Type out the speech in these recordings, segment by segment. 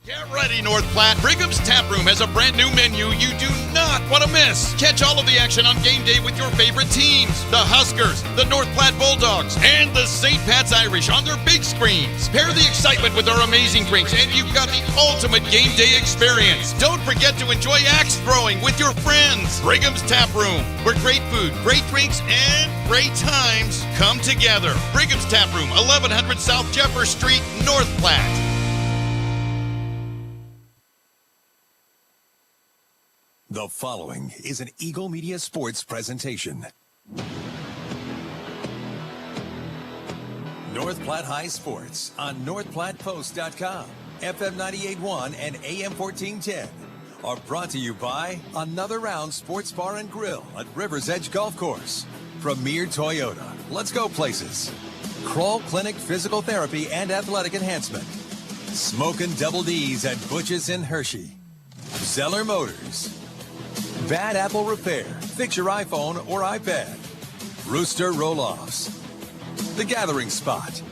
Get ready, North Platte. Pregame Tap Room has a brand new menu you do not want to miss. Catch all of the action on game day with your favorite teams. The Huskers, the North Platte Bulldogs, and the St. Pat's Irish on their big screens. Pair the excitement with our amazing drinks, and you've got the ultimate game day experience. Don't forget to enjoy axe throwing with your friends. Pregame Tap Room, where great food, great drinks, and great times come together. Pregame Tap Room, 1100 South Jeffers Street, North Platte. The following is an Eagle Media Sports presentation. North Platte High Sports on NorthPlattePost.com, FM 98.1 and AM 1410 are brought to you by Another Round Sports Bar and Grill at River's Edge Golf Course, Premier Toyota, Let's Go Places, Kroll Clinic Physical Therapy and Athletic Enhancement, Smokin' Double D's at Butch's in Hershey, Zeller Motors, Bad Apple Repair. Fix your iPhone or iPad. Rooster Roll-Offs. The Gathering Spot.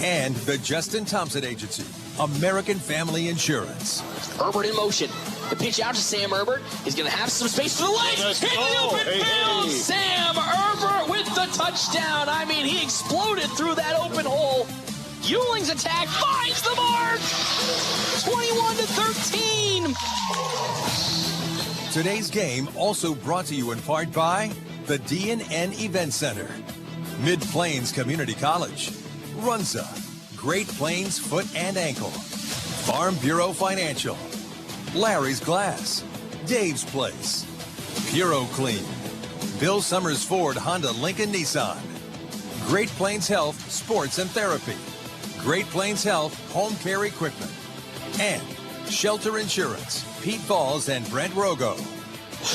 And the Justin Thompson Agency. American Family Insurance. Herbert in motion. The pitch out to Sam Herbert. He's going to have some space for the legs. Hit the open field. Sam Herbert with the touchdown. I mean, he exploded through that open hole. Ewing's attack finds the mark. 21-13. Today's game also brought to you in part by the D&N Event Center, Mid-Plains Community College, Runza, Great Plains Foot and Ankle, Farm Bureau Financial, Larry's Glass, Dave's Place, Puro Clean, Bill Summers Ford Honda Lincoln Nissan, Great Plains Health Sports and Therapy, Great Plains Health Home Care Equipment, and Shelter Insurance, Pete Falls and Brent Rogo.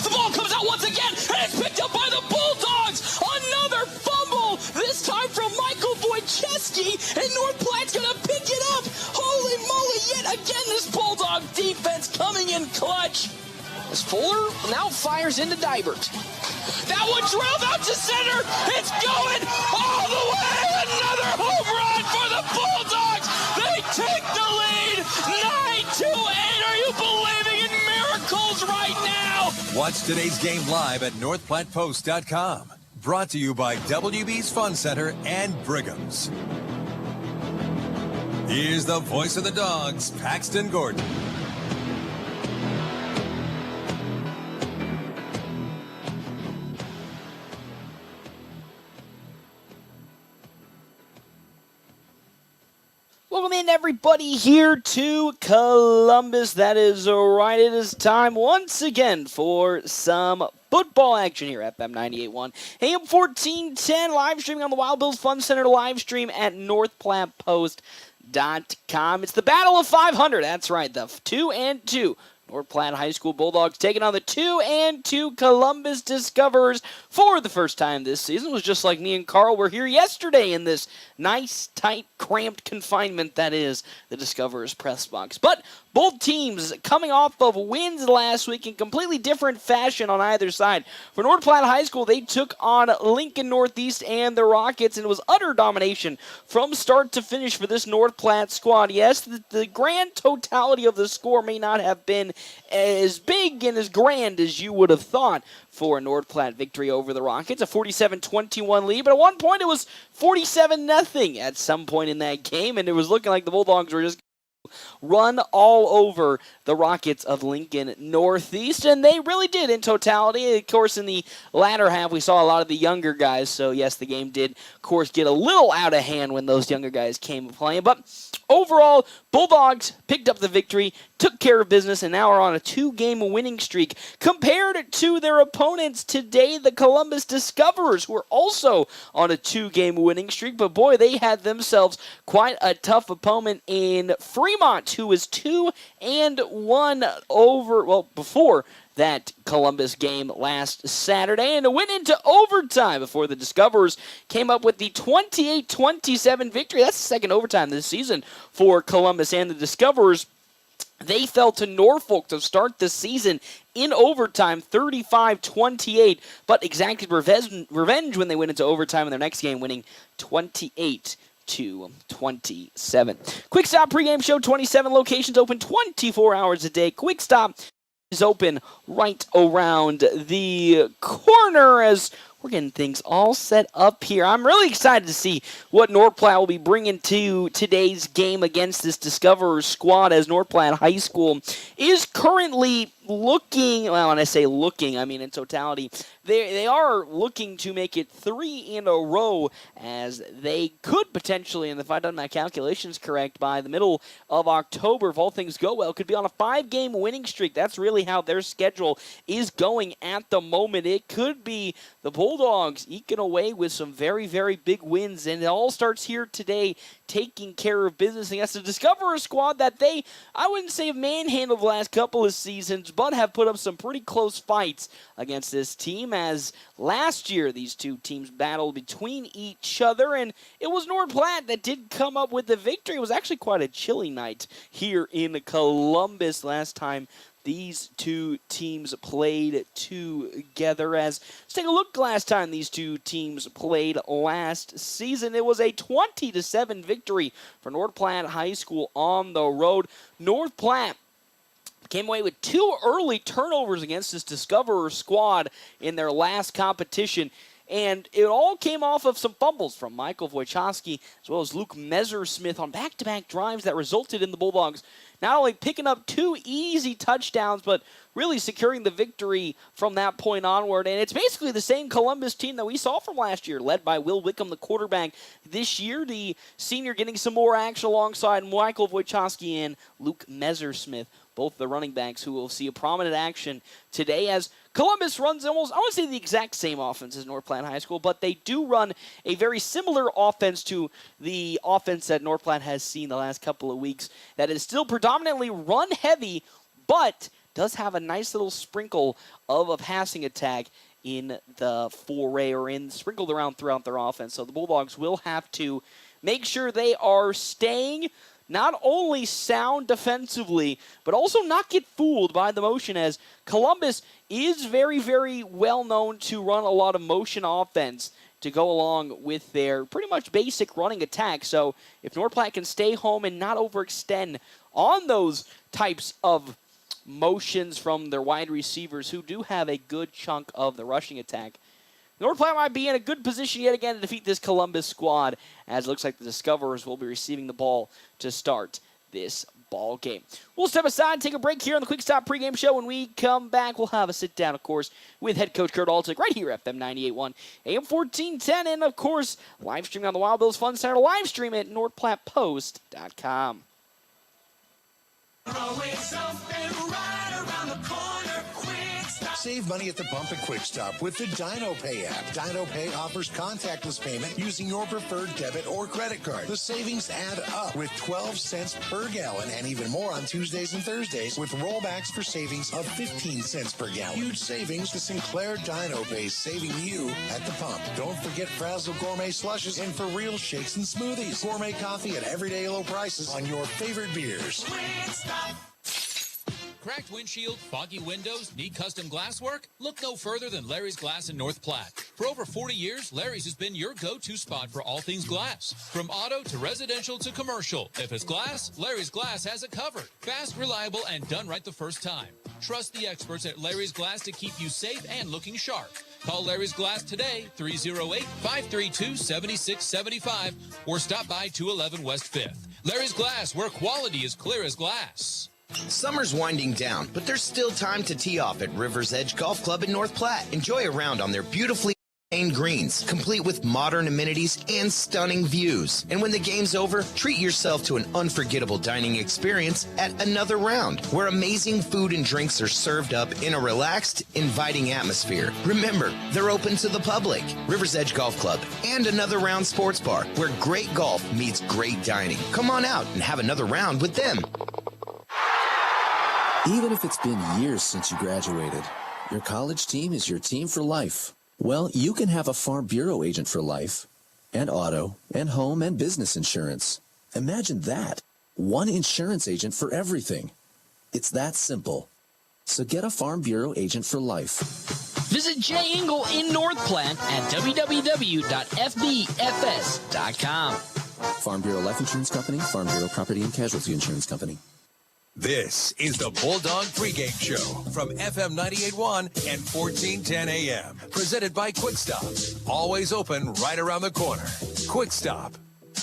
The ball comes out once again, and it's picked up by the Bulldogs. Another fumble, this time from Michael Wojcicki, and North Platte's going to pick it up. Holy moly, yet again this Bulldog defense coming in clutch. As Fuller now fires into Dibert. That one drilled out to center. It's going all the way. Another home run for the Bulldogs. They take the lead, 9-8. Are you believing in miracles right now? Watch today's game live at NorthPlattePost.com. Brought to you by WB's Fun Center and Brigham's. Here's the voice of the Dogs, Paxton Gordon. Welcome in, everybody, here to Columbus. That is right. It is time once again for some football action here at FM 98.1, AM 1410, live streaming on the Wild Bills Fun Center live stream at NorthPlattePost.com. It's the Battle of 500. That's right, the 2-2 North Platte High School Bulldogs taking on the 2-2 Columbus Discoverers for the first time this season. It was just like me and Carl were here yesterday in this nice, tight, cramped confinement that is the Discoverers press box. But both teams coming off of wins last week in completely different fashion on either side. For North Platte High School, they took on Lincoln Northeast and the Rockets, and it was utter domination from start to finish for this North Platte squad. Yes, the grand totality of the score may not have been as big and as grand as you would have thought for a North Platte victory over the Rockets, a 47-21 lead, but at one point it was 47-0 at some point in that game, and it was looking like the Bulldogs were just run all over the Rockets of Lincoln Northeast, and they really did in totality. Of course, in the latter half, we saw a lot of the younger guys, so yes, the game did, of course, get a little out of hand when those younger guys came playing, but overall, Bulldogs picked up the victory, took care of business, and now are on a 2-game winning streak. Compared to their opponents today, the Columbus Discoverers, who are also on a 2-game winning streak, but boy, they had themselves quite a tough opponent in Fremont, who was 2-1 before that Columbus game last Saturday, and it went into overtime before the Discoverers came up with the 28-27 victory. That's the second overtime this season for Columbus and the Discoverers. They fell to Norfolk to start the season in overtime, 35-28, but exacted revenge when they went into overtime in their next game, winning 28-27. 22-27. Quick Stop pregame show, 27 locations open 24 hours a day. Quick Stop is open right around the corner as we're getting things all set up here. I'm really excited to see what North Platte will be bringing to today's game against this Discoverers squad, as North Platte High School is currently looking, well, when I say looking, I mean in totality, they are looking to make it 3 in a row, as they could potentially, and if I've done my calculations correct, by the middle of October, if all things go well, could be on a 5-game winning streak. That's really how their schedule is going at the moment. It could be the Bulldogs eking away with some very, very big wins, and it all starts here today, taking care of business against the Discoverer squad that I wouldn't say have manhandled the last couple of seasons, but have put up some pretty close fights against this team, as last year these two teams battled between each other, and it was North Platte that did come up with the victory. It was actually quite a chilly night here in Columbus last time these two teams played together. As let's take a look last time these two teams played last season. It was a 20-7 victory for North Platte High School on the road. North Platte came away with 2 early turnovers against this Discoverer squad in their last competition. And it all came off of some fumbles from Michael Wojciechowski as well as Luke Messersmith on back-to-back drives that resulted in the Bulldogs not only picking up 2 easy touchdowns, but really securing the victory from that point onward. And it's basically the same Columbus team that we saw from last year, led by Will Wickham, the quarterback. This year, the senior getting some more action alongside Michael Wojciechowski and Luke Messersmith, both the running backs who will see a prominent action today, as Columbus runs almost, I wouldn't say the exact same offense as North Platte High School, but they do run a very similar offense to the offense that North Platte has seen the last couple of weeks, that is still predominantly run heavy, but does have a nice little sprinkle of a passing attack in the foray, or in sprinkled around throughout their offense. So the Bulldogs will have to make sure they are staying not only sound defensively, but also not get fooled by the motion, as Columbus is very, very well known to run a lot of motion offense to go along with their pretty much basic running attack. So if North Platte can stay home and not overextend on those types of motions from their wide receivers, who do have a good chunk of the rushing attack, North Platte might be in a good position yet again to defeat this Columbus squad, as it looks like the Discoverers will be receiving the ball to start this ball game. We'll step aside, take a break here on the Quick Stop pregame show. When we come back, we'll have a sit-down, of course, with head coach Kurt Altic right here at FM 98.1, AM 1410, and, of course, live streaming on the Wild Bills Fun Center, live stream at NorthPlattePost.com. Save money at the pump at Quick Stop with the Dino Pay app. Dino Pay offers contactless payment using your preferred debit or credit card. The savings add up with 12 cents per gallon, and even more on Tuesdays and Thursdays with rollbacks for savings of 15 cents per gallon. Huge savings. The Sinclair Dino Pay, saving you at the pump. Don't forget Frazzle Gourmet Slushes and For Real Shakes and Smoothies. Gourmet coffee at everyday low prices on your favorite beers. Cracked windshield, foggy windows, need custom glass work? Look no further than Larry's Glass in North Platte. For over 40 years, Larry's has been your go-to spot for all things glass. From auto to residential to commercial. If it's glass, Larry's Glass has it covered. Fast, reliable, and done right the first time. Trust the experts at Larry's Glass to keep you safe and looking sharp. Call Larry's Glass today, 308-532-7675, or stop by 211 West 5th. Larry's Glass, where quality is clear as glass. Summer's winding down, but there's still time to tee off at River's Edge Golf Club in North Platte. Enjoy a round on their beautifully maintained greens, complete with modern amenities and stunning views. And when the game's over, treat yourself to an unforgettable dining experience at Another Round, where amazing food and drinks are served up in a relaxed, inviting atmosphere. Remember, they're open to the public. River's Edge Golf Club and Another Round Sports Bar, where great golf meets great dining. Come on out and have another round with them. Even if it's been years since you graduated, your college team is your team for life. Well, you can have a Farm Bureau agent for life, and auto, and home, and business insurance. Imagine that. One insurance agent for everything. It's that simple. So get a Farm Bureau agent for life. Visit Jay Engel in North Platte at www.fbfs.com. Farm Bureau Life Insurance Company, Farm Bureau Property and Casualty Insurance Company. This is the Bulldog Pregame Show from FM 98.1 and 1410 AM. Presented by Quick Stop. Always open right around the corner. Quick Stop.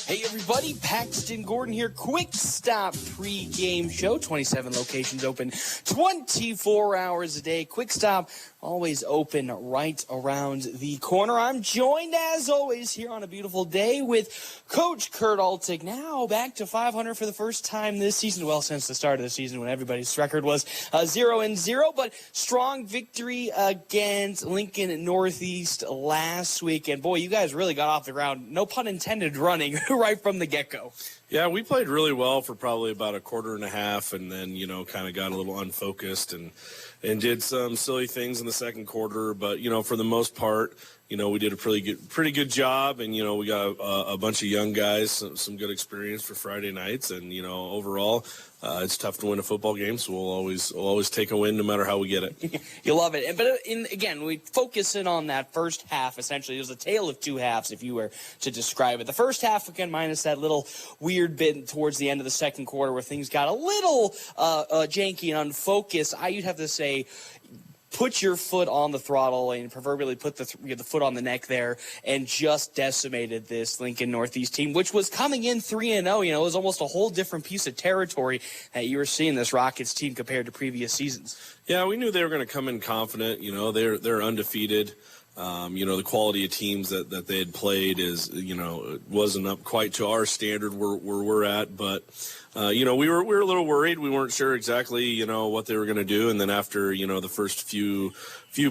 Hey everybody, Paxton Gordon here. Quick Stop Pregame Show. 27 locations open 24 hours a day. Quick Stop always open right around the corner. I'm joined as always here on a beautiful day with Coach Kurt Altick. Now back to 500 for the first time this season. Well, since the start of the season when everybody's record was 0-0, but strong victory against Lincoln Northeast last week. And boy, you guys really got off the ground, no pun intended, running right from the get-go. Yeah, we played really well for probably about a quarter and a half, and then, kind of got a little unfocused and did some silly things in the second quarter. But, for the most part, we did a pretty good job, and, we got a bunch of young guys, some good experience for Friday nights. And, overall, it's tough to win a football game, so we'll always take a win no matter how we get it. You love it. But again, we focus in on that first half. Essentially, it was a tale of two halves, if you were to describe it. The first half, again, minus that little weird bit towards the end of the second quarter where things got a little janky and unfocused. You'd have to say, put your foot on the throttle and proverbially put the foot on the neck there and just decimated this Lincoln Northeast team, which was coming in 3-0. It was almost a whole different piece of territory that you were seeing this Rockets team compared to previous seasons. Yeah, we knew they were going to come in confident. They're undefeated. The quality of teams that they had played wasn't up quite to our standard where we're at, but we were a little worried. We weren't sure exactly what they were going to do, and then after the first few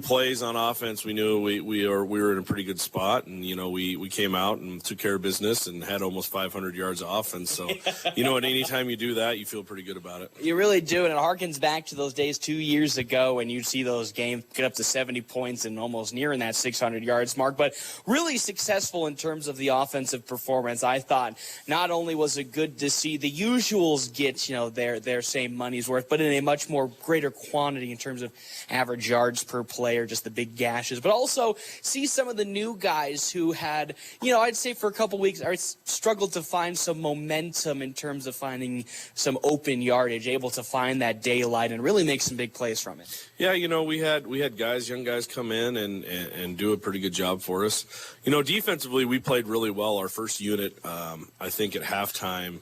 plays on offense, we knew we were in a pretty good spot, and we came out and took care of business and had almost 500 yards of offense. So at any time you do that, you feel pretty good about it. You really do, and it harkens back to those days 2 years ago when you'd see those games get up to 70 points and almost nearing that 600 yards mark. But really successful in terms of the offensive performance. I thought not only was it good to see the usuals get their same money's worth, but in a much more greater quantity in terms of average yards per play or just the big gashes, but also see some of the new guys who had, I'd say for a couple weeks, struggled to find some momentum in terms of finding some open yardage, able to find that daylight and really make some big plays from it. Yeah, we had young guys come in and do a pretty good job for us. Defensively, we played really well. Our first unit, I think at halftime,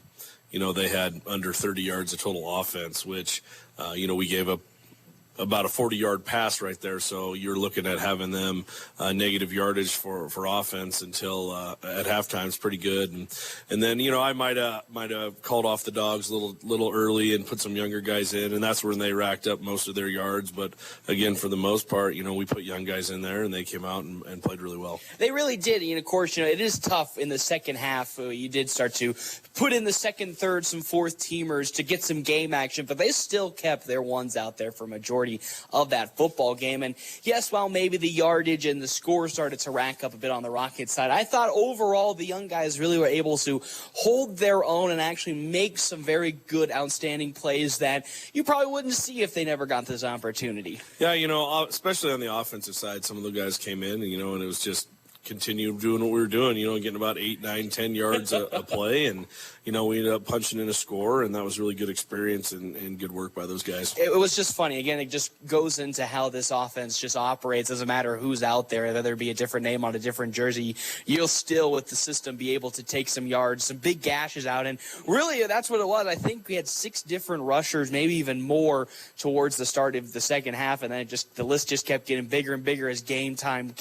they had under 30 yards of total offense, which, we gave up about a 40-yard pass right there. So you're looking at having them negative yardage for offense until at halftime is pretty good. And then, I might have called off the Dogs a little early and put some younger guys in, and that's when they racked up most of their yards. But again, for the most part, we put young guys in there and they came out and played really well. They really did. And of course, it is tough in the second half. You did start to put in the second, third, some fourth teamers to get some game action, but they still kept their ones out there for majority of that football game. And yes, while maybe the yardage and the score started to rack up a bit on the Rockets side, I thought overall the young guys really were able to hold their own and actually make some very good, outstanding plays that you probably wouldn't see if they never got this opportunity. Yeah, especially on the offensive side, some of the guys came in, and it was just continue doing what we were doing, getting about 8, 9, 10 yards a play. And, we ended up punching in a score, and that was really good experience and good work by those guys. It was just funny. Again, it just goes into how this offense just operates. Doesn't matter who's out there, whether it be a different name on a different jersey, you'll still, with the system, be able to take some yards, some big gashes out. And really, that's what it was. I think we had 6 different rushers, maybe even more, towards the start of the second half. And then the list just kept getting bigger and bigger as game time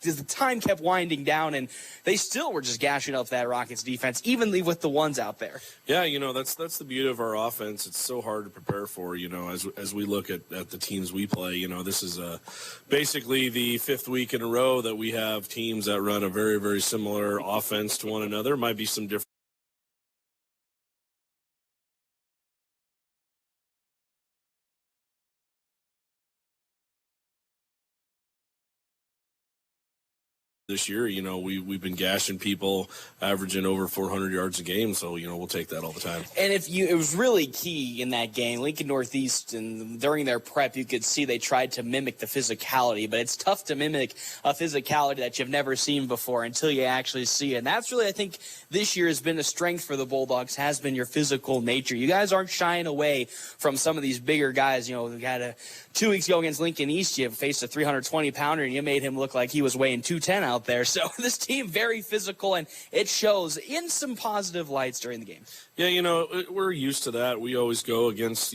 the time kept winding down, and they still were just gashing up that Rockets defense, evenly with the ones out there. Yeah, that's the beauty of our offense. It's so hard to prepare for, as we look at the teams we play. This is basically the 5th week in a row that we have teams that run a very, very similar offense to one another. Might be some different this year. We've been gashing people, averaging over 400 yards a game, so we'll take that all the time. And it was really key in that game. Lincoln Northeast, and during their prep, you could see they tried to mimic the physicality, but it's tough to mimic a physicality that you've never seen before until you actually see it. And that's really, I think, this year has been a strength for the Bulldogs, has been your physical nature. You guys aren't shying away from some of these bigger guys. We had 2 weeks ago against Lincoln East, you faced a 320-pounder, and you made him look like he was weighing 210 out there. So this team, very physical, and it shows in some positive lights during the game. Yeah, we're used to that. We always go against,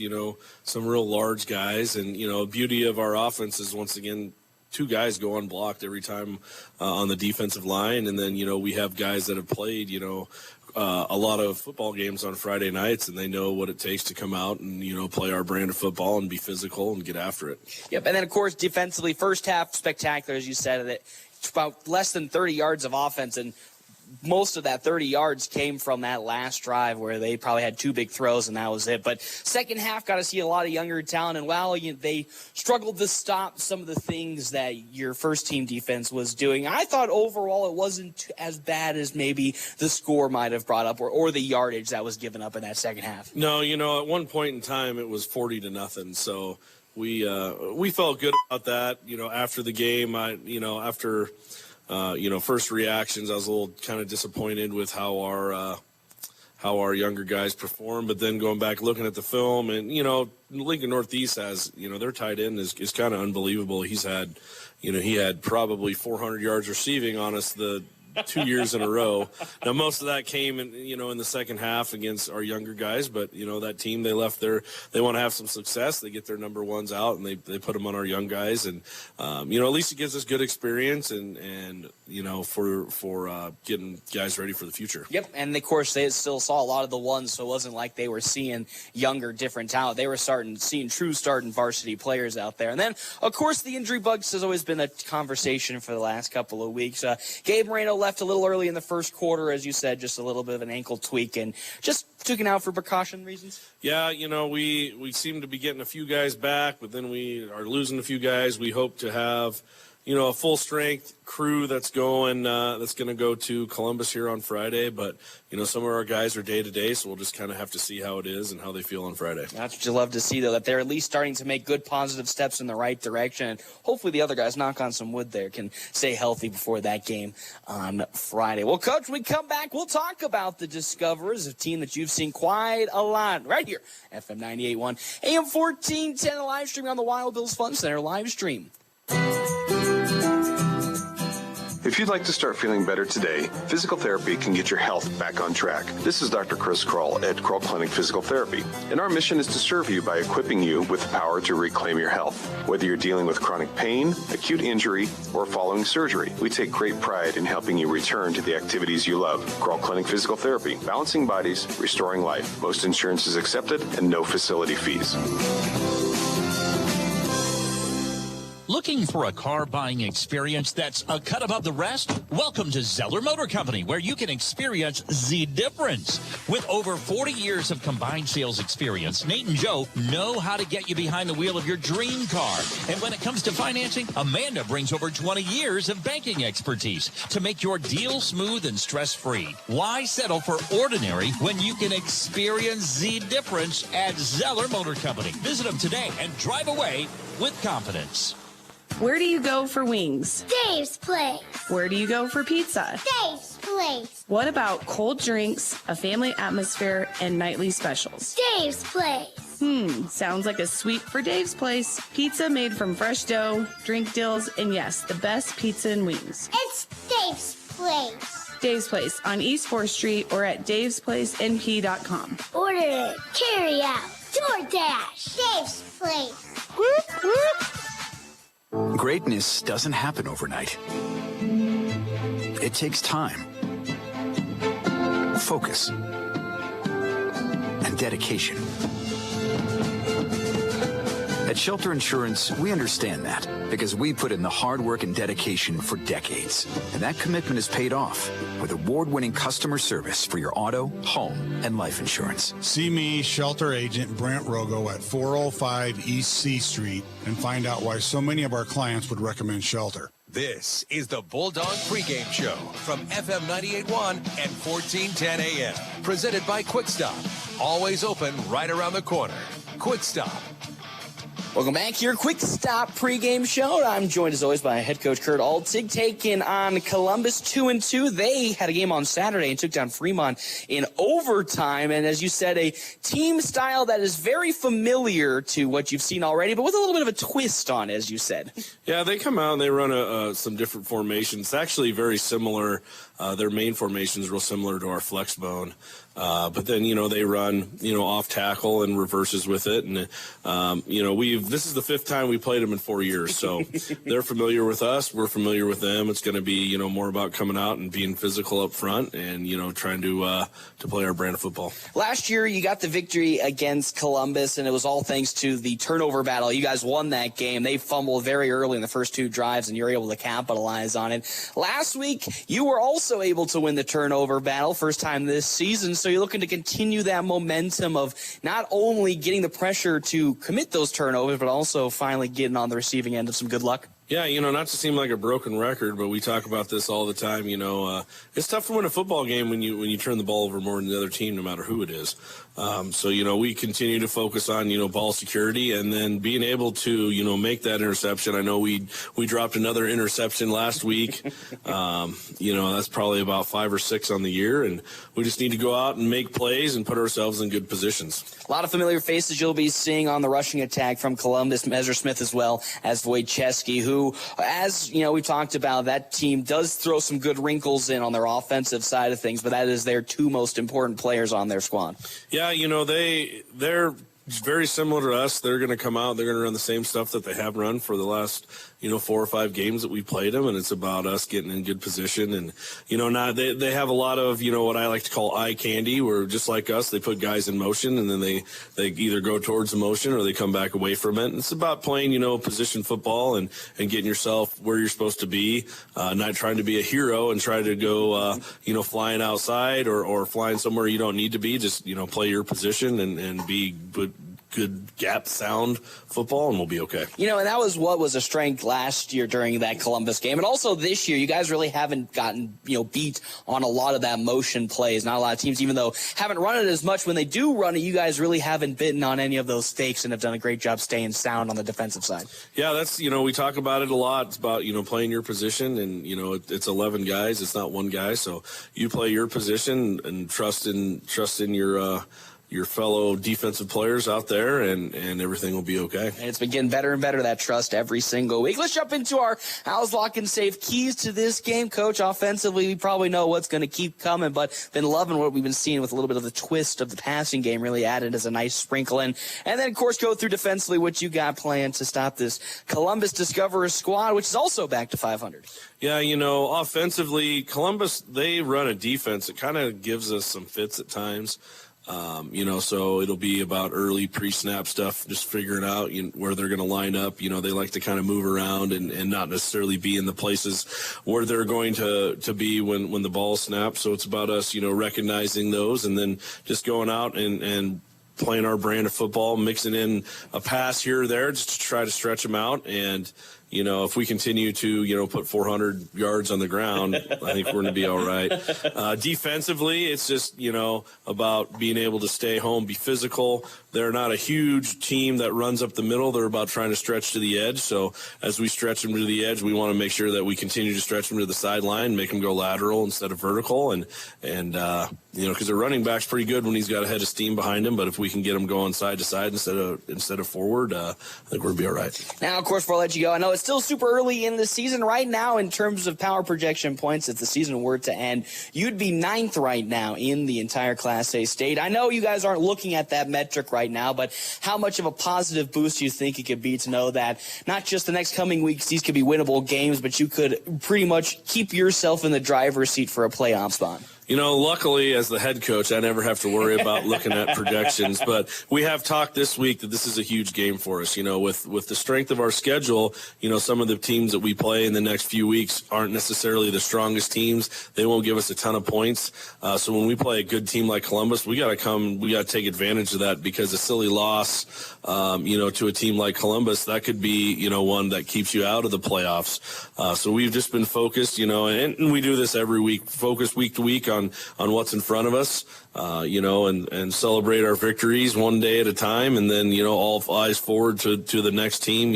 some real large guys. And, beauty of our offense is, once again, 2 guys go unblocked every time on the defensive line. And then, we have guys that have played, a lot of football games on Friday nights, and they know what it takes to come out and, play our brand of football and be physical and get after it. Yep, and then, of course, defensively, first half spectacular, as you said, that about less than 30 yards of offense, and most of that 30 yards came from that last drive where they probably had 2 big throws, and that was it. But second half, got to see a lot of younger talent, and while they struggled to stop some of the things that your first-team defense was doing, I thought overall it wasn't as bad as maybe the score might have brought up or the yardage that was given up in that second half. No, at one point in time it was 40-0, so we felt good about that. After the game, after first reactions, I was a little kind of disappointed with how our younger guys performed. But then going back, looking at the film, and Lincoln Northeast has, their tight end is kind of unbelievable. He had probably 400 yards receiving on us the 2 years in a row. Now, most of that came in the second half against our younger guys, but that team, they want to have some success. They get their number ones out and they put them on our young guys, and at least it gives us good experience and for getting guys ready for the future. Yep, and of course they still saw a lot of the ones, so it wasn't like they were seeing younger, different talent. They were seeing true starting varsity players out there. And then, of course, the injury bugs has always been a conversation for the last couple of weeks. Gabe Moreno left a little early in the first quarter, as you said, just a little bit of an ankle tweak, and just took it out for precaution reasons. Yeah, we seem to be getting a few guys back, but then we are losing a few guys. We hope to have a full strength crew that's going to go to Columbus here on Friday, but some of our guys are day to day, so we'll just kind of have to see how it is and how they feel on Friday. That's what you love to see, though, that they're at least starting to make good positive steps in the right direction, and hopefully the other guys, knock on some wood there, can stay healthy before that game on Friday. Well, Coach, when we come back, we'll talk about the Discoverers, a team that you've seen quite a lot right here, FM 98.1, AM 1410, a live stream on the Wild Bills Fun Center live stream. If you'd like to start feeling better today, physical therapy can get your health back on track. This is Dr. Chris Kroll at Kroll Clinic Physical Therapy, and our mission is to serve you by equipping you with the power to reclaim your health. Whether you're dealing with chronic pain, acute injury, or following surgery, we take great pride in helping you return to the activities you love. Kroll Clinic Physical Therapy, balancing bodies, restoring life. Most insurance is accepted and no facility fees. Looking for a car buying experience that's a cut above the rest? Welcome to Zeller Motor Company, where you can experience the difference. With over 40 years of combined sales experience, Nate and Joe know how to get you behind the wheel of your dream car. And when it comes to financing, Amanda brings over 20 years of banking expertise to make your deal smooth and stress-free. Why settle for ordinary when you can experience the difference at Zeller Motor Company? Visit them today and drive away with confidence. Where do you go for wings? Dave's Place. Where do you go for pizza? Dave's Place. What about cold drinks, a family atmosphere, and nightly specials? Dave's Place. Sounds like a sweep for Dave's Place. Pizza made from fresh dough, drink deals, and yes, the best pizza and wings. It's Dave's Place. Dave's Place on East 4th Street or at davesplacenp.com. Order it, carry out, DoorDash. Dave's Place. Whoop, whoop. Greatness doesn't happen overnight. It takes time, focus, and dedication. At Shelter Insurance, we understand that because we put in the hard work and dedication for decades. And that commitment is paid off with award-winning customer service for your auto, home, and life insurance. See me, Shelter Agent Brent Rogo at 405 East C Street, and find out why so many of our clients would recommend Shelter. This is the Bulldog Pregame Show from FM 98.1 and 1410 AM. Presented by Quick Stop. Always open right around the corner. Quick Stop. Welcome back here. Quick Stop Pregame Show. I'm joined as always by head coach Kurt Altig, taking on Columbus 2-2. They had a game on Saturday and took down Fremont in overtime. And as you said, a team style that is very familiar to what you've seen already, but with a little bit of a twist on, as you said. Yeah, they come out and they run some different formations. It's actually very similar. Their main formation is real similar to our flex bone. But then, they run, off tackle and reverses with it. And, this is the 5th time we played them in 4 years. So they're familiar with us. We're familiar with them. It's going to be, more about coming out and being physical up front and, trying to play our brand of football. Last year, you got the victory against Columbus, and it was all thanks to the turnover battle. You guys won that game. They fumbled very early in the first 2 drives, and you were able to capitalize on it. Last week, you were also able to win the turnover battle, first time this season. So you're looking to continue that momentum of not only getting the pressure to commit those turnovers, but also finally getting on the receiving end of some good luck. Yeah, not to seem like a broken record, but we talk about this all the time. It's tough to win a football game when you turn the ball over more than the other team, no matter who it is. So we continue to focus on, ball security and then being able to, make that interception. I know we dropped another interception last week. That's probably about 5 or 6 on the year. And we just need to go out and make plays and put ourselves in good positions. A lot of familiar faces you'll be seeing on the rushing attack from Columbus, Ezra Smith as well as Wojciechowski, who, as we talked about, that team does throw some good wrinkles in on their offensive side of things, but that is their 2 most important players on their squad. Yeah, they're very similar to us. They're going to come out. They're going to run the same stuff that they have run for the last 4 or 5 games that we played them, and it's about us getting in good position. And they have a lot of what I like to call eye candy, where just like us, they put guys in motion and then they either go towards the motion or they come back away from it. And it's about playing position football and getting yourself where you're supposed to be, not trying to be a hero and try to go flying outside or flying somewhere you don't need to be. Just play your position and be good gap sound football, and we'll be okay. And that was what was a strength last year during that Columbus game. And also this year, you guys really haven't gotten, beat on a lot of that motion plays. Not a lot of teams, even though haven't run it as much, when they do run it, you guys really haven't bitten on any of those stakes and have done a great job staying sound on the defensive side. Yeah, that's, we talk about it a lot. It's about, playing your position, and, it's 11 guys. It's not one guy. So you play your position and trust in your fellow defensive players out there, and everything will be okay. And it's been getting better and better, that trust, every single week. Let's jump into our How's Lock and Save keys to this game. Coach, offensively, we probably know what's going to keep coming, but been loving what we've been seeing with a little bit of the twist of the passing game, really added as a nice sprinkle in. And then, of course, go through defensively what you got planned to stop this Columbus Discoverers squad, which is also back to 500. Yeah, offensively, Columbus, they run a defense. It kind of gives us some fits at times. So it'll be about early pre-snap stuff, just figuring out where they're going to line up. They like to kind of move around and not necessarily be in the places where they're going to be when the ball snaps. So it's about us, recognizing those and then just going out and playing our brand of football, mixing in a pass here or there just to try to stretch them out. And if we continue to, put 400 yards on the ground, I think we're going to be all right. Defensively, it's just, about being able to stay home, be physical. They're not a huge team that runs up the middle. They're about trying to stretch to the edge. So as we stretch them to the edge, we want to make sure that we continue to stretch them to the sideline, make them go lateral instead of vertical. And because their running back's pretty good when he's got a head of steam behind him. But if we can get them going side to side instead of forward, I think we'll be all right. Now, of course, before I let you go, I know it's still super early in the season right now in terms of power projection points. If the season were to end, you'd be 9th right now in the entire Class A state. I know you guys aren't looking at that metric right now, but how much of a positive boost do you think it could be to know that not just the next coming weeks, these could be winnable games, but you could pretty much keep yourself in the driver's seat for a playoff spot? Luckily, as the head coach, I never have to worry about looking at projections. But we have talked this week that this is a huge game for us. With the strength of our schedule, some of the teams that we play in the next few weeks aren't necessarily the strongest teams. They won't give us a ton of points. So when we play a good team like Columbus, we got to take advantage of that, because a silly loss, to a team like Columbus, that could be, one that keeps you out of the playoffs. So we've just been focused, and we do this every week, focus week to week on what's in front of us, and celebrate our victories one day at a time, and then, all eyes forward to the next team,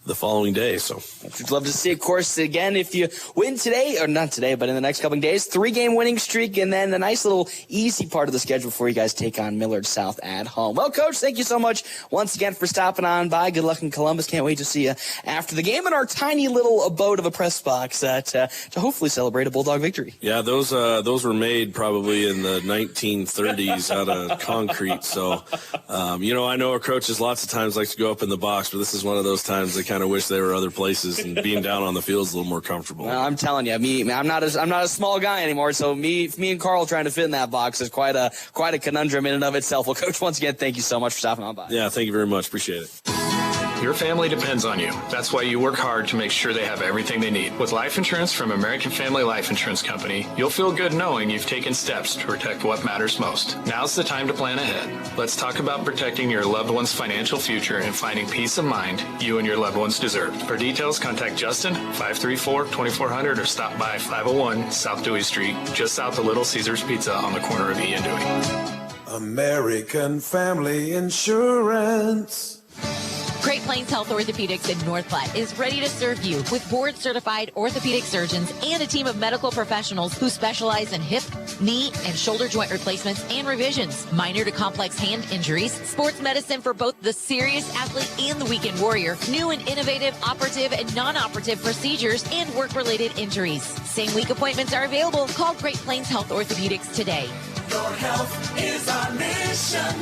the following day. So we'd love to see, of course, again, if you win today, or not today, but in the next couple of days, 3-game winning streak, and then a nice little easy part of the schedule before you guys take on Millard South at home. Well, Coach, thank you so much once again for stopping on by. Good luck in Columbus. Can't wait to see you after the game in our tiny little abode of a press box to hopefully celebrate a Bulldog victory. Yeah, those were made probably in the 1930s out of concrete. So, I know our coaches lots of times like to go up in the box, but this is one of those times they kind of wish they were other places, and being down on the field is a little more comfortable. Well, I'm telling you, I'm not a small guy anymore, so me and Carl trying to fit in that box is quite a conundrum in and of itself. Well, Coach, once again, thank you so much for stopping on by. Yeah, thank you very much. Appreciate it. Your family depends on you. That's why you work hard to make sure they have everything they need. With life insurance from American Family Life Insurance Company, you'll feel good knowing you've taken steps to protect what matters most. Now's the time to plan ahead. Let's talk about protecting your loved one's financial future and finding peace of mind you and your loved ones deserve. For details, contact Justin, 534-2400, or stop by 501 South Dewey Street, just south of Little Caesars Pizza on the corner of E and Dewey. American Family Insurance. Great Plains Health Orthopedics in North Platte is ready to serve you with board-certified orthopedic surgeons and a team of medical professionals who specialize in hip, knee, and shoulder joint replacements and revisions, minor to complex hand injuries, sports medicine for both the serious athlete and the weekend warrior, new and innovative operative and non-operative procedures, and work-related injuries. Same-week appointments are available. Call Great Plains Health Orthopedics today. Your health is our mission.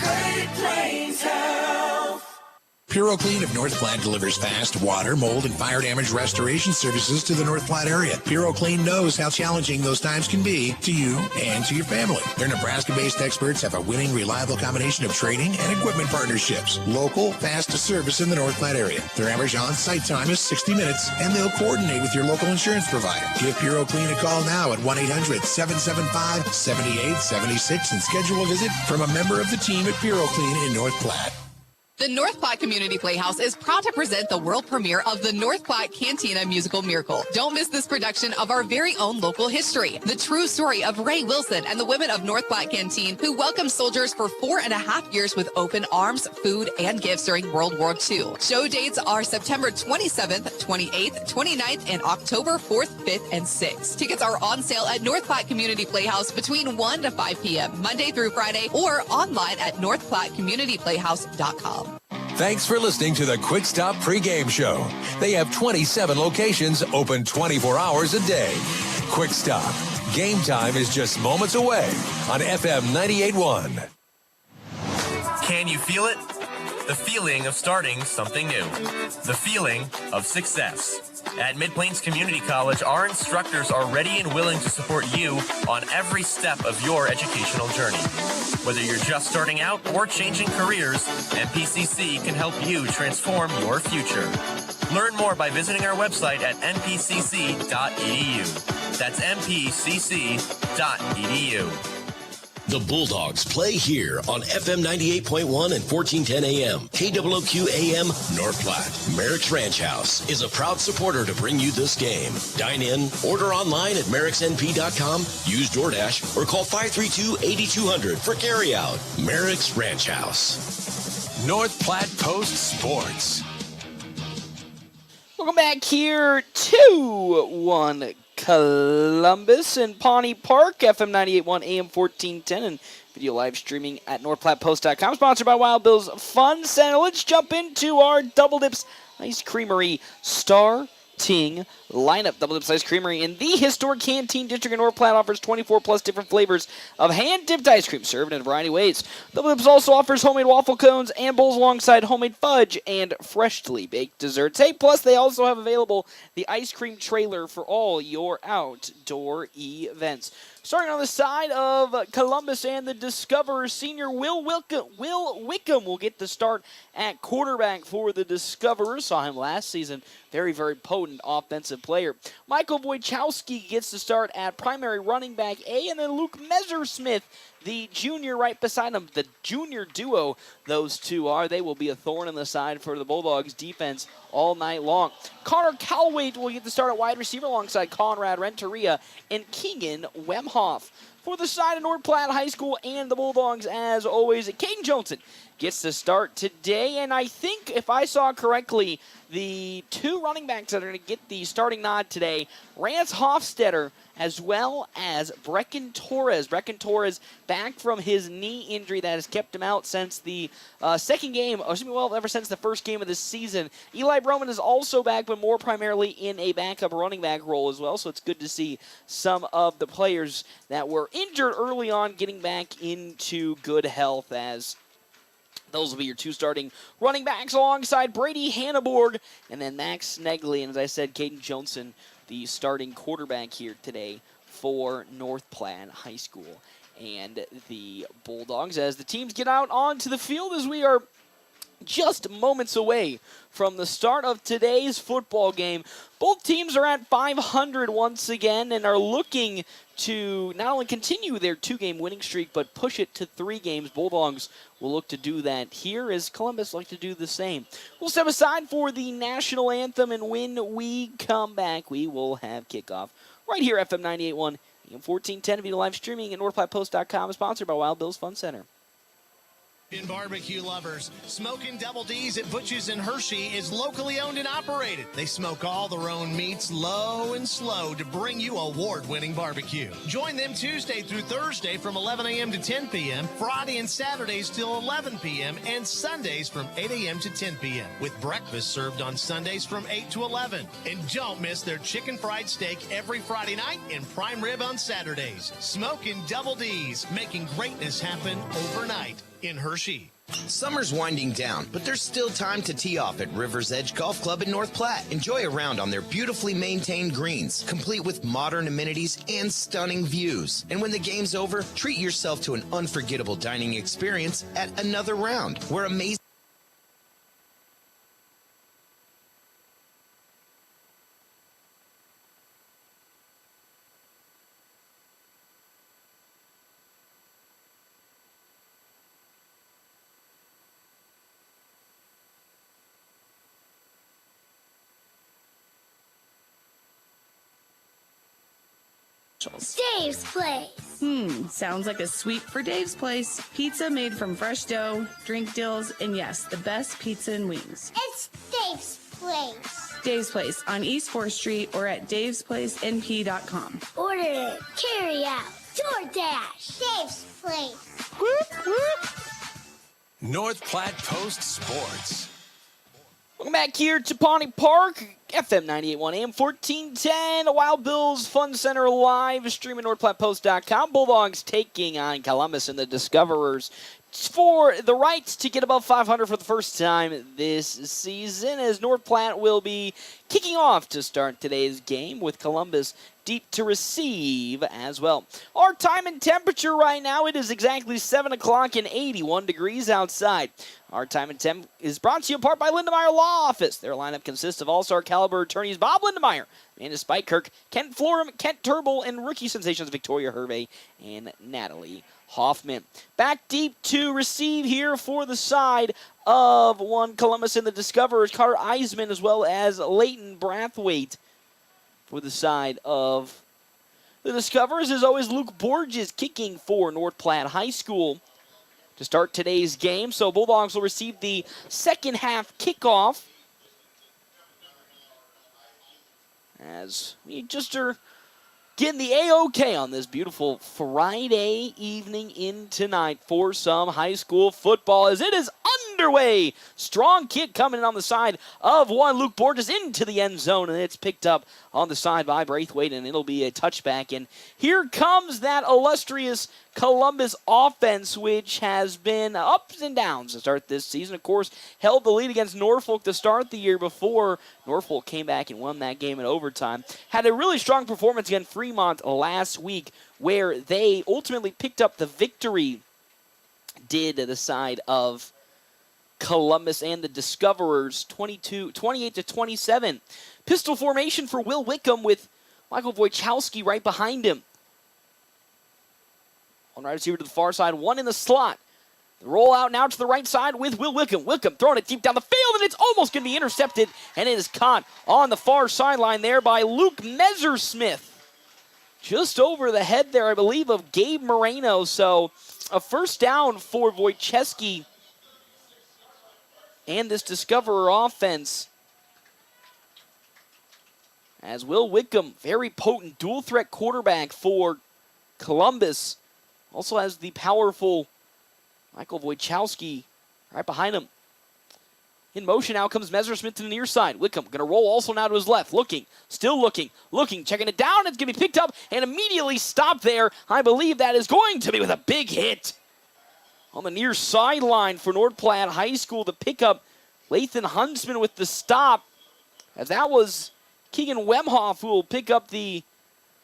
Great Plains Health. PuroClean of North Platte delivers fast water, mold, and fire damage restoration services to the North Platte area. PuroClean knows how challenging those times can be to you and to your family. Their Nebraska-based experts have a winning, reliable combination of training and equipment partnerships. Local, fast service in the North Platte area. Their average on-site time is 60 minutes, and they'll coordinate with your local insurance provider. Give PuroClean a call now at 1-800-775-7876 and schedule a visit from a member of the team at PuroClean in North Platte. The North Platte Community Playhouse is proud to present the world premiere of the North Platte Cantina Musical Miracle. Don't miss this production of our very own local history. The true story of Ray Wilson and the women of North Platte Canteen, who welcomed soldiers for 4.5 years with open arms, food, and gifts during World War II. Show dates are September 27th, 28th, 29th, and October 4th, 5th, and 6th. Tickets are on sale at North Platte Community Playhouse between 1 to 5 p.m., Monday through Friday, or online at northplattecommunityplayhouse.com. Thanks for listening to the Quick Stop Pregame Show. They have 27 locations open 24 hours a day. Quick Stop. Game time is just moments away on FM 98.1. Can you feel it? The feeling of starting something new. The feeling of success. At Mid-Plains Community College, our instructors are ready and willing to support you on every step of your educational journey. Whether you're just starting out or changing careers, MPCC can help you transform your future. Learn more by visiting our website at npcc.edu. That's npcc.edu. The Bulldogs play here on FM 98.1 and 1410 AM. KWOQ AM North Platte. Merrick's Ranch House is a proud supporter to bring you this game. Dine in, order online at merricksnp.com, use DoorDash, or call 532-8200 for carryout. Merrick's Ranch House. North Platte Post Sports. Welcome back here to 1 Columbus and Pawnee Park, FM 98.1 AM 1410, and video live streaming at NorthPlattePost.com. Sponsored by Wild Bill's Fun Center. Let's jump into our Double Dips Ice Creamery Star starting lineup. Double Dips Ice Creamery in the historic Canteen District in North Platte offers 24 plus different flavors of hand-dipped ice cream served in a variety of ways. Double Dips also offers homemade waffle cones and bowls alongside homemade fudge and freshly baked desserts. Hey, plus they also have available the ice cream trailer for all your outdoor events. Starting on the side of Columbus and the Discoverers, senior Will Wickham will get the start at quarterback for the Discoverers. Saw him last season. Very, very potent offensive player. Michael Wojciechowski gets the start at primary running back A, and then Luke Messersmith, the junior, right beside him. The junior duo, those two are. They will be a thorn in the side for the Bulldogs defense all night long. Connor Calwait will get the start at wide receiver alongside Conrad Renteria and Keegan Wemhoff. For the side of North Platte High School and the Bulldogs, as always, Caden Johnson gets the start today. And I think, if I saw correctly, the two running backs that are going to get the starting nod today, Rance Hofstetter as well as Brecken Torres. Brecken Torres back from his knee injury that has kept him out since the second game, ever since the first game of the season. Eli Broman is also back, but more primarily in a backup running back role as well, so it's good to see some of the players that were injured early on getting back into good health, as those will be your two starting running backs alongside Brady Hanneborg and then Max Snegley. And as I said, Caden Johnson, the starting quarterback here today for North Platte High School and the Bulldogs, as the teams get out onto the field, as we are just moments away from the start of today's football game. Both teams are at 500 once again and are looking to not only continue their two-game winning streak, but push it to 3 games. Bulldogs will look to do that here, as Columbus like to do the same. We'll step aside for the national anthem, and when we come back, we will have kickoff right here, FM 98.1, AM 1410, via live streaming at NorthPlattePost.com, sponsored by Wild Bill's Fun Center. In barbecue lovers, Smokin' Double D's at Butch's in Hershey is locally owned and operated. They smoke all their own meats low and slow to bring you award-winning barbecue. Join them Tuesday through Thursday from 11 a.m. to 10 p.m., Friday and Saturdays till 11 p.m., and Sundays from 8 a.m. to 10 p.m., with breakfast served on Sundays from 8 to 11. And don't miss their chicken fried steak every Friday night and prime rib on Saturdays. Smokin' Double D's, making greatness happen overnight in Hershey. Summer's winding down, but there's still time to tee off at River's Edge Golf Club in North Platte. Enjoy a round on their beautifully maintained greens, complete with modern amenities and stunning views. And when the game's over, treat yourself to an unforgettable dining experience at Another Round, where amazing Dave's Place. Sounds like a sweep for Dave's Place. Pizza made from fresh dough, drink deals, and yes, the best pizza and wings. It's Dave's Place. Dave's Place on East 4th Street or at davesplacenp.com. Order it, carry out, DoorDash. Dave's Place. North Platte Post Sports. Welcome back here to Pawnee Park, FM 98.1 AM 1410, Wild Bill's Fun Center live stream at NorthPlattePost.com. Bulldogs taking on Columbus and the Discoverers for the right to get above 500 for the first time this season, as North Platte will be kicking off to start today's game with Columbus deep to receive as well. Our time and temperature right now, it is exactly 7 o'clock and 81 degrees outside. Our time and temp is brought to you in part by Lindemeyer Law Office. Their lineup consists of all-star caliber attorneys Bob Lindemeyer, Amanda Spikekirk, Kent Florum, Kent Turnbull, and rookie sensations Victoria Hervey and Natalie Hoffman. Back deep to receive here for the side of one Columbus and the Discoverers, Carter Eisman, as well as Leighton Brathwaite. For the side of the Discoverers, as always, Luke Borges kicking for North Platte High School to start today's game. So Bulldogs will receive the second half kickoff, as we just are getting the A-OK on this beautiful Friday evening in tonight for some high school football, as it is underway. Strong kick coming in on the side of one. Luke Borges into the end zone, and it's picked up on the side by Braithwaite, and it'll be a touchback. And here comes that illustrious Columbus offense, which has been ups and downs to start this season. Of course, held the lead against Norfolk to start the year before Norfolk came back and won that game in overtime. Had a really strong performance against Fremont last week, where they ultimately picked up the victory, did the side of Columbus and the Discoverers, 28-27. Pistol formation for Will Wickham with Michael Wojciechowski right behind him. One right receiver to the far side, one in the slot. The roll out now to the right side with Will Wickham. Wickham throwing it deep down the field, and it's almost going to be intercepted, and it is caught on the far sideline there by Luke Messersmith. Just over the head there, I believe, of Gabe Moreno. So a first down for Wojciechowski and this Discoverer offense. As Will Wickham, very potent dual-threat quarterback for Columbus, also has the powerful Michael Wojciechowski right behind him. In motion now comes Messersmith to the near side. Wickham going to roll also now to his left. Looking, still looking, checking it down. It's going to be picked up and immediately stopped there. I believe that is going to be with a big hit on the near sideline for North Platte High School to pick up Lathan Huntsman with the stop. As that was Keegan Wemhoff who will pick up the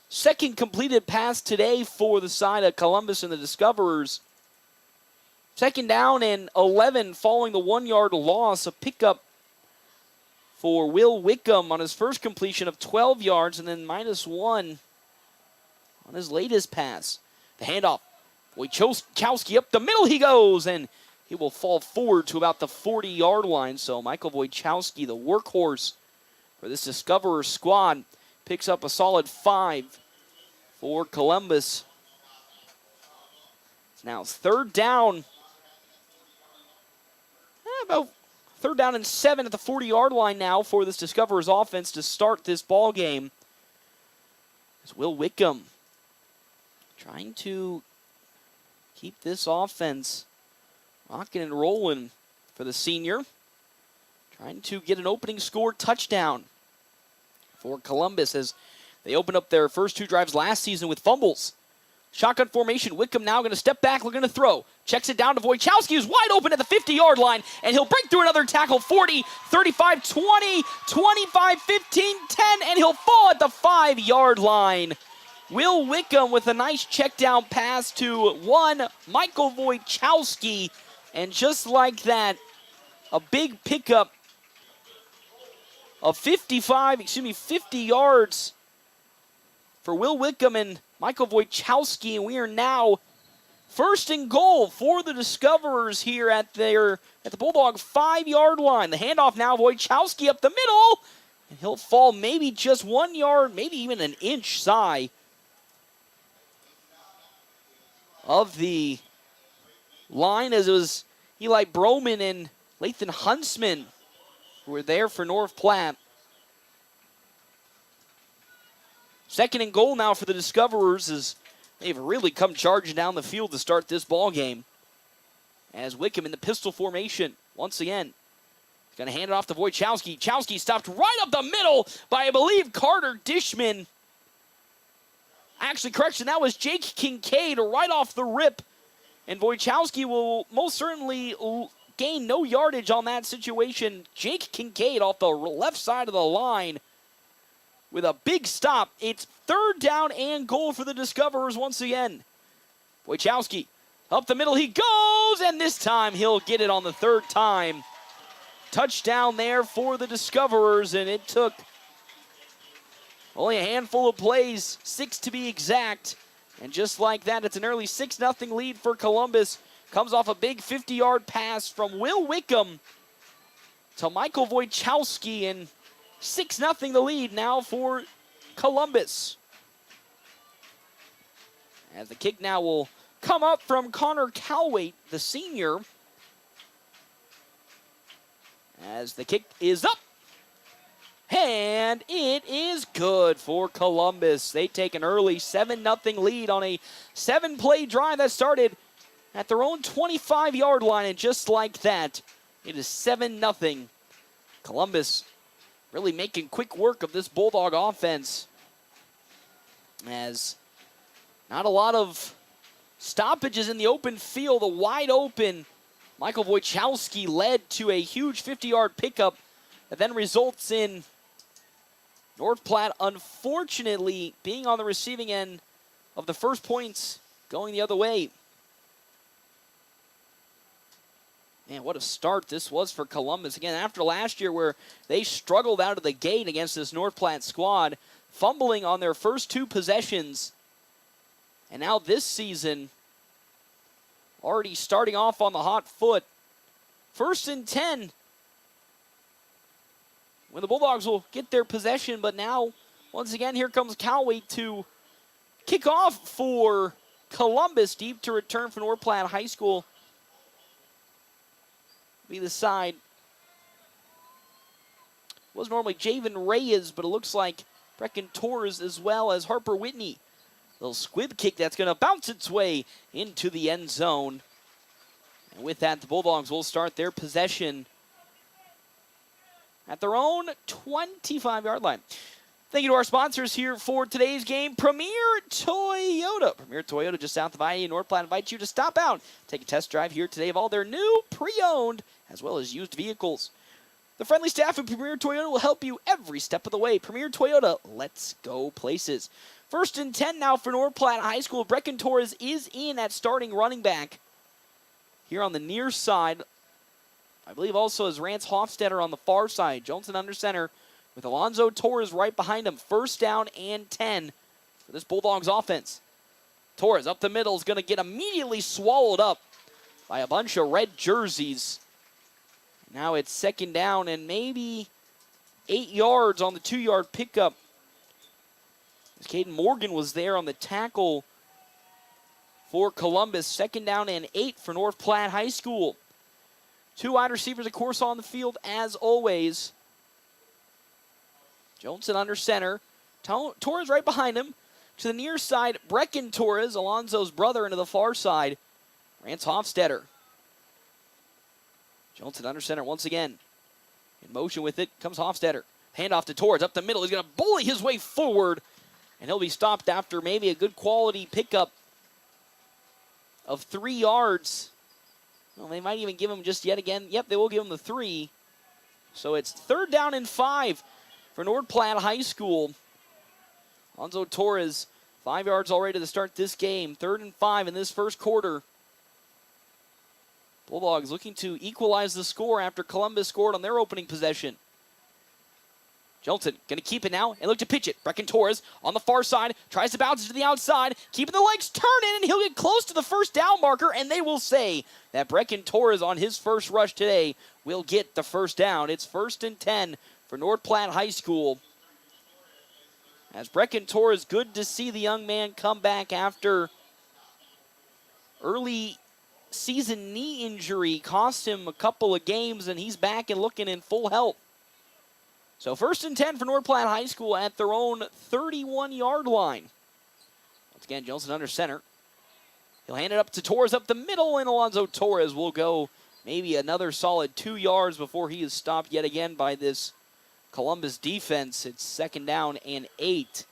second completed pass today for the side of Columbus and the Discoverers. Second down and 11 following the 1-yard loss. A pickup for Will Wickham on his first completion of 12 yards and then -1 on his latest pass. The handoff. Wojciechowski up the middle he goes, and he will fall forward to about the 40-yard line. So Michael Wojciechowski, the workhorse for this Discoverer squad, picks up a solid 5 for Columbus. Now it's third down. About third down and 7 at the 40-yard line now for this Discoverers offense to start this ball game. As Will Wickham trying to keep this offense rocking and rolling for the senior. Trying to get an opening score touchdown for Columbus as they opened up their first 2 drives last season with fumbles. Shotgun formation. Wickham now going to step back, looking to throw. Checks it down to Wojciechowski, who's wide open at the 50-yard line, and he'll break through another tackle. 40, 35, 20, 25, 15, 10, and he'll fall at the 5-yard line. Will Wickham with a nice check down pass to one Michael Wojciechowski, and just like that, a big pickup of 50 yards for Will Wickham and Michael Wojciechowski, and we are now first and goal for the Discoverers here at the Bulldog 5-yard line. The handoff now, Wojciechowski up the middle, and he'll fall maybe just 1 yard, maybe even an inch shy of the line, as it was Eli Broman and Lathan Huntsman who were there for North Platte. Second and goal now for the Discoverers as they've really come charging down the field to start this ball game. As Wickham in the pistol formation once again. He's going to hand it off to Wojciechowski. Wojciechowski stopped right up the middle by, I believe, Carter Dishman. Actually, correction, that was Jake Kincaid right off the rip. And Wojciechowski will most certainly gain no yardage on that situation. Jake Kincaid off the left side of the line with a big stop. It's third down and goal for the Discoverers once again. Wojciechowski up the middle he goes, and this time he'll get it on the third time. Touchdown there for the Discoverers, and it took only a handful of plays, 6 to be exact. And just like that, it's an early 6-0 lead for Columbus. Comes off a big 50-yard pass from Will Wickham to Michael Wojciechowski, and 6-0 the lead now for Columbus. As the kick now will come up from Connor Calwaite, the senior. As the kick is up. And it is good for Columbus. They take an early 7-0 lead on a 7-play drive that started at their own 25-yard line. And just like that, It is 7-0. Columbus really making quick work of this Bulldog offense, as not a lot of stoppages in the open field. A wide open Michael Wojciechowski led to a huge 50-yard pickup that then results in North Platte, unfortunately, being on the receiving end of the first points going the other way. Man, what a start this was for Columbus. Again, after last year where they struggled out of the gate against this North Platte squad, fumbling on their first 2 possessions. And now this season, already starting off on the hot foot. 1st and 10. When the Bulldogs will get their possession, but now, once again, here comes Cowley to kick off for Columbus. Deep to return for North Platte High School. Be the side. Was normally Javen Reyes, but it looks like Brecken Torres as well as Harper Whitney. Little squib kick that's going to bounce its way into the end zone. And with that, the Bulldogs will start their possession at their own 25-yard line. Thank you to our sponsors here for today's game, Premier Toyota. Premier Toyota, just south of IE North Platte, invites you to stop out, take a test drive here today of all their new, pre-owned, as well as used vehicles. The friendly staff at Premier Toyota will help you every step of the way. Premier Toyota, let's go places. 1st and 10 now for North Platte High School. Brecken Torres is in at starting running back. Here on the near side, I believe also is Rance Hofstetter on the far side. Johnson under center with Alonzo Torres right behind him. 1st down and 10 for this Bulldogs offense. Torres up the middle is going to get immediately swallowed up by a bunch of red jerseys. Now it's 2nd down and maybe 8 yards on the 2-yard pickup. As Caden Morgan was there on the tackle for Columbus. 2nd down and 8 for North Platte High School. 2 wide receivers, of course, on the field as always. Johnson under center. Torres right behind him. To the near side, Brecken Torres, Alonzo's brother, into the far side. Rance Hofstetter. Johnson under center once again. In motion with it comes Hofstetter. Handoff to Torres up the middle. He's going to bully his way forward. And he'll be stopped after maybe a good quality pickup of 3 yards. Well, they might even give him just yet again. Yep, they will give him the 3. So it's 3rd down and 5 for North Platte High School. Alonzo Torres, 5 yards already to start this game. 3rd and 5 in this first quarter. Bulldogs looking to equalize the score after Columbus scored on their opening possession. Johnson going to keep it now and look to pitch it. Brecken Torres on the far side, tries to bounce it to the outside, keeping the legs turning, and he'll get close to the 1st down marker, and they will say that Brecken Torres on his first rush today will get the 1st down. It's 1st and 10 for North Platte High School. As Brecken Torres, good to see the young man come back after early season knee injury cost him a couple of games, and he's back and looking in full health. So 1st and 10 for North Platte High School at their own 31-yard line. Once again, Johnson under center. He'll hand it up to Torres up the middle, and Alonzo Torres will go maybe another solid 2 yards before he is stopped yet again by this Columbus defense. It's 2nd down and 8.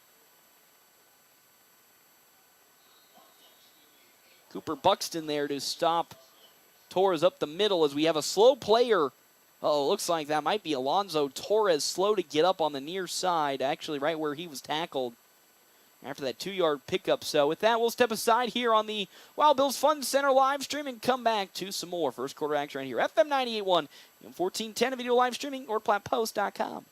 Cooper Buxton there to stop Torres up the middle as we have a slow player. Oh, looks like that might be Alonzo Torres, slow to get up on the near side, actually right where he was tackled after that 2-yard pickup. So with that, we'll step aside here on the Wild Bills Fun Center live stream and come back to some more first quarter action right here. FM 98.1 and 1410 video live streaming, NorthPlattePost.com.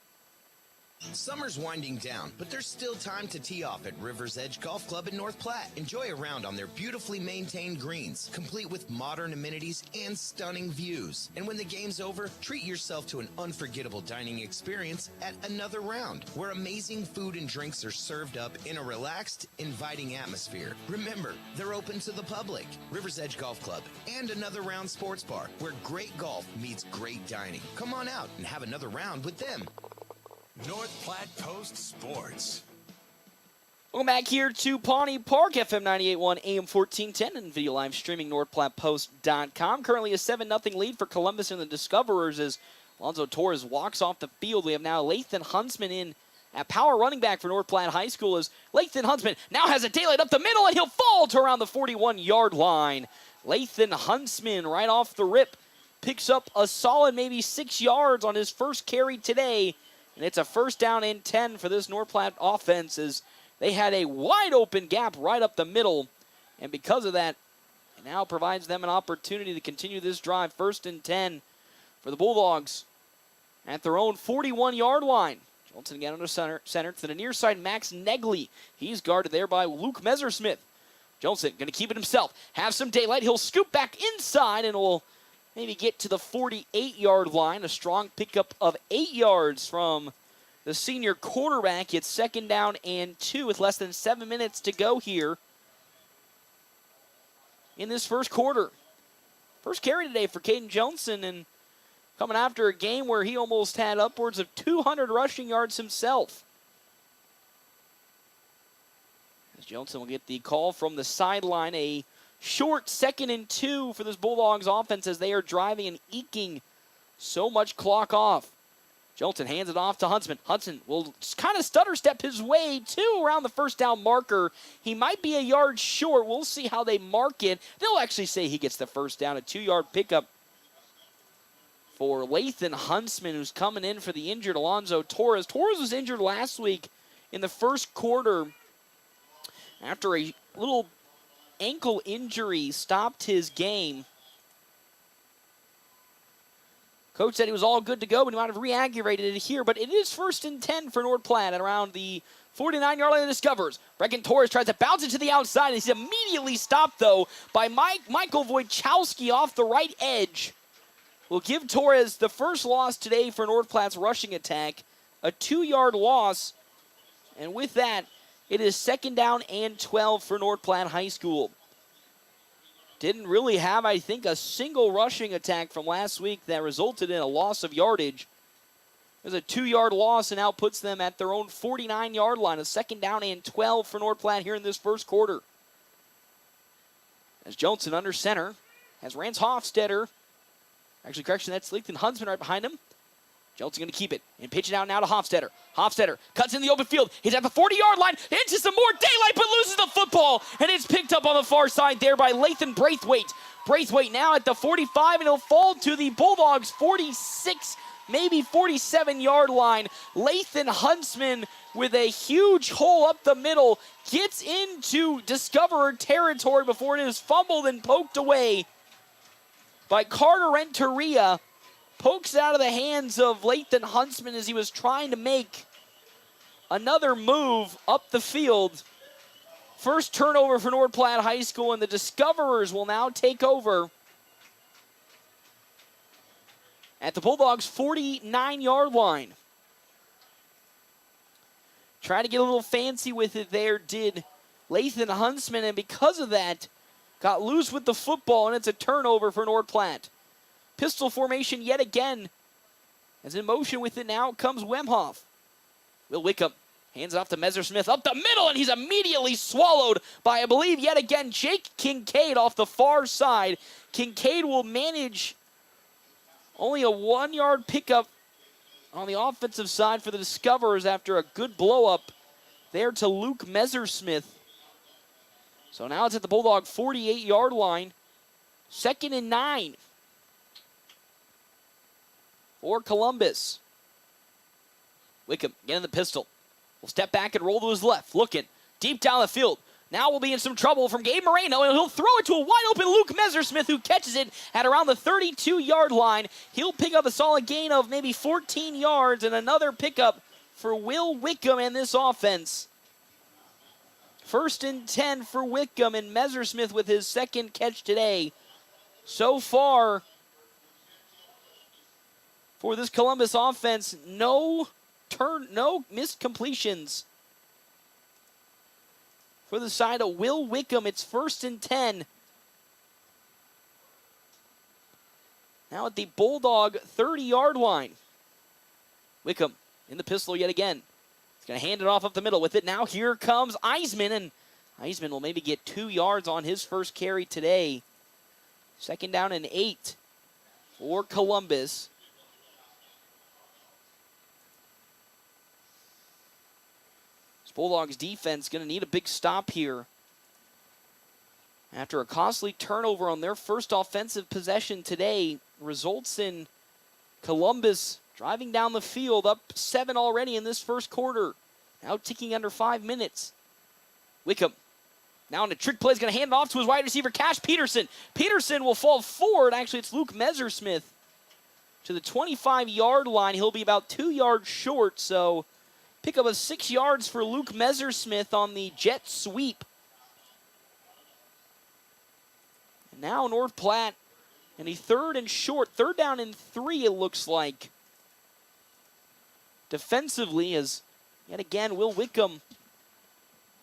Summer's winding down, but there's still time to tee off at River's Edge Golf Club in North Platte. Enjoy a round on their beautifully maintained greens, complete with modern amenities and stunning views. And when the game's over, treat yourself to an unforgettable dining experience at Another Round, where amazing food and drinks are served up in a relaxed, inviting atmosphere. Remember, they're open to the public. River's Edge Golf Club and Another Round Sports Bar, where great golf meets great dining. Come on out and have another round with them. North Platte Post Sports. Welcome back here to Pawnee Park, FM 98.1, AM 1410, and video live streaming NorthPlattePost.com. Currently a 7-0 lead for Columbus and the Discoverers as Alonzo Torres walks off the field. We have now Lathan Huntsman in at power running back for North Platte High School as Lathan Huntsman now has a daylight up the middle, and he'll fall to around the 41-yard line. Lathan Huntsman right off the rip picks up a solid maybe 6 yards on his first carry today, and it's a first down and 10 for this North Platte offense as they had a wide open gap right up the middle, and because of that, it now provides them an opportunity to continue this drive. First and 10 for the Bulldogs at their own 41-yard line. Johnson again under center to the near side, Max Negley. He's guarded there by Luke Messersmith. Johnson going to keep it himself, have some daylight. He'll scoop back inside and will maybe get to the 48-yard line. A strong pickup of 8 yards from the senior quarterback. It's second down and 2 with less than 7 minutes to go here in this first quarter. First carry today for Caden Johnson, and coming after a game where he almost had upwards of 200 rushing yards himself. As Johnson will get the call from the sideline, a short second and 2 for this Bulldogs offense as they are driving and eking so much clock off. Johnson hands it off to Huntsman. Huntsman will kind of stutter step his way to around the first down marker. He might be a yard short. We'll see how they mark it. They'll actually say he gets the first down, a 2-yard pickup for Lathan Huntsman, who's coming in for the injured Alonzo Torres. Torres was injured last week in the first quarter after a little ankle injury stopped his game. Coach said he was all good to go, but he might have re-aggravated it here. But it is first and 10 for North Platte at around the 49-yard line of the Discoverers. Brecken Torres tries to bounce it to the outside, and he's immediately stopped, though, by Michael Wojciechowski off the right edge. Will give Torres the first loss today for North Platte's rushing attack, a 2-yard loss. And with that, it is second down and 12 for North Platte High School. Didn't really have, I think, a single rushing attack from last week that resulted in a loss of yardage. There's a 2-yard loss and now puts them at their own 49-yard line. A second down and 12 for North Platte here in this first quarter. As Johnson under center has Rance Hofstetter. Actually, correction, that's Lathan Huntsman right behind him. Johnson going to keep it and pitch it out now to Hofstetter. Hofstetter cuts in the open field. He's at the 40-yard line. Into some more daylight, but loses the football. And it's picked up on the far side there by Lathan Braithwaite. Braithwaite now at the 45, and he'll fall to the Bulldogs' 46, maybe 47-yard line. Lathan Huntsman with a huge hole up the middle gets into Discoverer territory before it is fumbled and poked away by Carter Renteria. Pokes it out of the hands of Lathan Huntsman as he was trying to make another move up the field. First turnover for North Platte High School, and the Discoverers will now take over at the Bulldogs' 49-yard line. Try to get a little fancy with it there did Lathan Huntsman, and because of that, got loose with the football, and it's a turnover for North Platte. Pistol formation yet again. As in motion with it now comes Wemhoff. Will Wickham hands it off to Messersmith up the middle, and he's immediately swallowed by, I believe, yet again, Jake Kincaid off the far side. Kincaid will manage only a 1-yard pickup on the offensive side for the Discoverers after a good blow-up there to Luke Messersmith. So now it's at the Bulldog 48-yard line. Second and 9. For Columbus. Wickham getting the pistol. Will step back and roll to his left. Looking deep down the field. Now we'll be in some trouble from Gabe Moreno, and he'll throw it to a wide open Luke Messersmith, who catches it at around the 32-yard line. He'll pick up a solid gain of maybe 14 yards, and another pickup for Will Wickham and this offense. First and 10 for Wickham, and Messersmith with his second catch today. So far, for this Columbus offense, no missed completions. For the side of Will Wickham, it's first and 10. Now at the Bulldog 30-yard line. Wickham in the pistol yet again. He's going to hand it off up the middle with it. Now here comes Eisman, and Eisman will maybe get 2 yards on his first carry today. 2nd down and 8 for Columbus. This Bulldogs defense going to need a big stop here. After a costly turnover on their first offensive possession today, results in Columbus driving down the field, up 7 already in this first quarter. Now ticking under 5 minutes. Wickham now in a trick play is going to hand it off to his wide receiver, Cash Peterson. Peterson will fall forward. Actually, it's Luke Messersmith to the 25-yard line. He'll be about 2 yards short, so pick up of 6 yards for Luke Messersmith on the jet sweep. And now North Platte, and a 3rd and short, 3rd down and 3 it looks like. Defensively, as yet again, Will Wickham,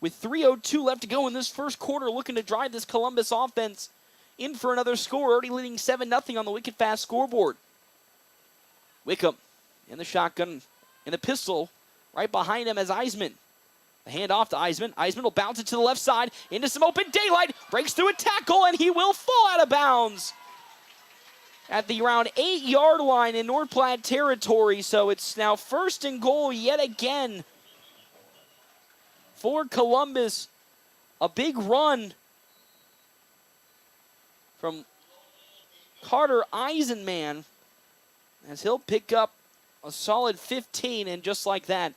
with 3:02 left to go in this first quarter, looking to drive this Columbus offense in for another score, already leading 7-0 on the Wicked Fast scoreboard. Wickham in the shotgun, in the pistol, right behind him as Eisman. A hand off to Eisman. Eisman will bounce it to the left side, into some open daylight, breaks through a tackle, and he will fall out of bounds at the around 8-yard line in North Platte territory. So it's now 1st and goal yet again for Columbus. A big run from Carter Eisenman as he'll pick up a solid 15, and just like that,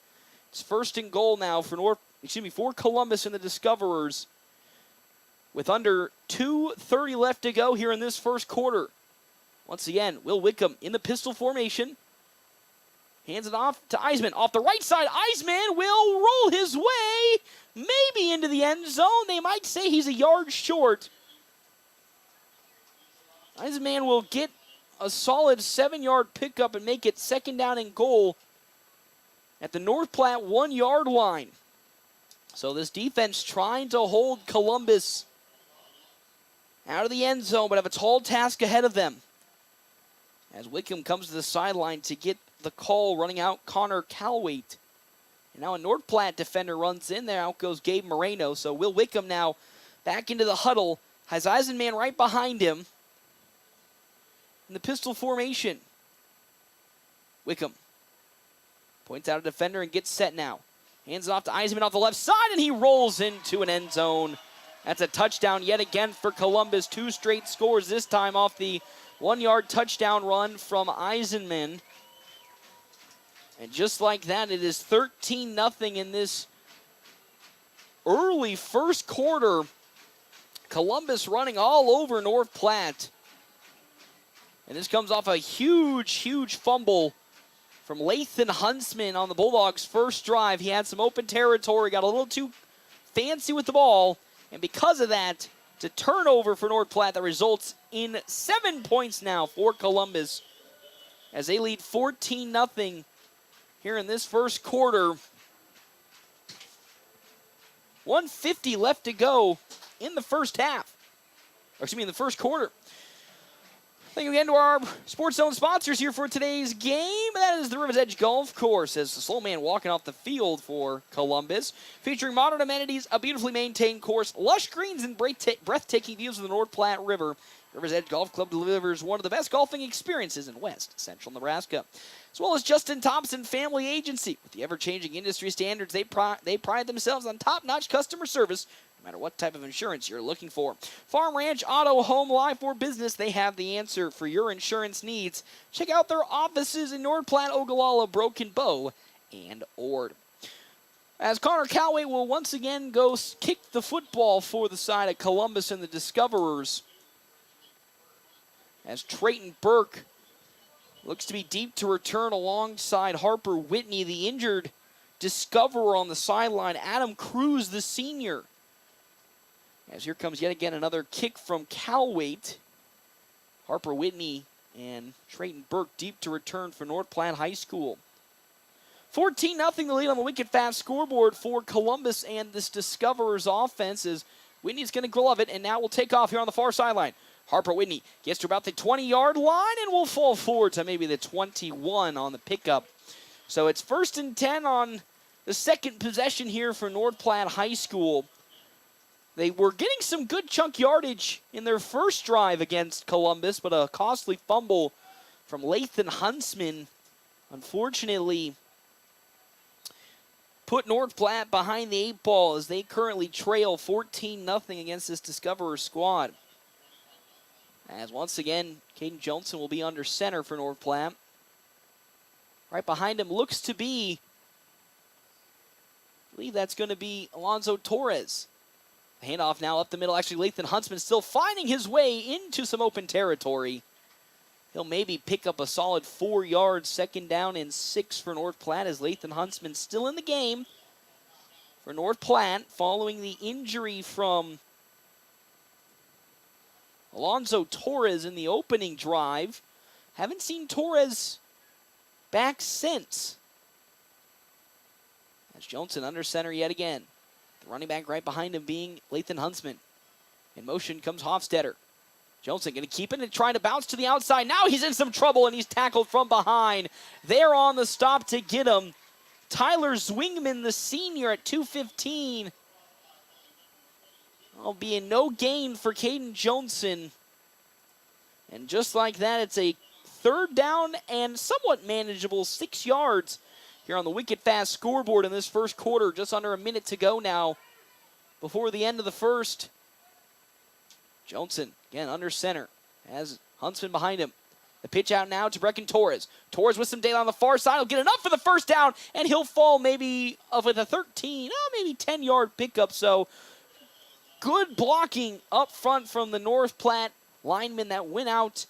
it's 1st and goal now for for Columbus and the Discoverers, with under 2:30 left to go here in this first quarter. Once again, Will Wickham in the pistol formation. Hands it off to Eisman. Off the right side, Eisman will roll his way, maybe into the end zone. They might say he's a yard short. Eisman will get a solid 7-yard pickup and make it 2nd down and goal at the North Platte 1-yard line. So this defense trying to hold Columbus out of the end zone, but have a tall task ahead of them. As Wickham comes to the sideline to get the call, running out Connor Calwaite. And now a North Platte defender runs in there. Out goes Gabe Moreno. So Will Wickham now back into the huddle. Has Eisenman right behind him in the pistol formation. Wickham points out a defender and gets set now. Hands it off to Eisenman off the left side, and he rolls into an end zone. That's a touchdown yet again for Columbus. 2 straight scores, this time off the 1-yard touchdown run from Eisenman. And just like that, it is 13-0 in this early first quarter. Columbus running all over North Platte. And this comes off a huge fumble from Lathan Huntsman on the Bulldogs' first drive. He had some open territory, got a little too fancy with the ball, and because of that, it's a turnover for North Platte that results in 7 points now for Columbus as they lead 14-0 here in this first quarter. 1:50 left to go in the first half. Or excuse me, in the first quarter. Thank you again to our Sports Zone sponsors here for today's game. That is the River's Edge Golf Course, as the slow man walking off the field for Columbus. Featuring modern amenities, a beautifully maintained course, lush greens, and breathtaking views of the North Platte River. River's Edge Golf Club delivers one of the best golfing experiences in West Central Nebraska. As well as Justin Thompson Family Agency. With the ever-changing industry standards, they pride themselves on top-notch customer service, no matter what type of insurance you're looking for. Farm, ranch, auto, home, life, or business, they have the answer for your insurance needs. Check out their offices in North Platte, Ogallala, Broken Bow, and Ord. As Connor Calway will once again go kick the football for the side of Columbus and the Discoverers. As Trayton Burke looks to be deep to return alongside Harper Whitney, the injured Discoverer on the sideline, Adam Cruz, the senior. As here comes yet again another kick from Calwaite. Harper Whitney and Trayton Burke deep to return for North Platte High School. 14-0 the lead on the Wicked Fast scoreboard for Columbus and this Discoverers offense, as Whitney's going to glove it, and now will take off here on the far sideline. Harper Whitney gets to about the 20-yard line and will fall forward to maybe the 21 on the pickup. So it's 1st and 10 on the second possession here for North Platte High School. They were getting some good chunk yardage in their first drive against Columbus, but a costly fumble from Lathan Huntsman, unfortunately, put North Platte behind the 8 ball as they currently trail 14-0 against this Discoverer squad. As once again, Caden Johnson will be under center for North Platte. Right behind him looks to be, I believe that's going to be Alonzo Torres. Handoff now up the middle. Actually, Lathan Huntsman still finding his way into some open territory. He'll maybe pick up a solid 4 yards, 2nd down and 6 for North Platte as Lathan Huntsman still in the game for North Platte following the injury from Alonzo Torres in the opening drive. Haven't seen Torres back since. As Johnson under center yet again. The running back right behind him being Lathan Huntsman. In motion comes Hofstetter. Johnson going to keep it and trying to bounce to the outside. Now he's in some trouble and he's tackled from behind. They're on the stop to get him. Tyler Zwingman, the senior, at 2:15. Will be a no gain for Caden Johnson. And just like that, it's a 3rd down and somewhat manageable 6 yards here on the Wicked Fast scoreboard in this first quarter. Just under a minute to go now before the end of the first. Johnson, again, under center, has Huntsman behind him. The pitch out now to Brecken Torres. Torres with some data on the far side. He'll get enough for the first down, and he'll fall maybe with a 13, maybe 10-yard pickup. So good blocking up front from the North Platte lineman that went out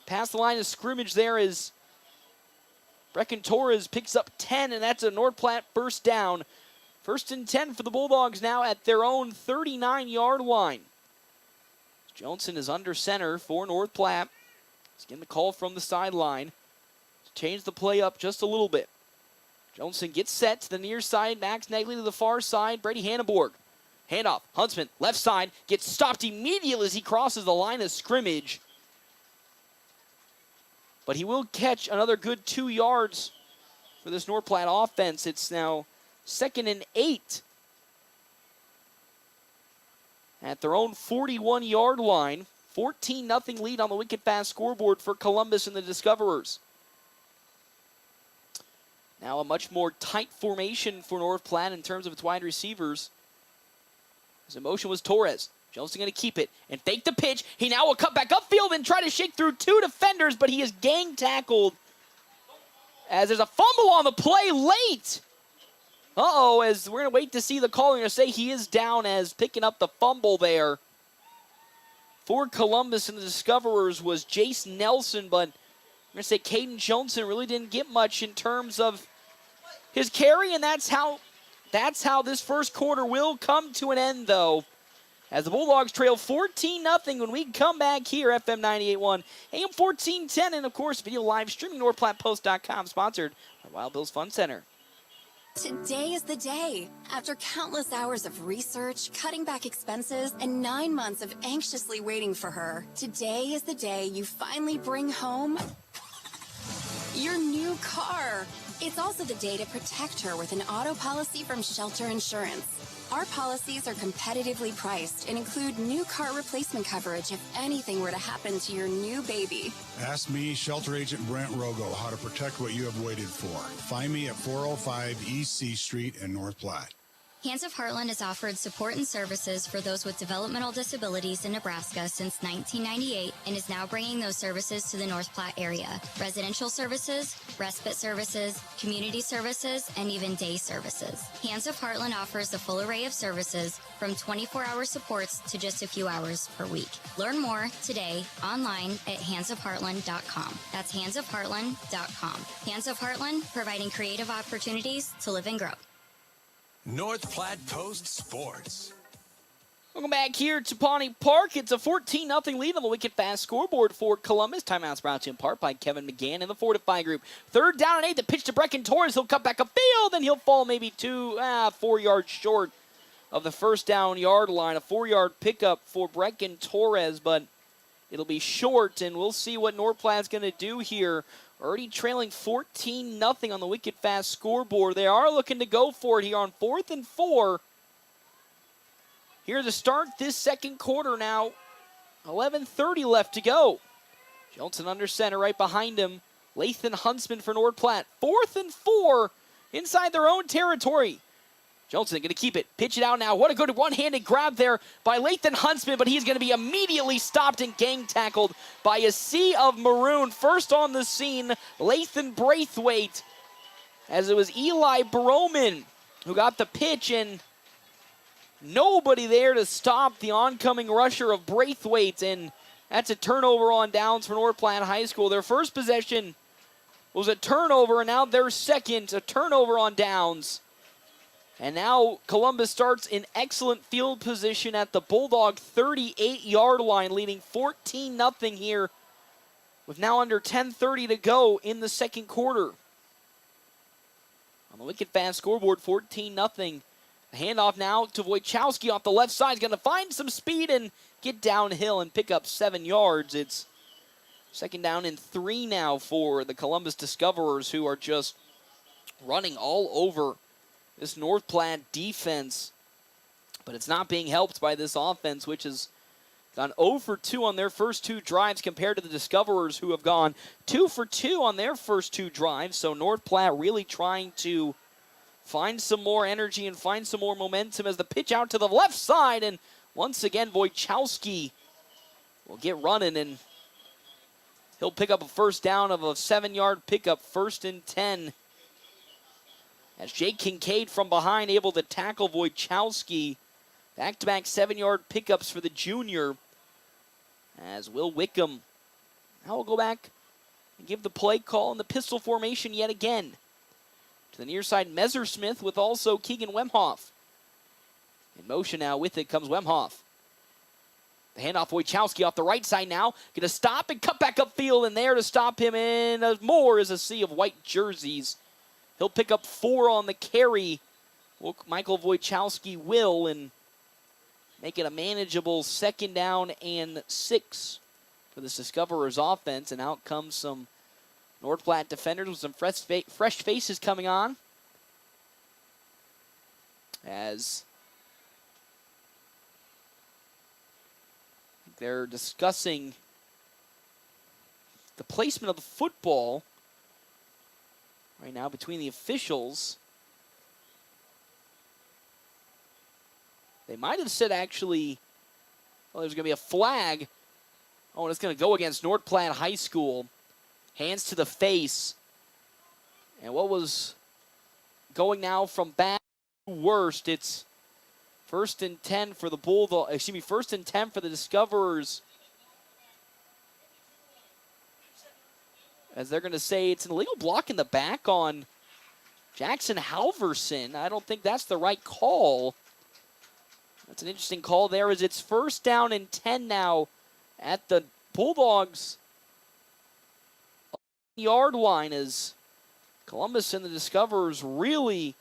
past the line of scrimmage there as Brecken Torres picks up 10, and that's a North Platte first down. 1st and 10 for the Bulldogs now at their own 39-yard line. Johnson is under center for North Platte. He's getting the call from the sideline to change the play up just a little bit. Johnson gets set to the near side. Max Negley to the far side. Brady Hanneborg. Handoff. Huntsman, left side, gets stopped immediately as he crosses the line of scrimmage. But he will catch another good 2 yards for this North Platte offense. It's now 2nd and 8 at their own 41-yard line. 14-0 lead on the Wicked Fast scoreboard for Columbus and the Discoverers. Now a much more tight formation for North Platte in terms of its wide receivers. His emotion was Torres. Johnson going to keep it and fake the pitch. He now will cut back upfield and try to shake through 2 defenders, but he is gang tackled as there's a fumble on the play late. As we're going to wait to see the call. We're going to say he is down as picking up the fumble there for Columbus and the Discoverers was Jace Nelson, but we're going to say Caden Johnson really didn't get much in terms of his carry, and that's how this first quarter will come to an end, though, as the Bulldogs trail 14-0 when we come back here, FM 98.1, AM 1410, and, of course, video live streaming, NorthPlattePost.com, sponsored by Wild Bill's Fun Center. Today is the day. After countless hours of research, cutting back expenses, and 9 months of anxiously waiting for her, today is the day you finally bring home your new car. It's also the day to protect her with an auto policy from Shelter Insurance. Our policies are competitively priced and include new car replacement coverage if anything were to happen to your new baby. Ask me, Shelter Agent Brent Rogo, how to protect what you have waited for. Find me at 405 East C Street in North Platte. Hands of Heartland has offered support and services for those with developmental disabilities in Nebraska since 1998 and is now bringing those services to the North Platte area. Residential services, respite services, community services, and even day services. Hands of Heartland offers a full array of services from 24-hour supports to just a few hours per week. Learn more today online at handsofheartland.com. That's handsofheartland.com. Hands of Heartland, providing creative opportunities to live and grow. North Platte Post Sports. Welcome back here to Pawnee Park. It's a 14-0 lead on the Wicked Fast scoreboard for Columbus. Timeouts brought to you in part by Kevin McGann and the Fortify Group. 3rd down and 8. The pitch to Brecken Torres. He'll cut back upfield, and he'll fall maybe 4 yards short of the first down yard line. A 4-yard pickup for Brecken Torres, but It'll be short, and we'll see what North Platte's going to do here. Already trailing 14-0 on the wicked fast scoreboard. They are looking to go for it here on 4th and 4. Here to start this second quarter now. 11:30 left to go. Johnson under center right behind him. Lathan Huntsman for North Platte. 4th and 4 inside their own territory. Johnson going to keep it. Pitch it out now. What a good one-handed grab there by Lathan Huntsman, but he's going to be immediately stopped and gang tackled by a sea of maroon. First on the scene, Lathan Braithwaite, as it was Eli Broman who got the pitch, and nobody there to stop the oncoming rusher of Braithwaite, and that's a turnover on downs for North Platte High School. Their first possession was a turnover, and now their second, a turnover on downs. And now Columbus starts in excellent field position at the Bulldog 38-yard line, leading 14-0 here with now under 10:30 to go in the second quarter. On the wicked fast scoreboard, 14-0. A handoff now to Wojciechowski off the left side. He's going to find some speed and get downhill and pick up 7 yards. It's second down and 3 now for the Columbus Discoverers, who are just running all over this North Platte defense. But it's not being helped by this offense, which has gone 0 for 2 on their first 2 drives compared to the Discoverers, who have gone 2 for 2 on their first 2 drives. So North Platte really trying to find some more energy and find some more momentum as the pitch out to the left side. And once again, Wojciechowski will get running, and he'll pick up a first down of a 7-yard pickup, 1st and 10. As Jake Kincaid from behind able to tackle Wojciechowski. Back-to-back 7-yard pickups for the junior. As Will Wickham now will go back and give the play call in the pistol formation yet again. To the near side, Messersmith with also Keegan Wemhoff. In motion now with it comes Wemhoff. The handoff, Wojciechowski off the right side now. Going to stop and cut back upfield, and there to stop him in more is a sea of white jerseys. He'll pick up 4 on the carry. Michael Wojciechowski will, and make it a manageable 2nd down and 6 for this Discoverers offense. And out comes some North Platte defenders with some fresh faces coming on, as they're discussing the placement of the football right now between the officials. They might have said actually, well, there's going to be a flag. Oh, and it's going to go against North Platte High School. Hands to the face. And what was going now from bad to worst, it's 1st and 10 for the Bulldogs. 1st and 10 for the Discoverers. As they're going to say it's an illegal block in the back on Jackson Halverson. I don't think that's the right call. That's an interesting call there, as it's 1st down and 10 now at the Bulldogs yard line, as Columbus and the Discoverers really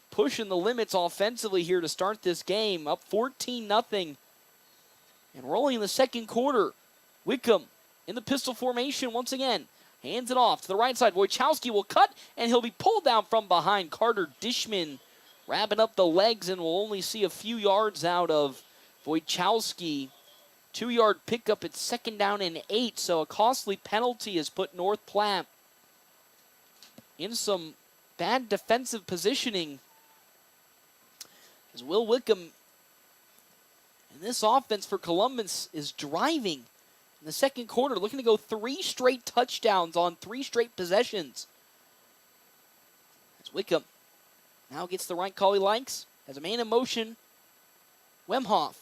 pushing the limits offensively here to start this game. Up 14-0 and rolling in the second quarter. Wickham in the pistol formation once again. Hands it off to the right side. Wojciechowski will cut, and he'll be pulled down from behind. Carter Dishman wrapping up the legs, and we'll only see a few yards out of Wojciechowski. 2-yard pickup at 2nd down and 8, so a costly penalty has put North Platte in some bad defensive positioning. As Will Wickham, and this offense for Columbus is driving in the second quarter, looking to go 3 straight touchdowns on 3 straight possessions. As Wickham now gets the right call he likes. Has a man in motion. Wemhoff.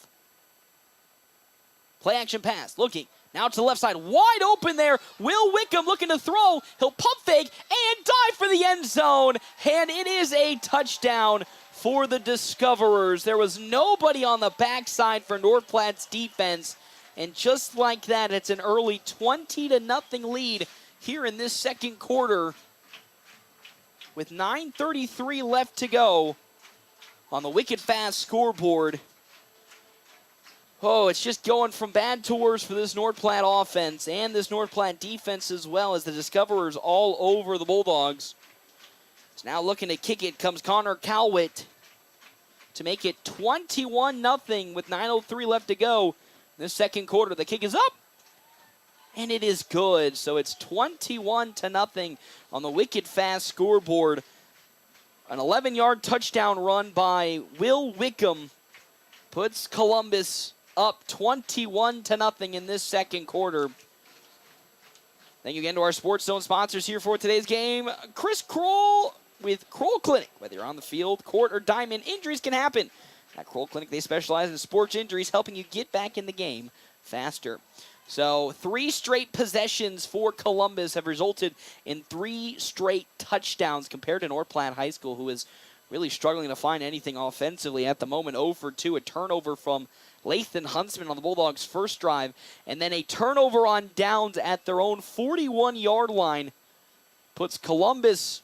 Play action pass. Looking. Now to the left side. Wide open there. Will Wickham looking to throw. He'll pump fake and dive for the end zone. And it is a touchdown for the Discoverers. There was nobody on the backside for North Platte's defense. And just like that, it's an early 20-0 lead here in this second quarter, with 9:33 left to go on the wicked fast scoreboard. Oh, it's just going from bad to worse for this North Platte offense and this North Platte defense as well, as the Discoverers all over the Bulldogs. So now looking to kick it comes Connor Calwitt to make it 21-0 with 9:03 left to go in the second quarter. The kick is up, and it is good. So it's 21-0 on the wicked fast scoreboard. An 11-yard touchdown run by Will Wickham puts Columbus up 21-0 in this second quarter. Thank you again to our Sports Zone sponsors here for today's game. Chris Kroll with Kroll Clinic. Whether you're on the field, court, or diamond, injuries can happen. At Kroll Clinic, they specialize in sports injuries, helping you get back in the game faster. So 3 straight possessions for Columbus have resulted in 3 straight touchdowns compared to North Platte High School, who is really struggling to find anything offensively at the moment. 0 for 2, a turnover from Lathan Huntsman on the Bulldogs' first drive, and then a turnover on downs at their own 41-yard line puts Columbus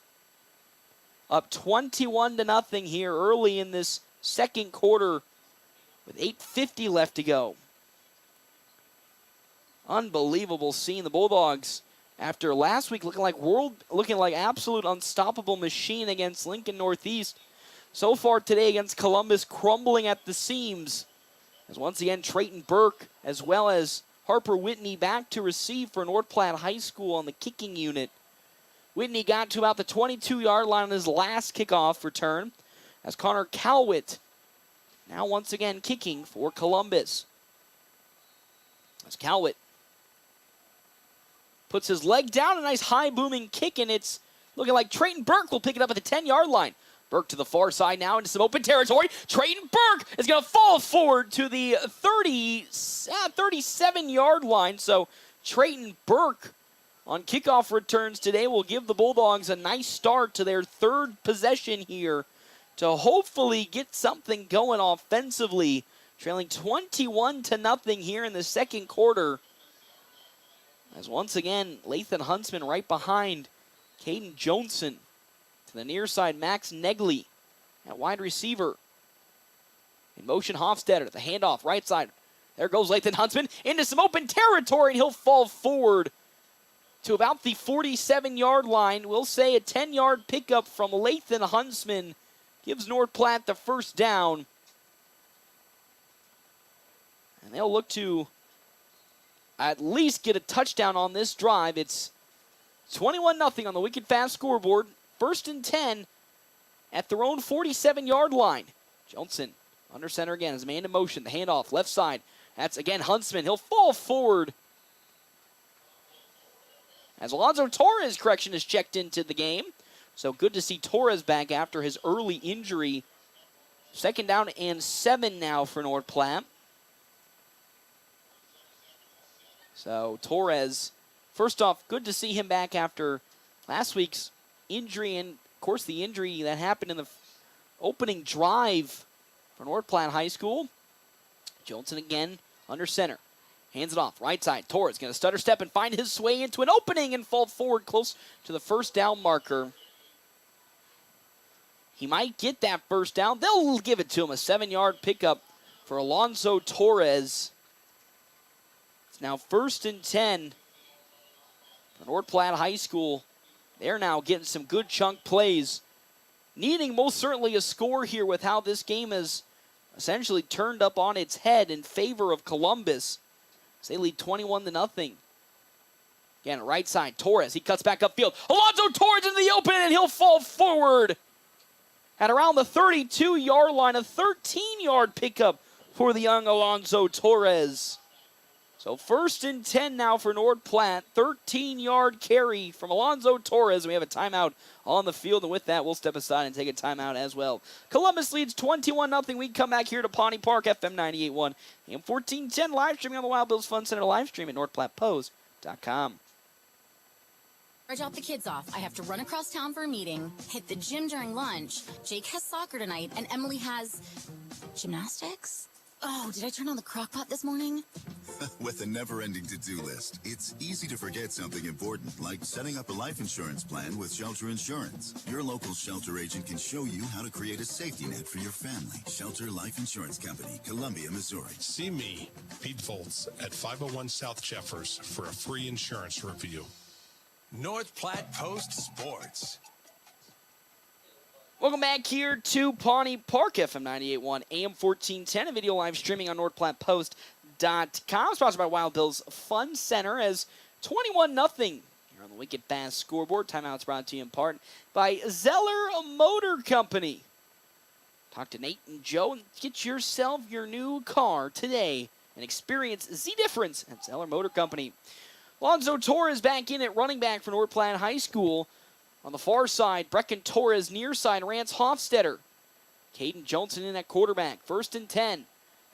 up 21-0 here early in this second quarter with 8:50 left to go. Unbelievable seeing the Bulldogs, after last week looking like absolute unstoppable machine against Lincoln Northeast, so far today against Columbus, crumbling at the seams. As once again, Trayton Burke as well as Harper Whitney back to receive for North Platte High School on the kicking unit. Whitney got to about the 22-yard line on his last kickoff return, as Connor Calwitt now once again kicking for Columbus. As Calwitt puts his leg down, a nice high booming kick, and it's looking like Trayton Burke will pick it up at the 10-yard line. Burke to the far side now into some open territory. Trayton Burke is going to fall forward to the 37-yard line. So Trayton Burke on kickoff returns today will give the Bulldogs a nice start to their third possession here to hopefully get something going offensively. Trailing 21-0 here in the second quarter. As once again, Lathan Huntsman right behind Caden Johnson. To the near side, Max Negley at wide receiver. In motion, Hofstetter. The handoff, right side. There goes Lathan Huntsman into some open territory, and he'll fall forward to about the 47-yard line. We'll say a 10-yard pickup from Lathan Huntsman gives North Platte the first down. And they'll look to at least get a touchdown on this drive. It's 21-0 on the wicked fast scoreboard. First and 10 at their own 47-yard line. Johnson under center again as man in motion. The handoff left side. That's again Huntsman. He'll fall forward as Alonzo Torres, correction, is checked into the game. So good to see Torres back after his early injury. Second down and 7 now for North Platte. So Torres, first off, good to see him back after last week's injury, and of course the injury that happened in the opening drive for North Platte High School. Johnson again under center. Hands it off, right side. Torres going to stutter step and find his way into an opening and fall forward close to the first down marker. He might get that first down. They'll give it to him. A 7-yard pickup for Alonzo Torres. It's now first and 10 for North Platte High School. They're now getting some good chunk plays. Needing most certainly a score here with how this game has essentially turned up on its head in favor of Columbus. They lead 21-0. Again, right side, Torres. He cuts back upfield. Alonzo Torres into the open, and he'll fall forward at around the 32-yard line. A 13-yard pickup for the young Alonzo Torres. So first and 10 now for North Platte. 13-yard carry from Alonzo Torres. We have a timeout on the field, and with that, we'll step aside and take a timeout as well. Columbus leads 21-0. We come back here to Pawnee Park, FM 98.1, AM 1410, live streaming on the Wild Bills Fun Center live stream at NorthPlattePost.com. Drop the kids off. I have to run across town for a meeting, hit the gym during lunch. Jake has soccer tonight, and Emily has gymnastics. Oh, did I turn on the crock pot this morning? With a never-ending to-do list, it's easy to forget something important, like setting up a life insurance plan with Shelter Insurance. Your local Shelter agent can show you how to create a safety net for your family. Shelter Life Insurance Company, Columbia, Missouri. See me, Pete Volz, at 501 South Jeffers for a free insurance review. North Platte Post Sports. Welcome back here to Pawnee Park, FM 98.1, AM 1410, a video live streaming on NorthPlattePost.com. Sponsored by Wild Bill's Fun Center as 21-0 here on the Wicked Fast scoreboard. Timeout's brought to you in part by Zeller Motor Company. Talk to Nate and Joe and get yourself your new car today and experience the difference at Zeller Motor Company. Alonzo Torres back in at running back for North Platte High School. On the far side, Brecken Torres near side, Rance Hofstetter. Caden Johnson in at quarterback. 1st and 10.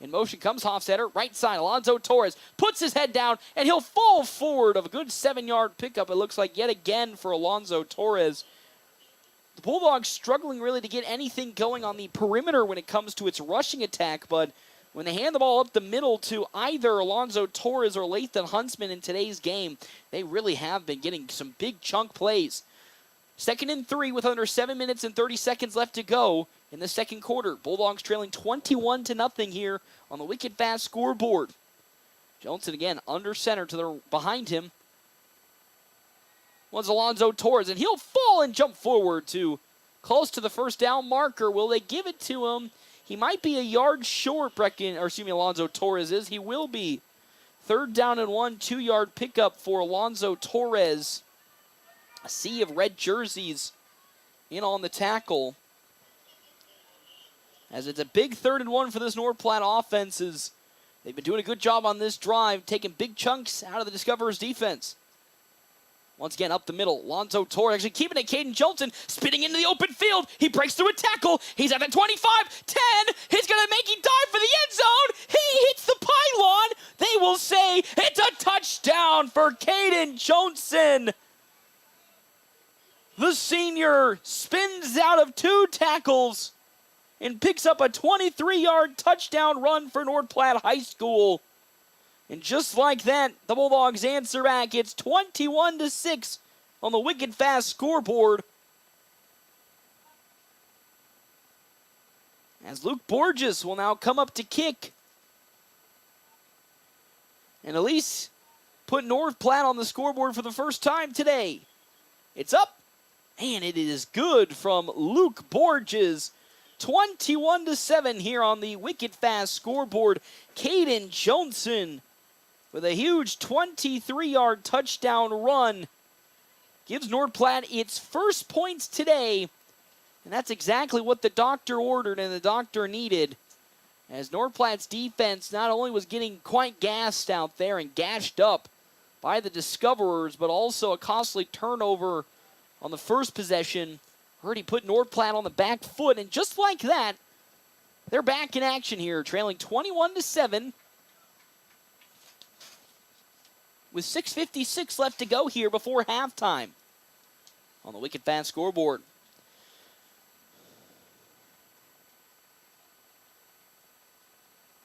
In motion comes Hofstetter. Right side, Alonzo Torres puts his head down, and he'll fall forward of a good 7-yard pickup, it looks like, yet again for Alonzo Torres. The Bulldogs struggling really to get anything going on the perimeter when it comes to its rushing attack, but when they hand the ball up the middle to either Alonzo Torres or Lathan Huntsman in today's game, they really have been getting some big chunk plays. 2nd and 3 with under 7 minutes and 30 seconds left to go in the second quarter. Bulldogs trailing 21-0 here on the Wicked Fast scoreboard. Johnson again under center to the behind him was Alonzo Torres, and he'll fall and jump forward to close to the first down marker. Will they give it to him? He might be a yard short, Alonzo Torres is. He will be. 3rd down and 1, 2-yard pickup for Alonzo Torres. A sea of red jerseys in on the tackle. As it's a big 3rd and 1 for this North Platte offense. They've been doing a good job on this drive, taking big chunks out of the Discoverers defense. Once again, up the middle, Alonzo Torres actually keeping it. Caden Johnson spinning into the open field. He breaks through a tackle. He's at the 25, 10. He's going to make him dive for the end zone. He hits the pylon. They will say it's a touchdown for Caden Johnson. The senior spins out of 2 tackles and picks up a 23-yard touchdown run for North Platte High School. And just like that, the Bulldogs answer back. It's 21-6 on the Wicked Fast scoreboard. As Luke Borges will now come up to kick. And Elise put North Platte on the scoreboard for the first time today. It's up. And it is good from Luke Borges. 21-7 here on the Wicked Fast scoreboard. Caden Johnson with a huge 23-yard touchdown run gives North Platte its first points today. And that's exactly what the doctor ordered and the doctor needed. As North Platte's defense not only was getting quite gassed out there and gashed up by the Discoverers, but also a costly turnover on the first possession. Heard he put North Platte on the back foot, and just like that, they're back in action here, trailing 21-7. With 6:56 left to go here before halftime on the Wicked Fast scoreboard.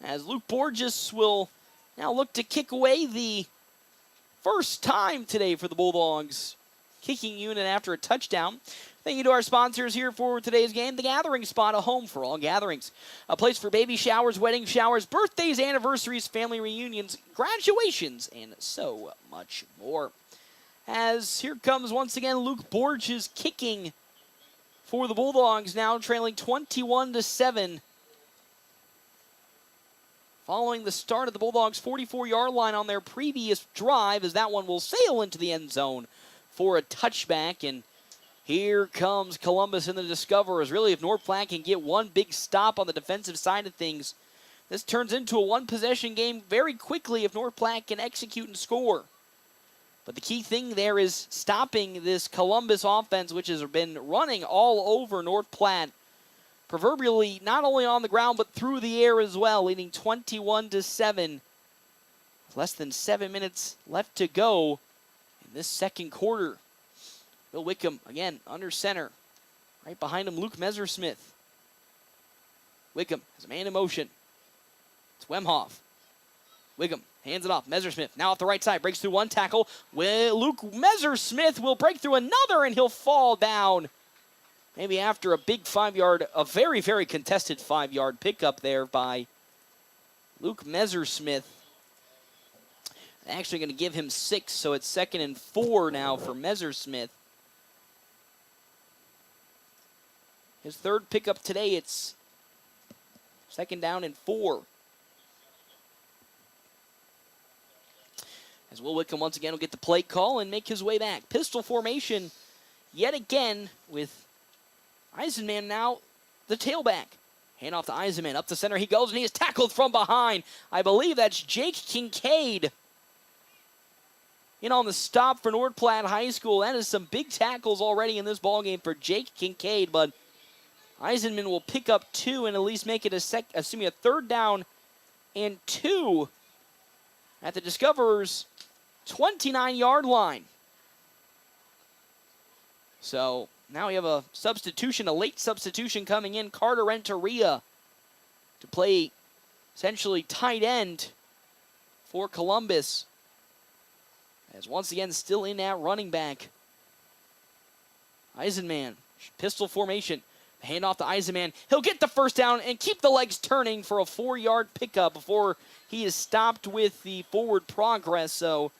As Luke Borges will now look to kick away the first time today for the Bulldogs kicking unit after a touchdown. Thank you to our sponsors here for today's game. The Gathering Spot, a home for all gatherings. A place for baby showers, wedding showers, birthdays, anniversaries, family reunions, graduations, and so much more. As here comes once again Luke Borges kicking for the Bulldogs, now trailing 21-7. Following the start of the Bulldogs' 44-yard line on their previous drive, as that one will sail into the end zone for a touchback. And here comes Columbus and the Discoverers. Really, if North Platte can get one big stop on the defensive side of things, this turns into a one-possession game very quickly if North Platte can execute and score. But the key thing there is stopping this Columbus offense, which has been running all over North Platte, proverbially not only on the ground but through the air as well, leading 21-7. Less than 7 minutes left to go in this second quarter. Bill Wickham, again, under center. Right behind him, Luke Messersmith. Wickham has a man in motion. It's Wemhoff. Wiggum hands it off. Messersmith now off the right side. Breaks through one tackle. Luke Messersmith will break through another, and he'll fall down. Maybe after a big 5-yard, a very, very contested 5-yard pickup there by Luke Messersmith. Actually going to give him 6, so it's 2nd and 4 now for Messersmith. His 3rd pickup today, it's 2nd down and 4. As Will Wickham once again will get the play call and make his way back. Pistol formation yet again with Eisenman now the tailback. Hand off to Eisenman. Up the center he goes, and he is tackled from behind. I believe that's Jake Kincaid. In on the stop for North Platte High School. That is some big tackles already in this ballgame for Jake Kincaid, but Eisenman will pick up 2 and at least make it a 3rd down and 2 at the Discoverers' 29-yard line. So now we have a late substitution coming in. Carter Renteria to play essentially tight end for Columbus. As once again still in at running back. Eisenman, pistol formation. Hand off to Eisenman. He'll get the 1st down and keep the legs turning for a 4-yard pickup before he is stopped with the forward progress. So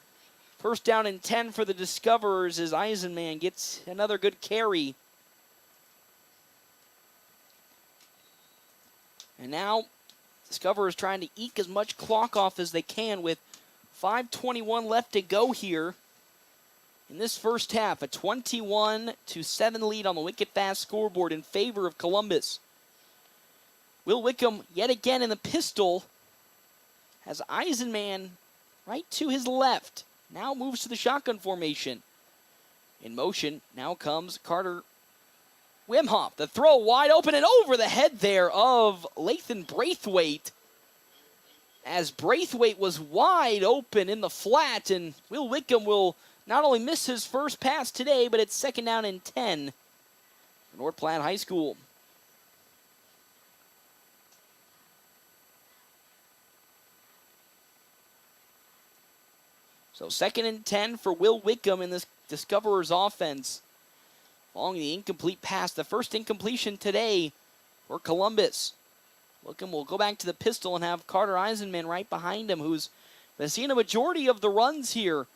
1st down and 10 for the Discoverers as Eisenman gets another good carry. And now Discoverers trying to eke as much clock off as they can with 5:21 left to go here in this first half. A 21-7 lead on the Wicked Fast scoreboard in favor of Columbus. Will Wickham yet again in the pistol has Eisenman right to his left. Now moves to the shotgun formation. In motion now comes Carter Wemhoff. The throw wide open and over the head there of Lathan Braithwaite. As Braithwaite was wide open in the flat, and Will Wickham will not only miss his first pass today, but it's 2nd down and 10 for North Platte High School. So 2nd and 10 for Will Wickham in this Discoverers offense. Following the incomplete pass, the first incompletion today for Columbus. Wickham will go back to the pistol and have Carter Eisenman right behind him, who's been seeing a majority of the runs here.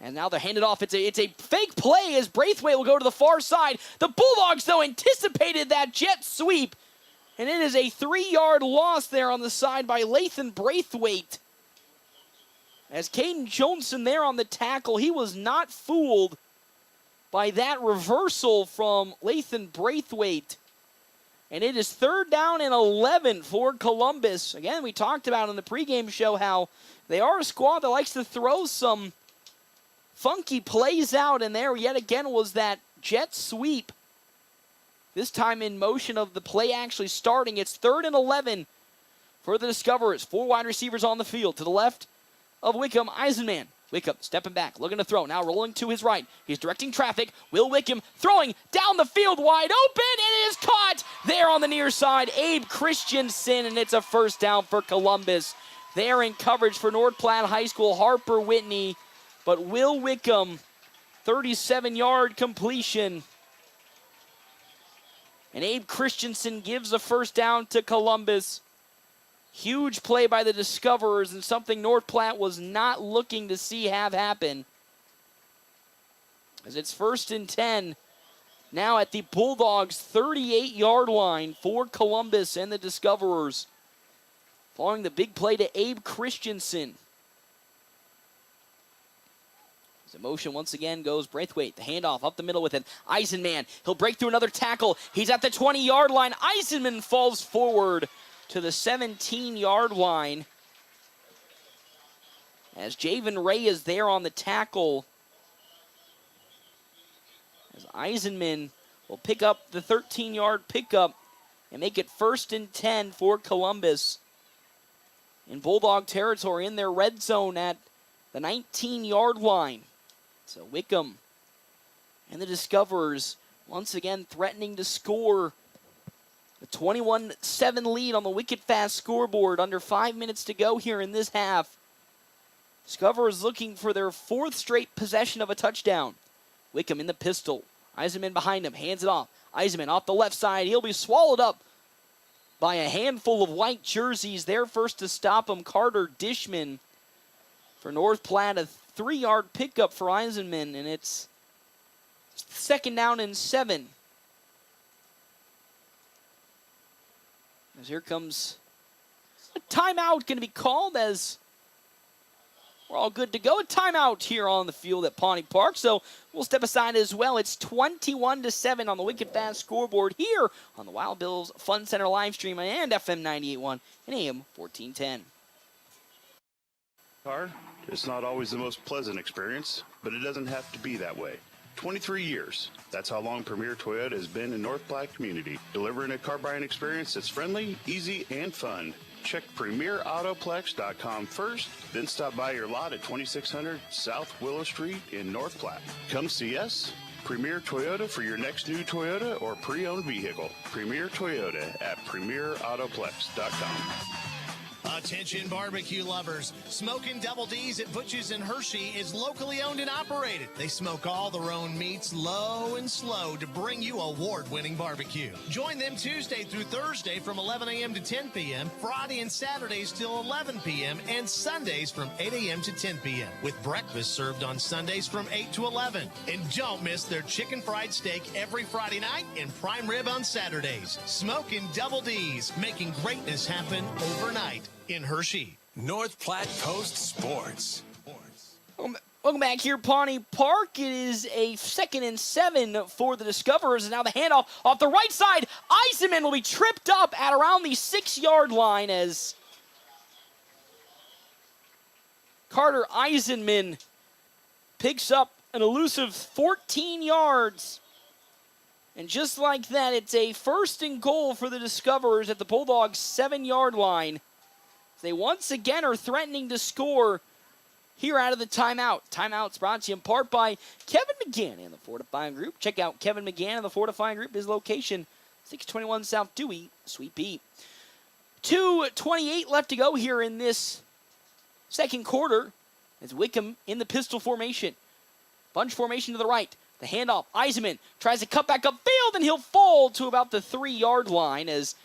And now they're handed off. It's a fake play as Braithwaite will go to the far side. The Bulldogs, though, anticipated that jet sweep. And it is a 3-yard loss there on the side by Lathan Braithwaite. As Caden Johnson there on the tackle, he was not fooled by that reversal from Lathan Braithwaite. And it is 3rd down and 11 for Columbus. Again, we talked about in the pregame show how they are a squad that likes to throw some funky plays out. And there yet again was that jet sweep. This time in motion of the play actually starting. It's 3rd and 11 for the Discoverers. 4 wide receivers on the field. To the left of Wickham, Eisenman. Wickham stepping back, looking to throw. Now rolling to his right. He's directing traffic. Will Wickham throwing down the field wide open. And it is caught there on the near side. Abe Christensen, and it's a 1st down for Columbus. They're in coverage for North Platte High School, Harper Whitney. But Will Wickham, 37-yard completion. And Abe Christensen gives a 1st down to Columbus. Huge play by the Discoverers and something North Platte was not looking to see have happen. As it's 1st and 10 now at the Bulldogs' 38-yard line for Columbus and the Discoverers. Following the big play to Abe Christensen. As motion once again goes Braithwaite. The handoff up the middle with an Eisenman. He'll break through another tackle. He's at the 20-yard line. Eisenman falls forward to the 17-yard line. As Javen Ray is there on the tackle. As Eisenman will pick up the 13-yard pickup and make it 1st and 10 for Columbus. In Bulldog territory in their red zone at the 19-yard line. So Wickham and the Discoverers once again threatening to score A 21-7 lead on the wicket fast scoreboard. Under 5 minutes to go here in this half. Discoverers looking for their 4th straight possession of a touchdown. Wickham in the pistol. Eisenman behind him, hands it off. Eisenman off the left side. He'll be swallowed up by a handful of white jerseys. There first to stop him, Carter Dishman. For North Platte, a 3-yard pickup for Eisenman, and it's 2nd down and 7. As here comes a timeout going to be called as we're all good to go. A timeout here on the field at Pawnee Park, so we'll step aside as well. It's 21-7 on the wicket fast scoreboard here on the Wild Bills Fun Center live stream and FM 98.1 and AM 1410. Car, it's not always the most pleasant experience, but it doesn't have to be that way. 23 years. That's how long Premier Toyota has been in North Platte community, delivering a car buying experience that's friendly, easy, and fun. Check PremierAutoplex.com first, then stop by your lot at 2600 South Willow Street in North Platte. Come see us. Premier Toyota for your next new Toyota or pre-owned vehicle. Premier Toyota at PremierAutoplex.com. Attention barbecue lovers. Smokin' Double D's at Butch's in Hershey is locally owned and operated. They smoke all their own meats low and slow to bring you award-winning barbecue. Join them Tuesday through Thursday from 11 a.m. to 10 p.m., Friday and Saturdays till 11 p.m., and Sundays from 8 a.m. to 10 p.m., with breakfast served on Sundays from 8 to 11. And don't miss their chicken fried steak every Friday night and prime rib on Saturdays. Smokin' Double D's, making greatness happen overnight in Hershey. North Platte Coast Sports. Welcome back here, Pawnee Park. It is a 2nd and 7 for the Discoverers. And now the handoff off the right side. Eisenman will be tripped up at around the 6-yard line as Carter Eisenman picks up an elusive 14 yards. And just like that, it's a 1st and goal for the Discoverers at the Bulldogs' 7-yard line. They once again are threatening to score here out of the timeout. Timeout's brought to you in part by Kevin McGann and the Fortifying Group. Check out Kevin McGann and the Fortifying Group. His location, 621 South Dewey, Suite B. 2:28 left to go here in this 2nd quarter as Wickham in the pistol formation. Bunch formation to the right. The handoff. Eisenman tries to cut back upfield, and he'll fall to about the 3-yard line as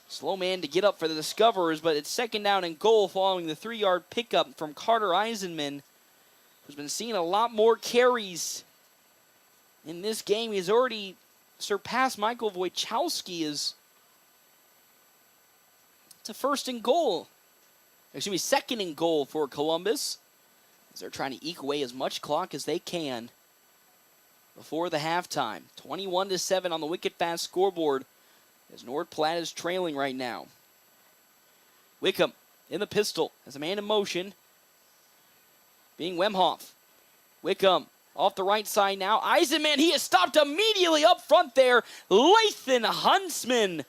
slow man to get up for the Discoverers, but it's 2nd down and goal following the 3-yard pickup from Carter Eisenman, who's been seeing a lot more carries in this game. He's already surpassed Michael Wojciechowski. It's a 1st and goal. Excuse me, 2nd and goal for Columbus, as they're trying to eke away as much clock as they can before the halftime. 21-7 on the wicket fast scoreboard, as North Platte is trailing right now. Wickham in the pistol as a man in motion, being Wemhoff. Wickham off the right side now. Eisenman, he is stopped immediately up front there. Lathan Huntsman.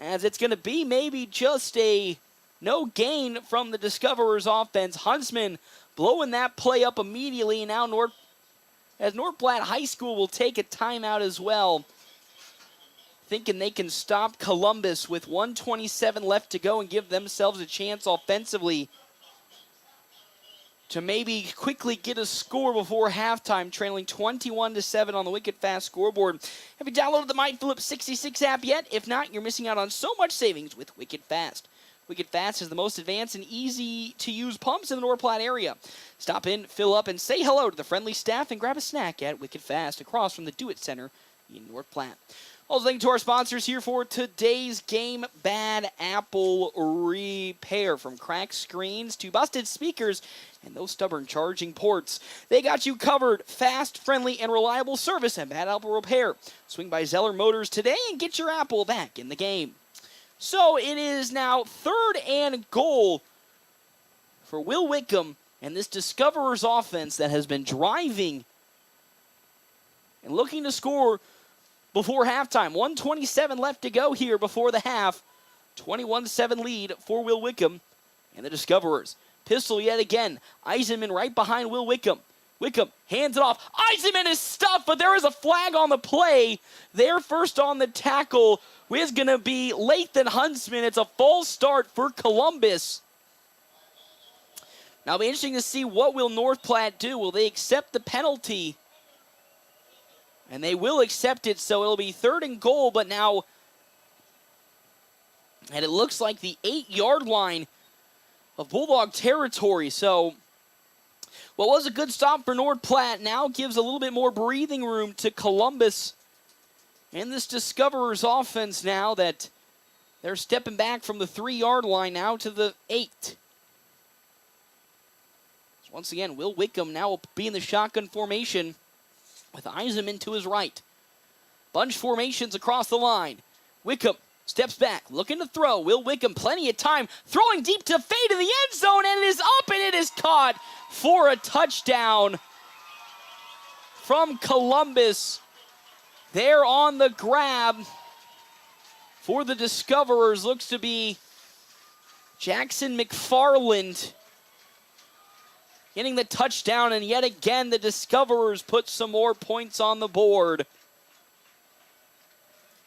As it's going to be maybe just a no gain from the Discoverers offense. Huntsman blowing that play up immediately. Now North Platte High School will take a timeout as well, thinking they can stop Columbus with 1:27 left to go and give themselves a chance offensively to maybe quickly get a score before halftime, trailing 21-7 on the wicket fast scoreboard. Have you downloaded the My Phillips 66 app yet? If not, you're missing out on so much savings with Wicket Fast. Wicket Fast is the most advanced and easy-to-use pumps in the North Platte area. Stop in, fill up, and say hello to the friendly staff and grab a snack at Wicket Fast across from the Do It Center in North Platte. Also, thank you to our sponsors here for today's game. Bad Apple Repair. From cracked screens to busted speakers and those stubborn charging ports, they got you covered. Fast, friendly, and reliable service at Bad Apple Repair. Swing by Zeller Motors today and get your Apple back in the game. So it is now 3rd and goal for Will Wickham and this Discoverers offense that has been driving and looking to score before halftime. 1:27 left to go here before the half. 21-7 lead for Will Wickham and the Discoverers. Pistol yet again. Eisenman right behind Will Wickham. Wickham hands it off. Eisenman is stuffed, but there is a flag on the play. They're first on the tackle is going to be Lathan Huntsman. It's a false start for Columbus. Now, it'll be interesting to see what will North Platte do. Will they accept the penalty? And they will accept it, so it'll be 3rd and goal, but now, and it looks like the 8-yard line of Bulldog territory. So what was a good stop for North Platte now gives a little bit more breathing room to Columbus and this Discoverers offense now that they're stepping back from the 3-yard line now to the 8. So once again, Will Wickham now will be in the shotgun formation with Eisenman to his right. Bunch formations across the line. Wickham steps back, looking to throw. Will Wickham, plenty of time, throwing deep to fade in the end zone, and it is up and it is caught for a touchdown from Columbus. There on the grab for the Discoverers looks to be Jackson McFarland getting the touchdown, and yet again the Discoverers put some more points on the board.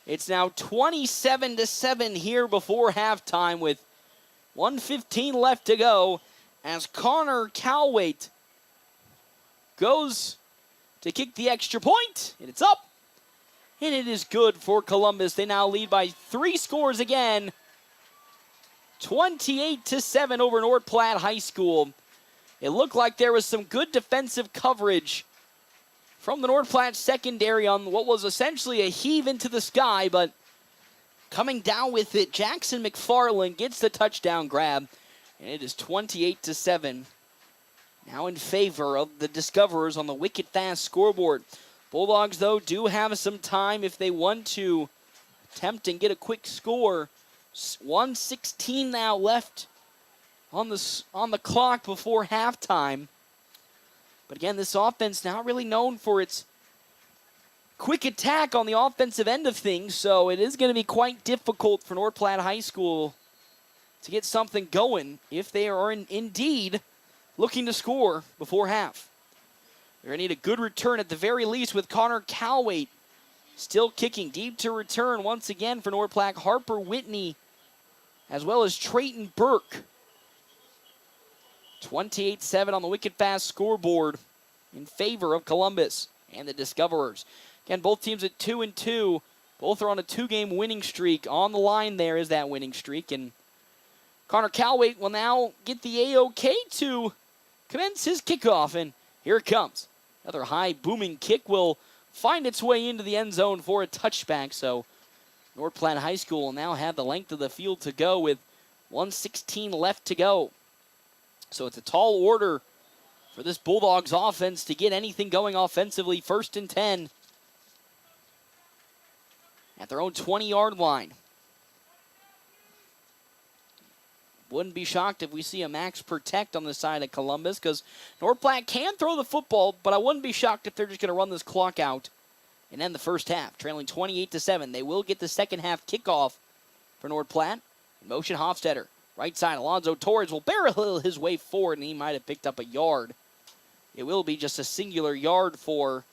It's now 27-7 here before halftime with 1:15 left to go as Connor Calwaite goes to kick the extra point, and it's up. And it is good for Columbus. They now lead by 3 scores again. 28-7 over North Platte High School. It looked like there was some good defensive coverage from the North Platte secondary on what was essentially a heave into the sky, but coming down with it, Jackson McFarland gets the touchdown grab, and it is 28-7. Now in favor of the Discoverers on the wicked fast scoreboard. Bulldogs, though, do have some time if they want to attempt and get a quick score. 1:16 now left on the clock before halftime. But again, this offense not really known for its quick attack on the offensive end of things, so it is going to be quite difficult for North Platte High School to get something going if they are indeed looking to score before half. They're going to need a good return at the very least with Connor Calwaite still kicking deep to return once again for North Platte. Harper Whitney as well as Trayton Burke. 28-7 on the wicked fast scoreboard in favor of Columbus and the Discoverers. Again, both teams at 2-2. Both are on a 2-game winning streak. On the line there is that winning streak. And Connor Calwaite will now get the A-OK to commence his kickoff. And here it comes. Another high booming kick will find its way into the end zone for a touchback. So North Platte High School will now have the length of the field to go with 1:16 left to go. So it's a tall order for this Bulldogs offense to get anything going offensively. 1st and 10 at their own 20-yard line. Wouldn't be shocked if we see a max protect on the side of Columbus because North Platte can throw the football, but I wouldn't be shocked if they're just going to run this clock out and end the first half, trailing 28-7. They will get the second half kickoff for North Platte. In motion, Hofstetter. Right side, Alonzo Torres will barrel his way forward, and he might have picked up a yard. It will be just a singular yard for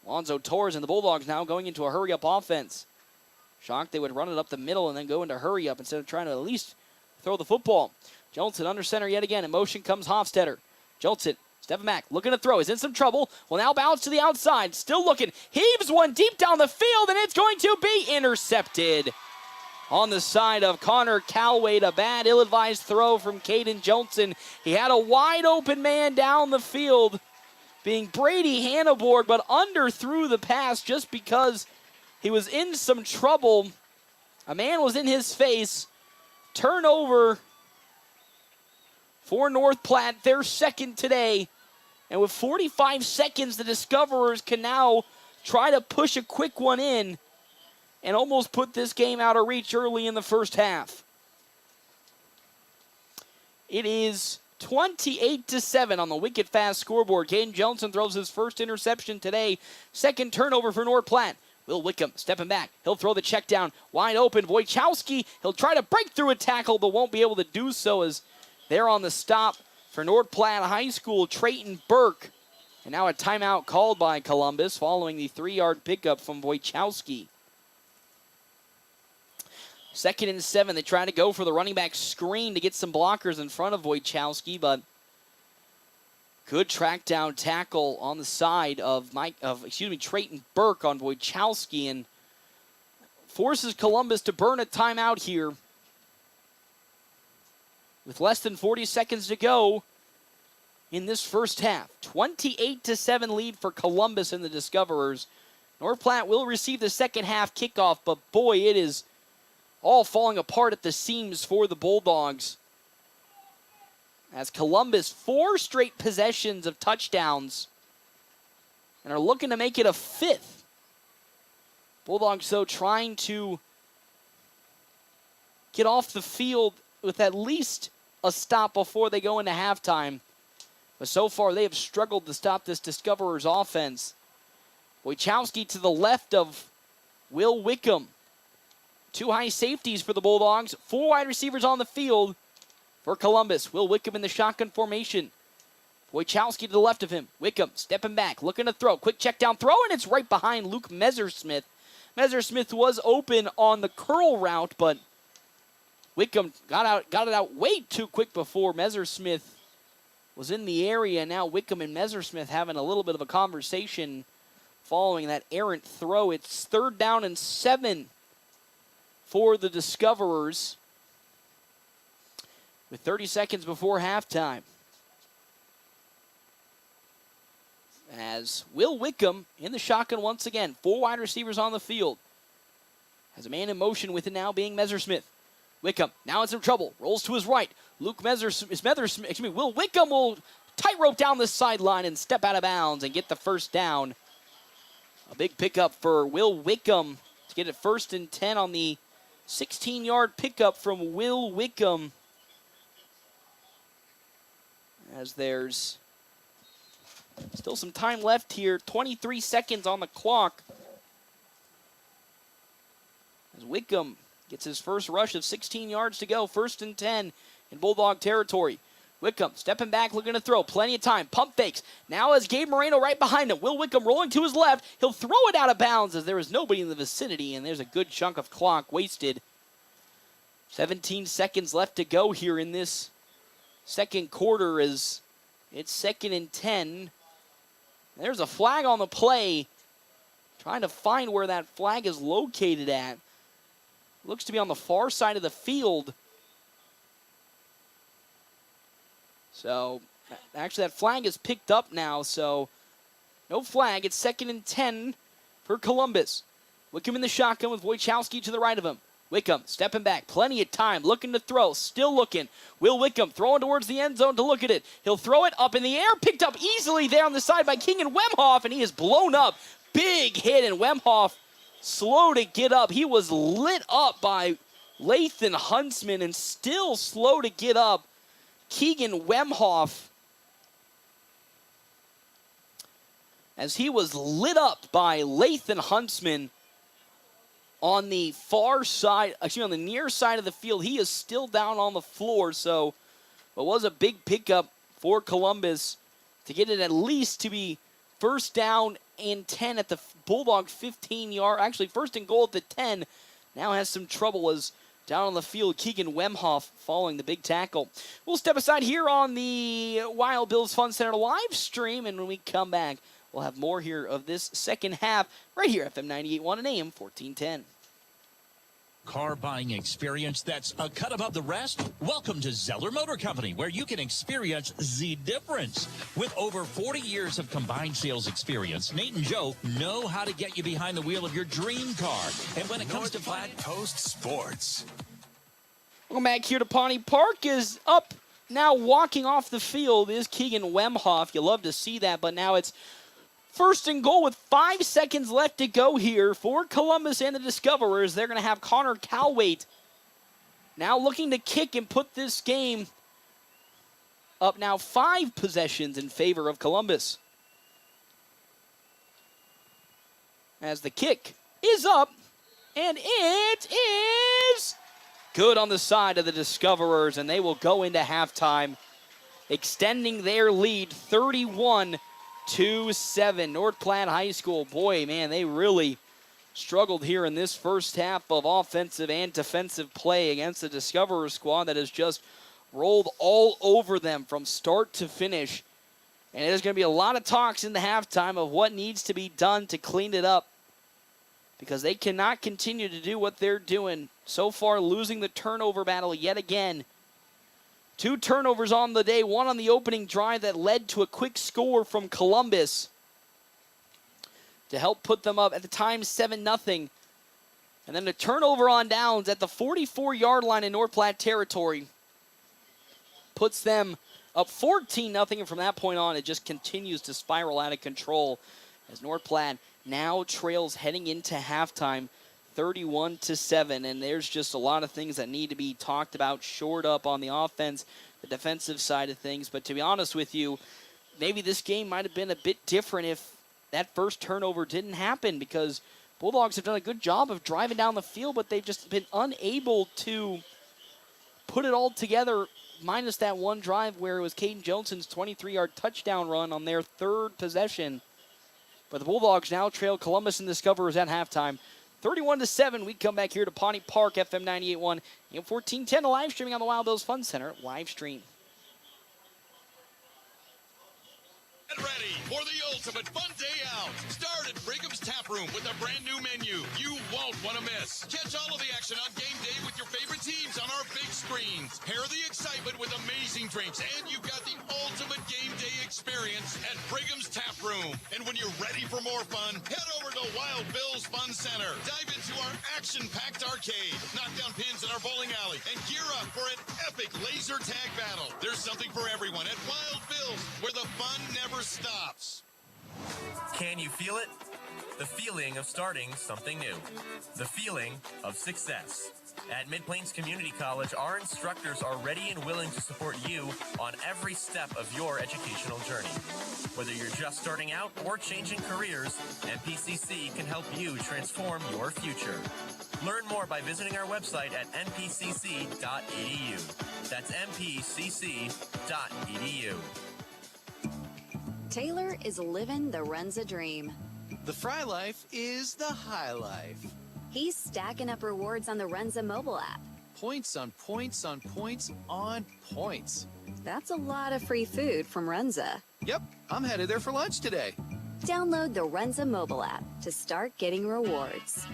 Alonzo Torres, and the Bulldogs now going into a hurry-up offense. Shocked they would run it up the middle and then go into hurry-up instead of trying to at least throw the football. Johnson under center yet again. In motion comes Hofstetter. Johnson stepping back, looking to throw. He's in some trouble. Will now bounce to the outside. Still looking. Heaves one deep down the field, and it's going to be intercepted. On the side of Connor Calwaite, a bad, ill-advised throw from Caden Johnson. He had a wide-open man down the field, being Brady Hannibord, but underthrew the pass just because he was in some trouble. A man was in his face. Turnover for North Platte, their second today. And with 45 seconds, the Discoverers can now try to push a quick one in and almost put this game out of reach early in the first half. It is 28-7 on the wicked fast scoreboard. Caden Johnson throws his first interception today. Second turnover for North Platte. Will Wickham stepping back. He'll throw the check down. Wide open. Wojciechowski. He'll try to break through a tackle, but won't be able to do so as they're on the stop for North Platte High School, Trayton Burke. And now a timeout called by Columbus following the 3-yard pickup from Wojciechowski. 2nd and 7. They try to go for the running back screen to get some blockers in front of Wojciechowski, but good track down tackle on the side of Trayton Burke on Wojciechowski, and forces Columbus to burn a timeout here. With less than 40 seconds to go in this first half. 28-7 lead for Columbus and the Discoverers. North Platte will receive the second half kickoff, but boy, it is all falling apart at the seams for the Bulldogs. As Columbus, 4 straight possessions of touchdowns and are looking to make it a 5th. Bulldogs, though, trying to get off the field with at least a stop before they go into halftime. But so far, they have struggled to stop this Discoverers offense. Wojciechowski to the left of Will Wickham. 2 high safeties for the Bulldogs. 4 wide receivers on the field for Columbus. Will Wickham in the shotgun formation. Wojciechowski to the left of him. Wickham stepping back, looking to throw. Quick check down throw, and it's right behind Luke Messersmith. Messersmith was open on the curl route, but Wickham got it out way too quick before Messersmith was in the area. Now Wickham and Messersmith having a little bit of a conversation following that errant throw. It's 3rd down and 7 for the Discoverers with 30 seconds before halftime. As Will Wickham in the shotgun once again. 4 wide receivers on the field. Has a man in motion with it now being Messersmith. Wickham now in some trouble. Rolls to his right. Will Wickham will tightrope down the sideline and step out of bounds and get the first down. A big pickup for Will Wickham to get it 1st and 10 on the 16-yard pickup from Will Wickham. As there's still some time left here. 23 seconds on the clock. As Wickham gets his first rush of 16 yards to go. 1st and 10 in Bulldog territory. Wickham stepping back, looking to throw. Plenty of time. Pump fakes. Now is Gabe Moreno right behind him. Will Wickham rolling to his left. He'll throw it out of bounds as there is nobody in the vicinity, and there's a good chunk of clock wasted. 17 seconds left to go here in this second quarter as it's 2nd and 10. There's a flag on the play. Trying to find where that flag is located at. Looks to be on the far side of the field. So, actually that flag is picked up now, so no flag. It's 2nd and 10 for Columbus. Wickham in the shotgun with Wojciechowski to the right of him. Wickham stepping back, plenty of time, looking to throw, still looking. Will Wickham throwing towards the end zone to look at it. He'll throw it up in the air, picked up easily there on the side by King and Wemhoff, and he is blown up. Big hit, and Wemhoff slow to get up. He was lit up by Lathan Huntsman and still slow to get up. Keegan Wemhoff, as he was lit up by Lathan Huntsman on the far side, actually on the near side of the field. He is still down on the floor, so it was a big pickup for Columbus to get it at least to be 1st down and 10 at the Bulldog 15-yard, actually 1st and goal at the 10. Now has some trouble as down on the field, Keegan Wemhoff following the big tackle. We'll step aside here on the Wild Bills Fun Center live stream, and when we come back, we'll have more here of this second half right here, FM 98.1 and AM 1410. Car buying experience that's a cut above the rest? Welcome to Zeller Motor Company, where you can experience the difference. With over 40 years of combined sales experience, Nate and Joe know how to get you behind the wheel of your dream car. And when it comes to Platte Post Sports. Welcome back here to Pawnee Park. Is up now walking off the field is Keegan Wemhoff. You love to see that, but now it's 1st and goal with 5 seconds left to go here for Columbus and the Discoverers. They're going to have Connor Calwait now looking to kick and put this game up now 5 possessions in favor of Columbus. As the kick is up, and it is good on the side of the Discoverers, and they will go into halftime extending their lead 31-7. North Platte High School, boy, man, they really struggled here in this first half of offensive and defensive play against the Discoverer squad that has just rolled all over them from start to finish. And there's going to be a lot of talks in the halftime of what needs to be done to clean it up, because they cannot continue to do what they're doing. So far, losing the turnover battle yet again. 2 turnovers on the day, one on the opening drive that led to a quick score from Columbus to help put them up at the time 7-0. And then a turnover on downs at the 44-yard line in North Platte territory puts them up 14-0, and from that point on, it just continues to spiral out of control as North Platte now trails heading into halftime 31-7, and there's just a lot of things that need to be talked about, shored up on the offense, the defensive side of things. But to be honest with you, maybe this game might have been a bit different if that first turnover didn't happen, because Bulldogs have done a good job of driving down the field, but they've just been unable to put it all together, minus that one drive where it was Caden Johnson's 23-yard touchdown run on their third possession. But the Bulldogs now trail Columbus and Discoverers at halftime, 31-7. We come back here to Pawnee Park, FM 98.1, and 1410, live streaming on the Wild Bills Fun Center live stream. Get ready for the ultimate fun day out. Start at Pregame's Tap Room with a brand new menu you won't want to miss. Catch all of the action on game day with your favorite teams on our big screens. Pair the excitement with amazing drinks, and you've got the ultimate game day experience at Pregame's Tap Room. And when you're ready for more fun, head over to Wild Bills Fun Center. Dive into our action-packed arcade, knock down pins in our bowling alley, and gear up for an epic laser tag battle. There's something for everyone at Wild Bills, where the fun never stops. Can you feel it? The feeling of starting something new. The feeling of success. At Mid-Plains Community College, our instructors are ready and willing to support you on every step of your educational journey. Whether you're just starting out or changing careers, MPCC can help you transform your future. Learn more by visiting our website at npcc.edu. That's npcc.edu. Taylor is living the Renza dream. The Fry Life is the high life. He's stacking up rewards on the Renza mobile app. Points on points on points on points. That's a lot of free food from Renza. Yep, I'm headed there for lunch today. Download the Renza mobile app to start getting rewards.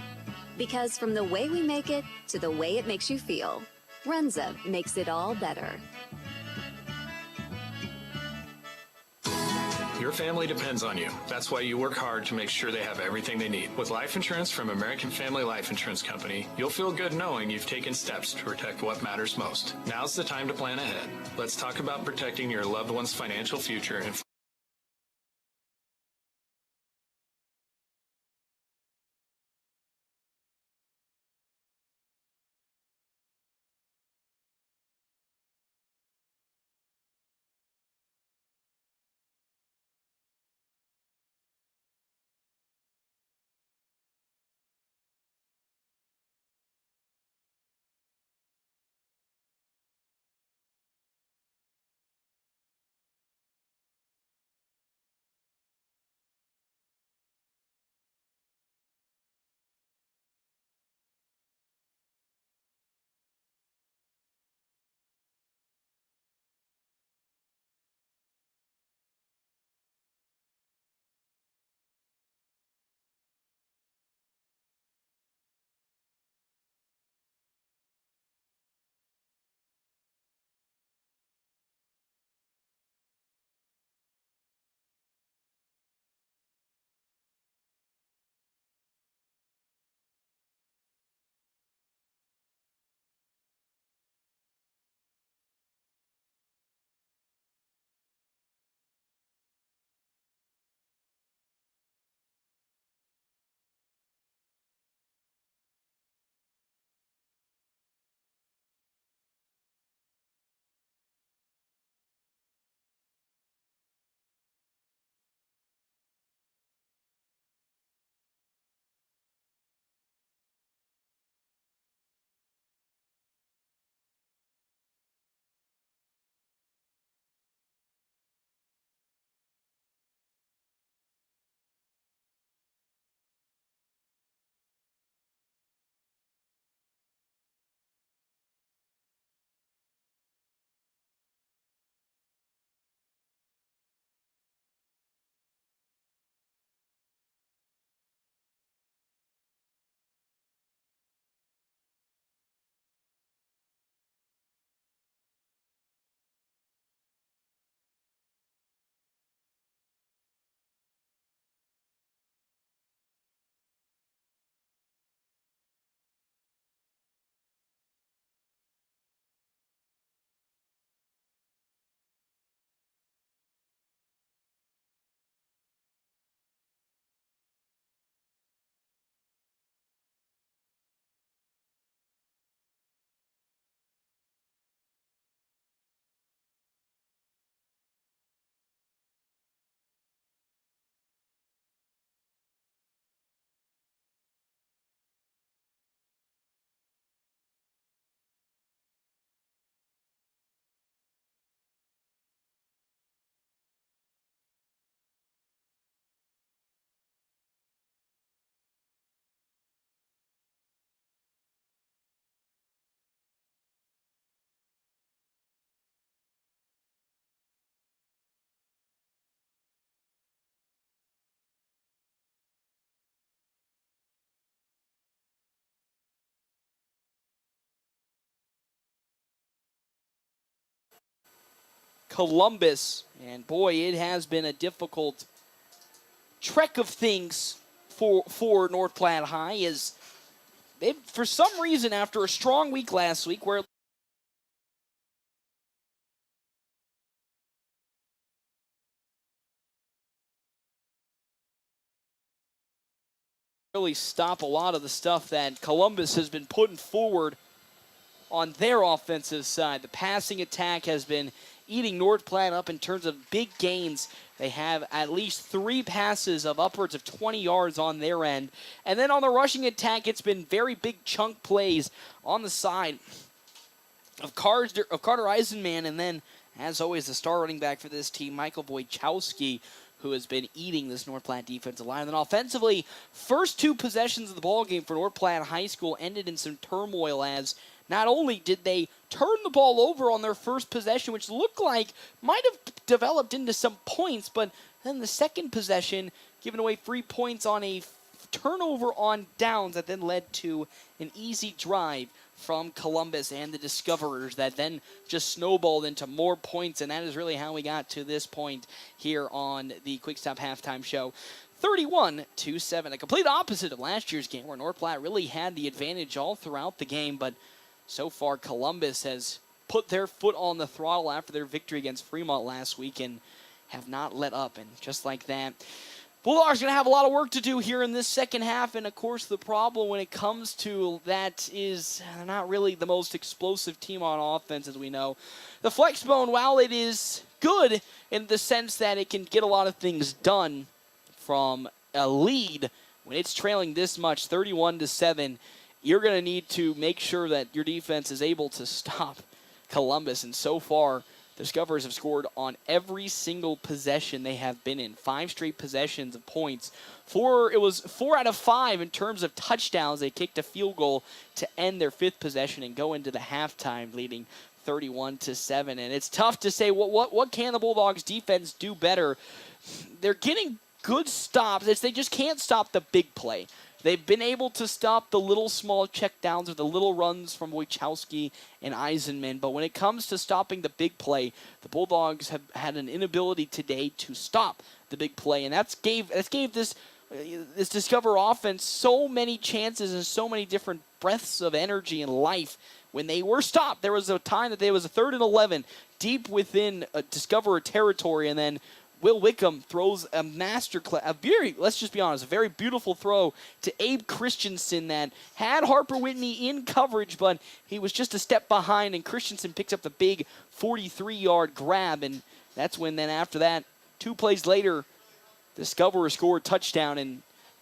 Because from the way we make it to the way it makes you feel, Renza makes it all better. Your family depends on you. That's why you work hard to make sure they have everything they need. With life insurance from American Family Life Insurance Company, you'll feel good knowing you've taken steps to protect what matters most. Now's the time to plan ahead. Let's talk about protecting your loved one's financial future and Columbus. And boy, it has been a difficult trek of things for North Platte High, as they, for some reason, after a strong week last week where really stop a lot of the stuff that Columbus has been putting forward on their offensive side. The passing attack has been eating North Platte up in terms of big gains. They have at least 3 passes of upwards of 20 yards on their end. And then on the rushing attack, it's been very big chunk plays on the side of Carter Eisenman. And then, as always, the star running back for this team, Michael Wojciechowski, who has been eating this North Platte defensive line. And then offensively, first 2 possessions of the ballgame for North Platte High School ended in some turmoil, as not only did they turn the ball over on their first possession, which looked like might have developed into some points, but then the second possession, giving away 3 points on a turnover on downs that then led to an easy drive from Columbus and the Discoverers that then just snowballed into more points, and that is really how we got to this point here on the Quick Stop Halftime Show. 31-7, a complete opposite of last year's game where North Platte really had the advantage all throughout the game, but so far Columbus has put their foot on the throttle after their victory against Fremont last week and have not let up, and just like that, Bulldogs are going to have a lot of work to do here in this second half, and of course the problem when it comes to that is they're not really the most explosive team on offense, as we know. The Flexbone, while it is good in the sense that it can get a lot of things done from a lead, when it's trailing this much, 31-7, you're going to need to make sure that your defense is able to stop Columbus, and so far the Discoverers have scored on every single possession they have been in. 5 straight possessions of points. It was 4 out of 5 in terms of touchdowns. They kicked a field goal to end their 5th possession and go into the halftime leading 31-7. And it's tough to say what can the Bulldogs defense do better. They're getting good stops. They just can't stop the big play. They've been able to stop the little small checkdowns or the little runs from Wojciechowski and Eisenman, but when it comes to stopping the big play, the Bulldogs have had an inability today to stop the big play, and that's gave this Discover offense so many chances and so many different breaths of energy and life when they were stopped. There was a time that there was a 3rd and 11 deep within Discover territory, and then Will Wickham throws a let's just be honest, a very beautiful throw to Abe Christensen that had Harper Whitney in coverage, but he was just a step behind, and Christensen picks up the big 43-yard grab, and that's when then after that, 2 plays later, Discoverers scored a touchdown, and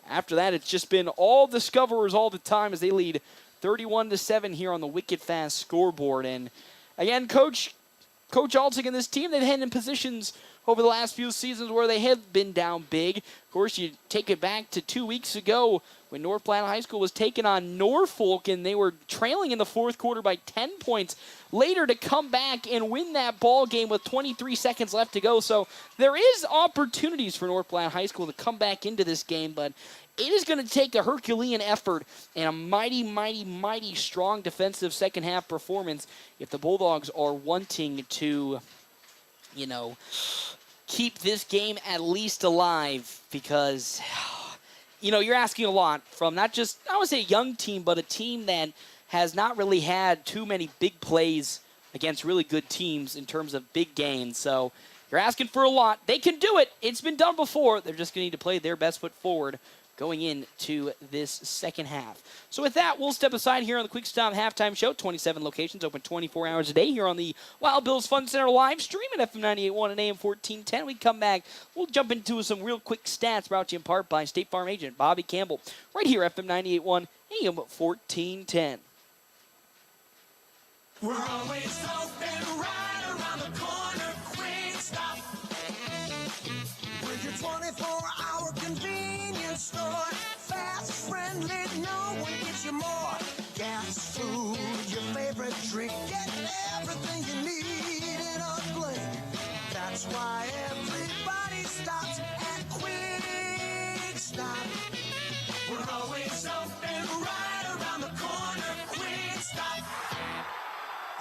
after that, it's just been all Discoverers all the time as they lead 31-7 here on the Wicked Fast scoreboard. And again, Coach Altig and this team, they've had in positions over the last few seasons where they have been down big. Of course, you take it back to 2 weeks ago when North Platte High School was taking on Norfolk, and they were trailing in the 4th quarter by 10 points. Later to come back and win that ball game with 23 seconds left to go. So there is opportunities for North Platte High School to come back into this game, but it is going to take a Herculean effort and a mighty, mighty, mighty strong defensive second half performance if the Bulldogs are wanting to, keep this game at least alive, because, you're asking a lot from not just, I would say a young team, but a team that has not really had too many big plays against really good teams in terms of big gains. So you're asking for a lot. They can do it. It's been done before. They're just going to need to play their best foot forward going into this second half. So with that, we'll step aside here on the Quick Stop Halftime Show. 27 locations, open 24 hours a day here on the Wild Bills Fun Center live stream at FM 98.1 and AM 1410. We come back, we'll jump into some real quick stats brought to you in part by State Farm agent Bobby Campbell, right here FM 98.1 AM 1410. We're always open right around the corner. Quick Stop. With your 24-hour convenience store. Fast, friendly, no one gives you more. Gas, food, your favorite drink. Get everything you need in a blink. That's why everybody stops at Quick Stop. We're always open right around the corner. Quick Stop.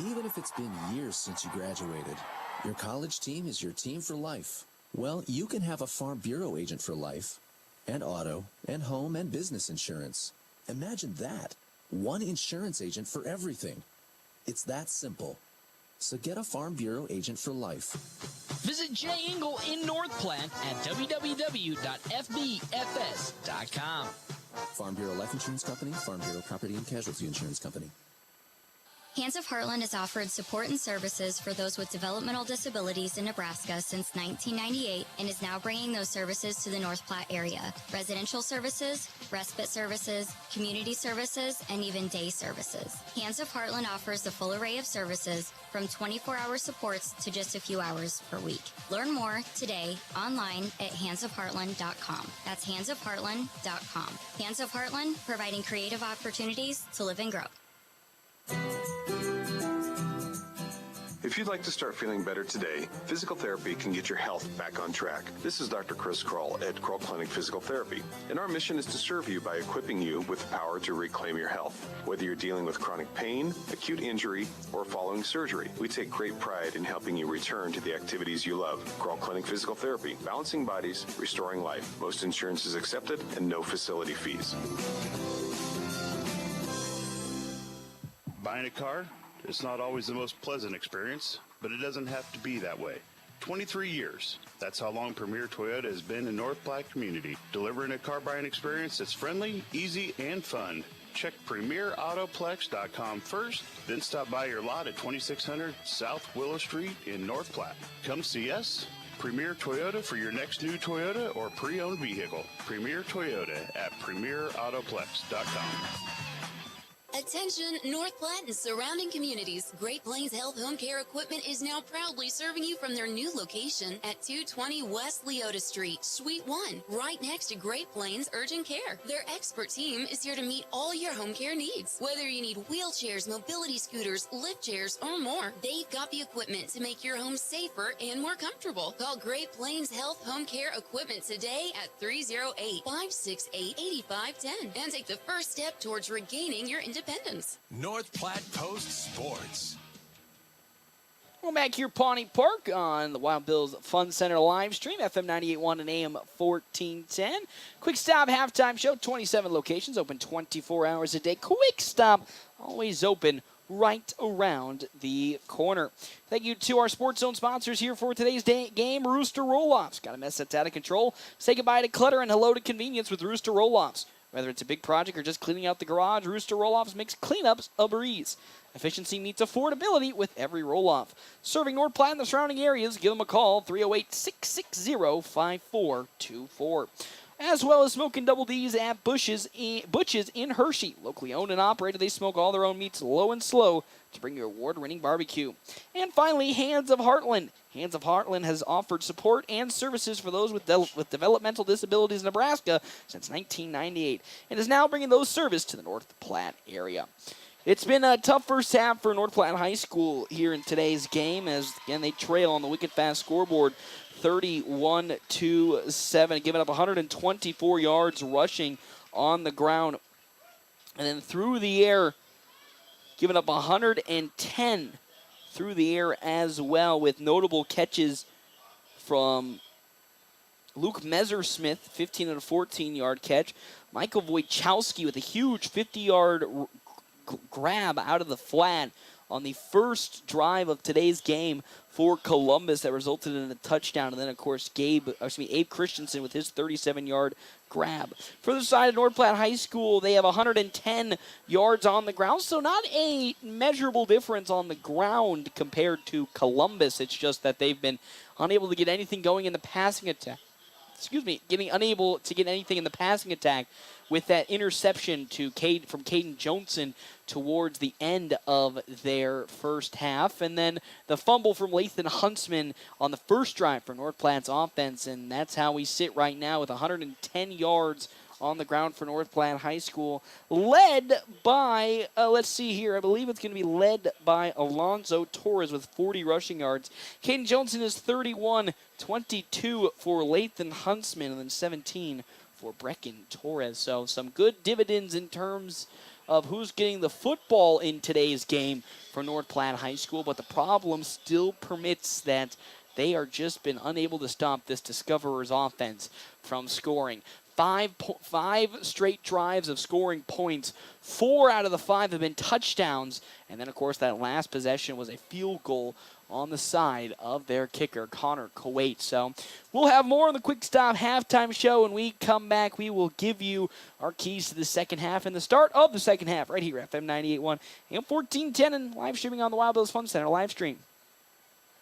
Even if it's been years since you graduated, Your college team is your team for life. Well, you can have a Farm Bureau agent for life, and auto, and home and business insurance. Imagine that. One insurance agent for everything. It's that simple. So get a Farm Bureau agent for life. Visit Jay Engel in North Platte at www.fbfs.com. Farm Bureau Life Insurance Company, Farm Bureau Property and Casualty Insurance Company. Hands of Heartland has offered support and services for those with developmental disabilities in Nebraska since 1998 and is now bringing those services to the North Platte area. Residential services, respite services, community services, and even day services. Hands of Heartland offers the full array of services from 24-hour supports to just a few hours per week. Learn more today online at handsofheartland.com. That's handsofheartland.com. Hands of Heartland, providing creative opportunities to live and grow. If you'd like to start feeling better today, physical therapy can get your health back on track. This is Dr. Chris Kroll at Kroll Clinic Physical Therapy, and our mission is to serve you by equipping you with the power to reclaim your health. Whether you're dealing with chronic pain, acute injury, or following surgery, we take great pride in helping you return to the activities you love. Kroll Clinic Physical Therapy, balancing bodies, restoring life. Most insurance is accepted and no facility fees. Buying a car? It's not always the most pleasant experience, but it doesn't have to be that way. 23 years. That's how long Premier Toyota has been in North Platte community, delivering a car buying experience that's friendly, easy, and fun. Check PremierAutoplex.com first, then stop by your lot at 2600 South Willow Street in North Platte. Come see us. Premier Toyota for your next new Toyota or pre-owned vehicle. Premier Toyota at PremierAutoplex.com. Attention, North Platte and surrounding communities. Great Plains Health Home Care Equipment is now proudly serving you from their new location at 220 West Leota Street, Suite 1, right next to Great Plains Urgent Care. Their expert team is here to meet all your home care needs. Whether you need wheelchairs, mobility scooters, lift chairs, or more, they've got the equipment to make your home safer and more comfortable. Call Great Plains Health Home Care Equipment today at 308-568-8510 and take the first step towards regaining your independence. North Platte Post Sports. We're back here, Pawnee Park, on the Wild Bills Fun Center live stream, FM 98.1 and AM 1410. Quick Stop halftime show, 27 locations, open 24 hours a day. Quick Stop, always open right around the corner. Thank you to our Sports Zone sponsors here for today's game, Rooster Roll-Offs. Got a mess that's out of control? Say goodbye to clutter and hello to convenience with Rooster Roll-Offs. Whether it's a big project or just cleaning out the garage, Rooster Roll-Offs makes cleanups a breeze. Efficiency meets affordability with every roll-off. Serving North Platte and the surrounding areas, give them a call, 308-660-5424. As well as smoking Double D's at Butch's in Hershey. Locally owned and operated, they smoke all their own meats low and slow to bring you award-winning barbecue. And finally, Hands of Heartland. Hands of Heartland has offered support and services for those with developmental disabilities in Nebraska since 1998 and is now bringing those services to the North Platte area. It's been a tough first half for North Platte High School here in today's game as, again, they trail on the wicked fast scoreboard 31-7, giving up 124 yards rushing on the ground. And then through the air, giving up 110 through the air as well, with notable catches from Luke Messersmith, 15 and a 14-yard catch. Michael Wojciechowski with a huge 50-yard grab out of the flat on the first drive of today's game for Columbus that resulted in a touchdown. And then, of course, Abe Christensen with his 37-yard grab. For the side of North Platte High School, they have 110 yards on the ground, so not a measurable difference on the ground compared to Columbus. It's just that they've been unable to get anything going in the passing attack. Unable to get anything in the passing attack with that interception from Caden Johnson towards the end of their first half. And then the fumble from Lathan Huntsman on the first drive for North Platte's offense. And that's how we sit right now with 110 yards on the ground for North Platte High School, led by, let's see here, I believe it's going to be led by Alonzo Torres with 40 rushing yards. Caden Johnson is 31, 22 for Lathan Huntsman, and then 17 for Brecken Torres. So some good dividends in terms of who's getting the football in today's game for North Platte High School, but the problem still permits that they are just been unable to stop this Discoverers offense from scoring. Five straight drives of scoring points. 4 out of the 5 have been touchdowns. And then, of course, that last possession was a field goal on the side of their kicker, Connor Kuwait. So we'll have more on the Quick Stop halftime show. When we come back, we will give you our keys to the second half and the start of the second half right here at FM 98.1 and 1410 and live streaming on the Wild Bills Fun Center live stream.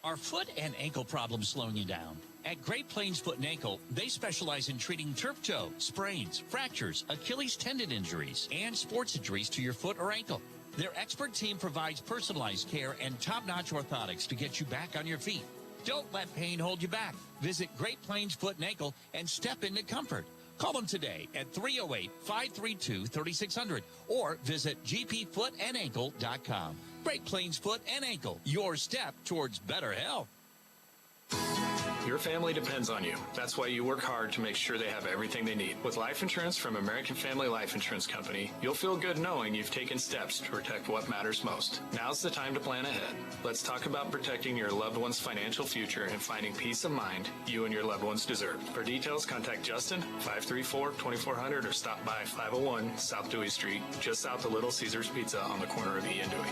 Are foot and ankle problems slowing you down? At Great Plains Foot and Ankle, they specialize in treating turf toe, sprains, fractures, Achilles tendon injuries, and sports injuries to your foot or ankle. Their expert team provides personalized care and top-notch orthotics to get you back on your feet. Don't let pain hold you back. Visit Great Plains Foot and Ankle and step into comfort. Call them today at 308-532-3600 or visit gpfootandankle.com. Great Plains Foot and Ankle, your step towards better health. Your family depends on you. That's why you work hard to make sure they have everything they need. With life insurance from American Family Life Insurance Company, you'll feel good knowing you've taken steps to protect what matters most. Now's the time to plan ahead. Let's talk about protecting your loved one's financial future and finding peace of mind you and your loved ones deserve. For details, contact Justin, 534-2400, or stop by 501 South Dewey Street, just south of Little Caesars Pizza on the corner of E and Dewey.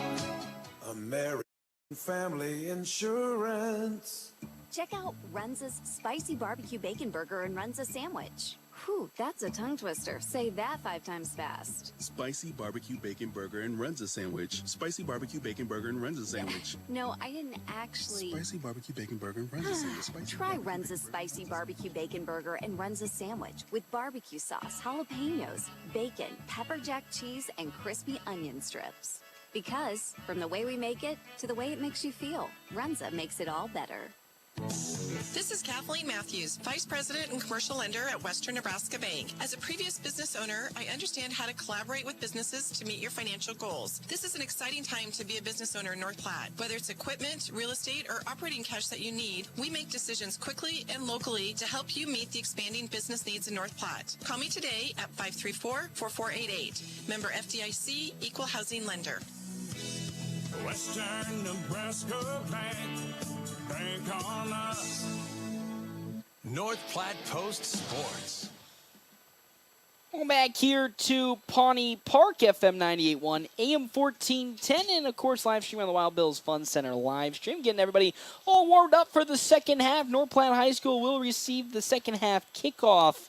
American Family Insurance. Check out Runza's Spicy Barbecue Bacon Burger and Runza Sandwich. Whew, that's a tongue twister. Say that 5 times fast. Spicy barbecue bacon burger and Runza sandwich. Spicy barbecue bacon burger and Runza sandwich. No, I didn't actually. Spicy barbecue bacon burger and Runza sandwich. Try Runza's Spicy Barbecue Bacon Burger and Runza Sandwich with barbecue sauce, jalapenos, bacon, pepper jack cheese, and crispy onion strips. Because from the way we make it to the way it makes you feel, Runza makes it all better. This is Kathleen Matthews, Vice President and Commercial Lender at Western Nebraska Bank. As a previous business owner, I understand how to collaborate with businesses to meet your financial goals. This is an exciting time to be a business owner in North Platte. Whether it's equipment, real estate, or operating cash that you need, we make decisions quickly and locally to help you meet the expanding business needs in North Platte. Call me today at 534-4488. Member FDIC, Equal Housing Lender. Western Nebraska Bank. Bank on us. North Platte Post Sports. Well, back here to Pawnee Park, FM 98.1, AM 1410, and of course live stream on the Wild Bills Fun Center live stream. Getting everybody all warmed up for the second half. North Platte High School will receive the second half kickoff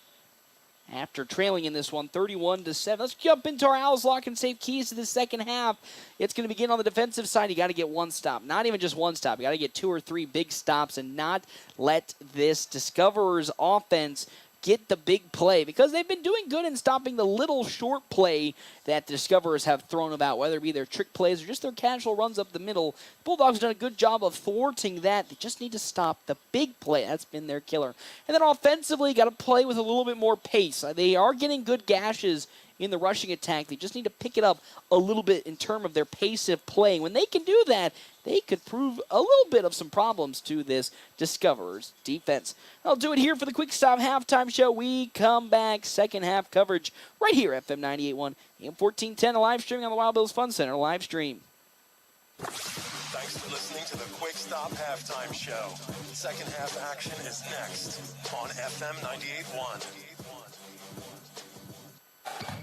after trailing in this one 31-7. Let's jump into our Owls Lock and Safe keys to the second half. It's going to begin on the defensive side. You got to get one stop. Not even just one stop. You got to get 2 or 3 big stops and not let this Discoverers offense get the big play, because they've been doing good in stopping the little short play that the Discoverers have thrown about, whether it be their trick plays or just their casual runs up the middle. The Bulldogs have done a good job of thwarting that. They just need to stop the big play. That's been their killer. And then offensively, got to play with a little bit more pace. They are getting good gashes in the rushing attack. They just need to pick it up a little bit in terms of their pace of playing. When they can do that, they could prove a little bit of some problems to this Discoverers defense. I'll do it here for the Quick Stop halftime show. We come back, second half coverage right here at FM 98.1 and 1410, a live streaming on the Wild Bills Fun Center live stream. Thanks for listening to the Quick Stop halftime show. Second half action is next on FM 98.1.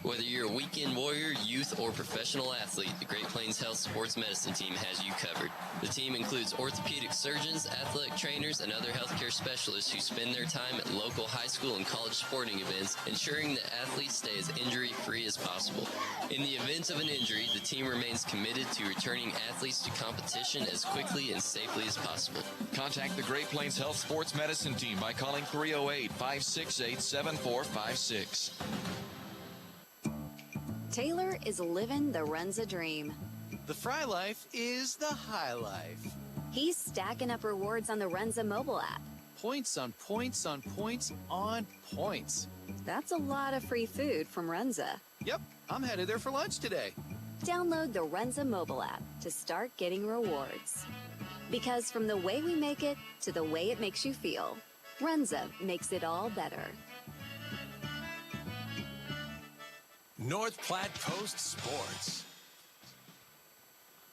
Whether you're a weekend warrior, youth, or professional athlete, the Great Plains Health Sports Medicine Team has you covered. The team includes orthopedic surgeons, athletic trainers, and other healthcare specialists who spend their time at local high school and college sporting events, ensuring that athletes stay as injury-free as possible. In the event of an injury, the team remains committed to returning athletes to competition as quickly and safely as possible. Contact the Great Plains Health Sports Medicine Team by calling 308-568-7456. Taylor is living the Runza dream. The Fry Life is the high life. He's stacking up rewards on the Runza mobile app. Points on points on points on points. That's a lot of free food from Runza. Yep, I'm headed there for lunch today. Download the Runza mobile app to start getting rewards. Because from the way we make it to the way it makes you feel, Runza makes it all better. North Platte Post Sports.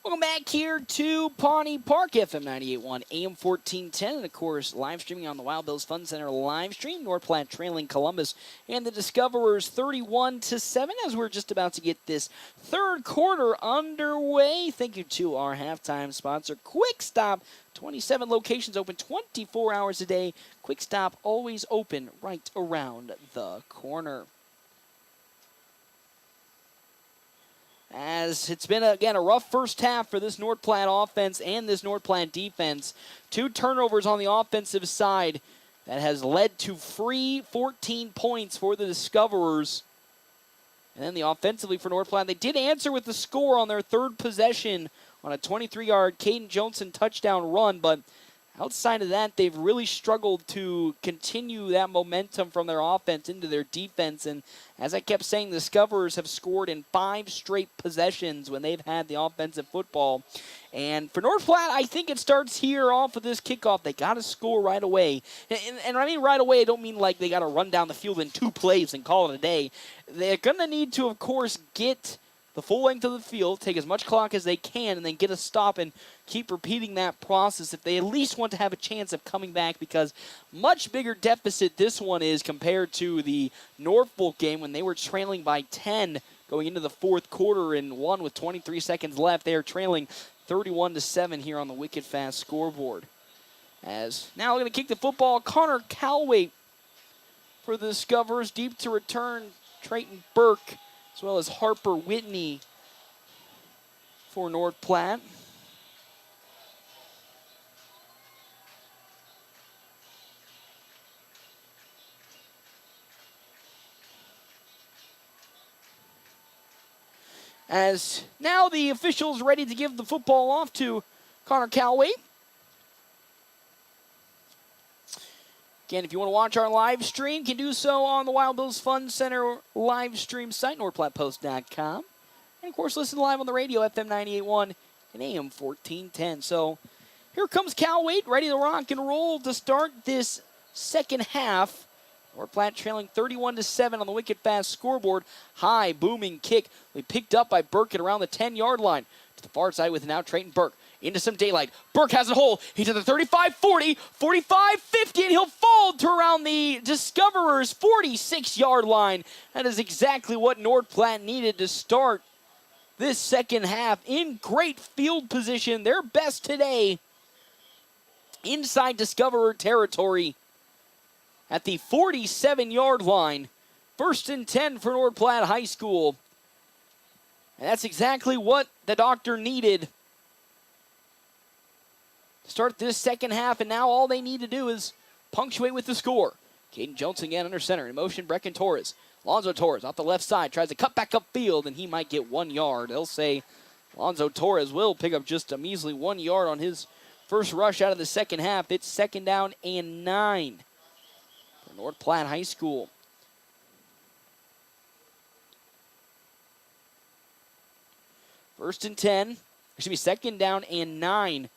Welcome back here to Pawnee Park, FM 98.1, AM 1410, and of course, live streaming on the Wild Bills Fun Center live stream. North Platte trailing Columbus and the Discoverers 31-7 as we're just about to get this third quarter underway. Thank you to our halftime sponsor, Quick Stop. 27 locations open 24 hours a day. Quick Stop always open right around the corner. As it's been, again, a rough first half for this North Platte offense and this North Platte defense. 2 turnovers on the offensive side that has led to free 14 points for the Discoverers. And then offensively for North Platte, they did answer with the score on their third possession on a 23-yard Caden Johnson touchdown run, but outside of that, they've really struggled to continue that momentum from their offense into their defense. And as I kept saying, the Discoverers have scored in 5 straight possessions when they've had the offensive football. And for North Platte, I think it starts here off of this kickoff. They got to score right away. And I mean right away, I don't mean like they got to run down the field in 2 plays and call it a day. They're going to need to, of course, get the full length of the field, take as much clock as they can, and then get a stop and keep repeating that process if they at least want to have a chance of coming back, because much bigger deficit this one is compared to the Norfolk game when they were trailing by 10 going into the fourth quarter and won with 23 seconds left. They are trailing 31-7 here on the Wicked Fast scoreboard. As now we're going to kick the football, Connor Calway for the Discoverers, deep to return, Trayton Burke, as well as Harper Whitney for North Platte. As now the officials ready to give the football off to Connor Calway. Again, if you want to watch our live stream, you can do so on the Wild Bills Fun Center live stream site, NorthPlattePost.com. And, of course, listen live on the radio, FM 98.1 and AM 1410. So here comes Cal Wade, ready to rock and roll to start this second half. North Platte trailing 31-7 on the Wicked Fast scoreboard. High, booming kick. We picked up by Burke at around the 10-yard line. To the far side with now Trayton Burke. Into some daylight. Burke has a hole. He's at the 35-40, 45-50, and he'll fall to around the Discoverers' 46-yard line. That is exactly what North Platte needed to start this second half. In great field position, their best today inside Discoverer territory at the 47-yard line. 1st and 10 for North Platte High School. And that's exactly what the doctor needed to start this second half, and now all they need to do is punctuate with the score. Caden Johnson again under center. In motion, Brecken Torres. Alonzo Torres off the left side. Tries to cut back upfield, and he might get 1 yard. They'll say Alonzo Torres will pick up just a measly 1 yard on his first rush out of the second half. It's 2nd down and 9 for North Platte High School. First and 10. Excuse me, 2nd down and 9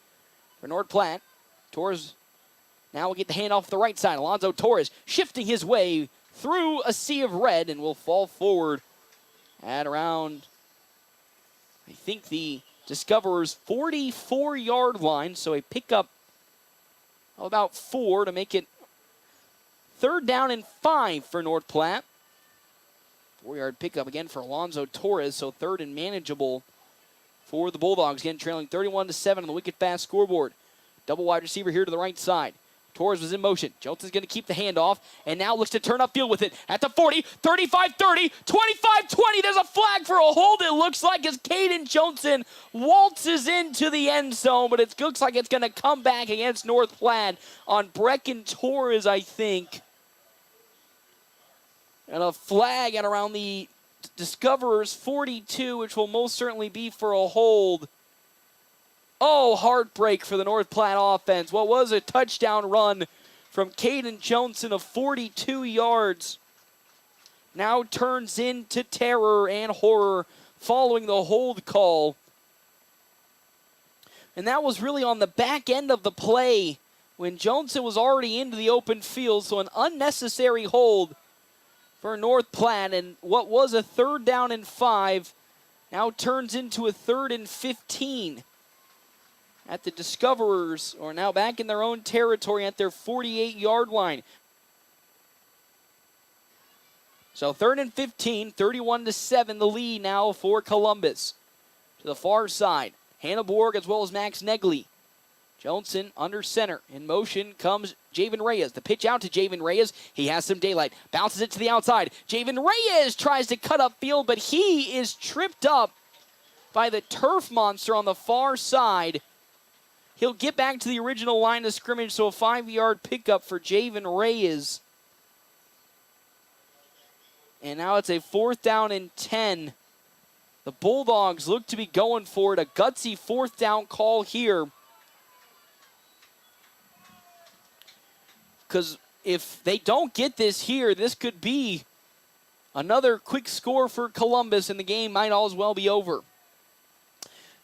for North Platte. Torres now will get the handoff the right side. Alonzo Torres shifting his way through a sea of red and will fall forward at around, I think, the Discoverers' 44-yard line. So a pickup of about 4 to make it 3rd down and 5 for North Platte. 4-yard pickup again for Alonzo Torres, so 3rd and manageable for the Bulldogs. Again, trailing 31-7 on the Wicked Fast scoreboard. Double wide receiver here to the right side. Torres was in motion. Johnson's going to keep the handoff, and now looks to turn upfield with it at the 40, 35-30, 25-20. There's a flag for a hold, it looks like, as Caden Johnson waltzes into the end zone, but it looks like it's going to come back against North Platte on Brecken Torres, I think. And a flag at around the Discoverers 42, which will most certainly be for a hold. Oh, heartbreak for the North Platte offense. What was a touchdown run from Caden Johnson of 42 yards now turns into terror and horror following the hold call. And that was really on the back end of the play when Johnson was already into the open field, so an unnecessary hold for North Platte, and what was a 3rd down and 5 now turns into a 3rd and 15 at the Discoverers, or now back in their own territory at their 48-yard line. So 3rd and 15, 31-7, the lead now for Columbus. To the far side, Hannah Borg as well as Max Negley. Johnson under center. In motion comes Javen Reyes. The pitch out to Javen Reyes. He has some daylight. Bounces it to the outside. Javen Reyes tries to cut up field, but he is tripped up by the turf monster on the far side. He'll get back to the original line of scrimmage, so a 5-yard pickup for Javen Reyes. And now it's a 4th down and 10. The Bulldogs look to be going for it. A gutsy 4th down call here. Because if they don't get this here, this could be another quick score for Columbus, and the game might all as well be over.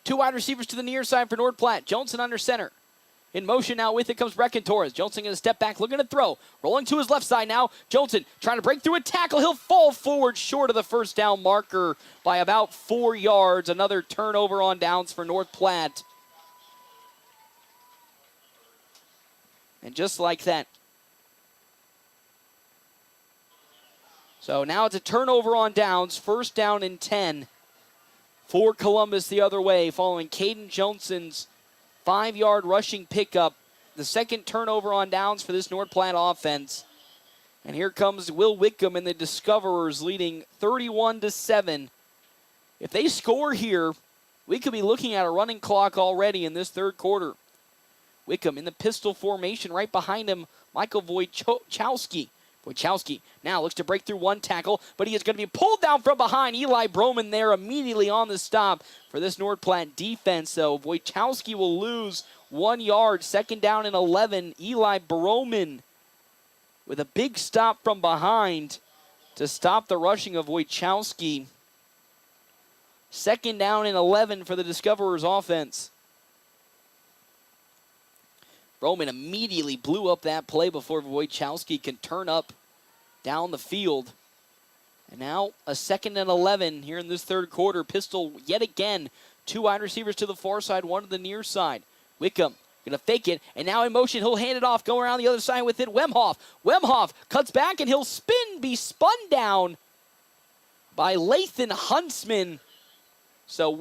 2 wide receivers to the near side for North Platte. Johnson under center. In motion now with it comes Brecken Torres. Johnson going to step back, looking to throw. Rolling to his left side now. Johnson trying to break through a tackle. He'll fall forward short of the 1st down marker by about 4 yards. Another turnover on downs for North Platte. And just like that. So now it's a turnover on downs. 1st down and 10 for Columbus the other way, following Caden Johnson's 5-yard rushing pickup. The 2nd turnover on downs for this North Platte offense. And here comes Will Wickham and the Discoverers leading 31-7. If they score here, we could be looking at a running clock already in this 3rd quarter. Wickham in the pistol formation, right behind him, Michael Wojciechowski. Wojciechowski now looks to break through one tackle, but he is going to be pulled down from behind. Eli Broman there immediately on the stop for this North Platte defense. So Wojciechowski will lose 1 yard. 2nd down and 11. Eli Broman with a big stop from behind to stop the rushing of Wojciechowski. 2nd down and 11 for the Discoverers offense. Broman immediately blew up that play before Wojciechowski can turn up down the field. And now a 2nd and 11 here in this 3rd quarter. Pistol yet again. 2 wide receivers to the far side, 1 to the near side. Wickham going to fake it, and now in motion, he'll hand it off, go around the other side with it. Wemhoff cuts back, and he'll be spun down by Lathan Huntsman. So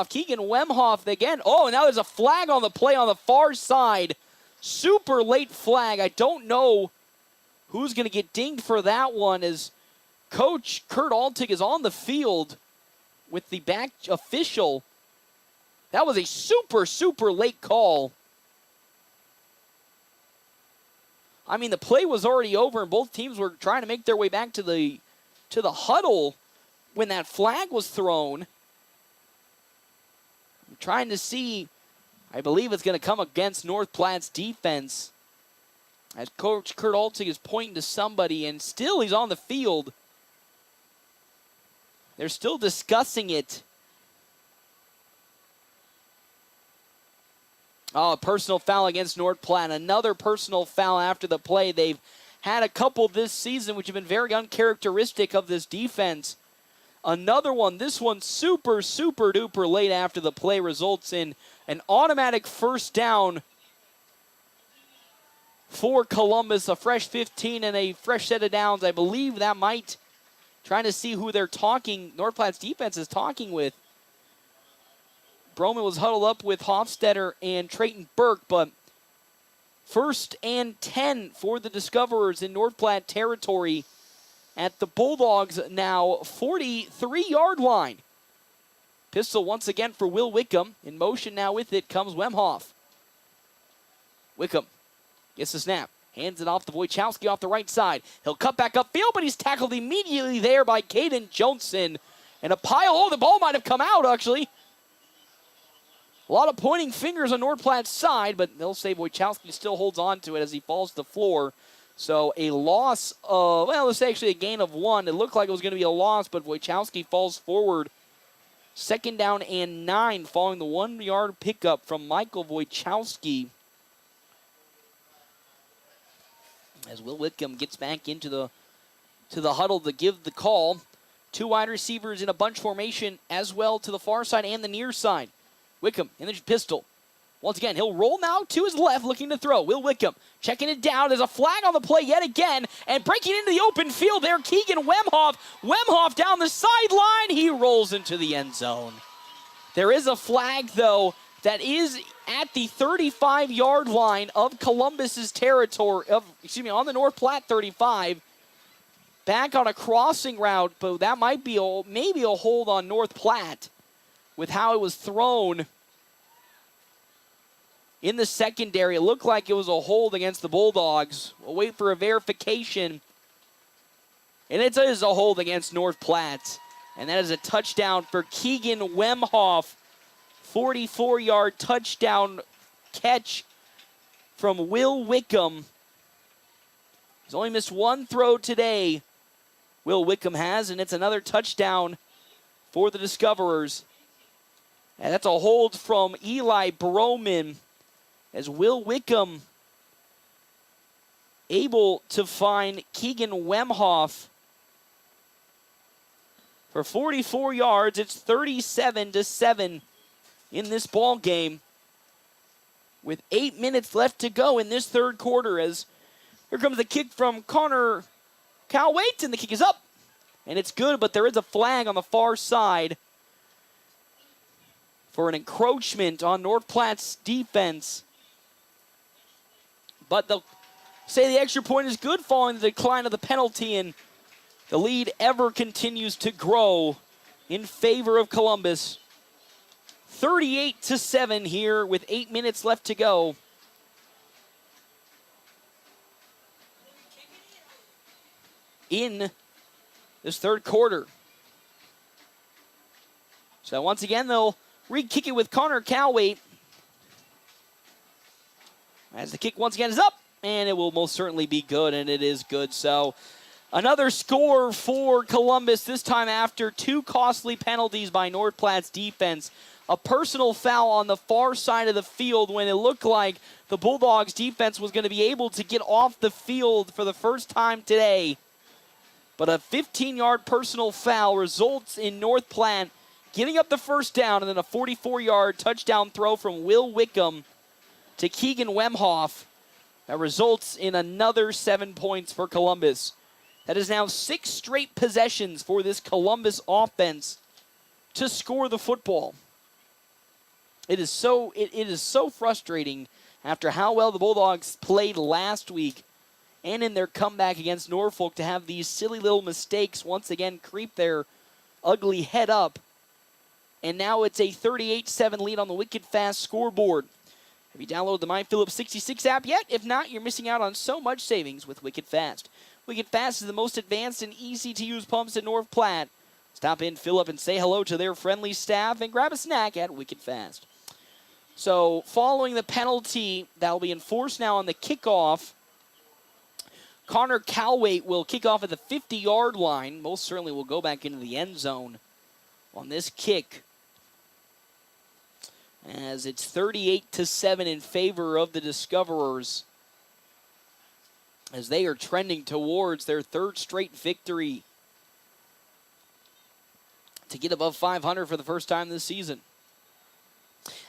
Keegan Wemhoff again. Oh, and now there's a flag on the play on the far side. Super late flag. I don't know who's going to get dinged for that one, as Coach Kurt Altig is on the field with the back official. That was a super late call. I mean, the play was already over, and both teams were trying to make their way back to the huddle when that flag was thrown. I'm trying to see. I believe it's going to come against North Platte's defense, as Coach Kurt Altig is pointing to somebody, and still he's on the field. They're still discussing it. Oh, a personal foul against North Platte. Another personal foul after the play. They've had a couple this season which have been very uncharacteristic of this defense. Another one, this one super duper late after the play, results in an automatic 1st down for Columbus. A fresh 15 and a fresh set of downs. I believe that might, trying to see who they're talking, North Platte's defense is talking with. Broman was huddled up with Hofstetter and Trayton Burke, but 1st and 10 for the Discoverers in North Platte territory at the Bulldogs now 43-yard line. Pistol once again for Will Wickham. In motion now with it comes Wemhoff. Wickham gets the snap. Hands it off to Wojciechowski off the right side. He'll cut back upfield, but he's tackled immediately there by Caden Johnson. And a pile. Oh, the ball might have come out, actually. A lot of pointing fingers on North Platte's side, but they'll say Wojciechowski still holds on to it as he falls to the floor. So a loss of, well, let's say actually a gain of 1. It looked like it was going to be a loss, but Wojciechowski falls forward. 2nd down and 9 following the 1-yard pickup from Michael Wojciechowski. As Will Whitcomb gets back into the to the huddle to give the call. 2 wide receivers in a bunch formation as well to the far side and the near side. Wickham in the pistol. Once again, he'll roll now to his left, looking to throw. Will Wickham checking it down. There's a flag on the play yet again. And breaking into the open field there, Keegan Wemhoff. Wemhoff down the sideline. He rolls into the end zone. There is a flag, though, that is at the 35-yard line of Columbus's territory, on the North Platte 35. Back on a crossing route, but that might be maybe a hold on North Platte with how it was thrown in the secondary. It looked like it was a hold against the Bulldogs. We'll wait for a verification. And it is a hold against North Platte. And that is a touchdown for Keegan Wemhoff. 44-yard touchdown catch from Will Wickham. He's only missed one throw today, Will Wickham has, and it's another touchdown for the Discoverers. And that's a hold from Eli Broman, as Will Wickham able to find Keegan Wemhoff for 44 yards. It's 37-7 in this ball game with 8 minutes left to go in this third quarter, as here comes the kick from Connor Calwaite, and the kick is up, and it's good, but there is a flag on the far side for an encroachment on North Platte's defense. But they'll say the extra point is good following the decline of the penalty, and the lead ever continues to grow in favor of Columbus. 38-7 here with 8 minutes left to go. In this third quarter. So once again, they'll re-kick it with Connor Calwaite. As the kick once again is up, and it will most certainly be good, and it is good. So another score for Columbus, this time after 2 costly penalties by North Platte's defense. A personal foul on the far side of the field when it looked like the Bulldogs defense was going to be able to get off the field for the first time today. But a 15-yard personal foul results in North Platte getting up the first down, and then a 44-yard touchdown throw from Will Wickham to Keegan Wemhoff. That results in another 7 points for Columbus. That is now 6 straight possessions for this Columbus offense to score the football. It is so frustrating after how well the Bulldogs played last week and in their comeback against Norfolk to have these silly little mistakes once again creep their ugly head up. And now it's a 38-7 lead on the Wicked Fast scoreboard. Have you downloaded the MyPhillips66 app yet? If not, you're missing out on so much savings with Wicked Fast. Wicked Fast is the most advanced and easy-to-use pumps in North Platte. Stop in, fill up, and say hello to their friendly staff and grab a snack at Wicked Fast. So following the penalty that will be enforced now on the kickoff, Connor Calwaite will kick off at the 50-yard line. Most certainly will go back into the end zone on this kick, as it's 38-7 in favor of the Discoverers, as they are trending towards their 3rd straight victory to get above 500 for the first time this season.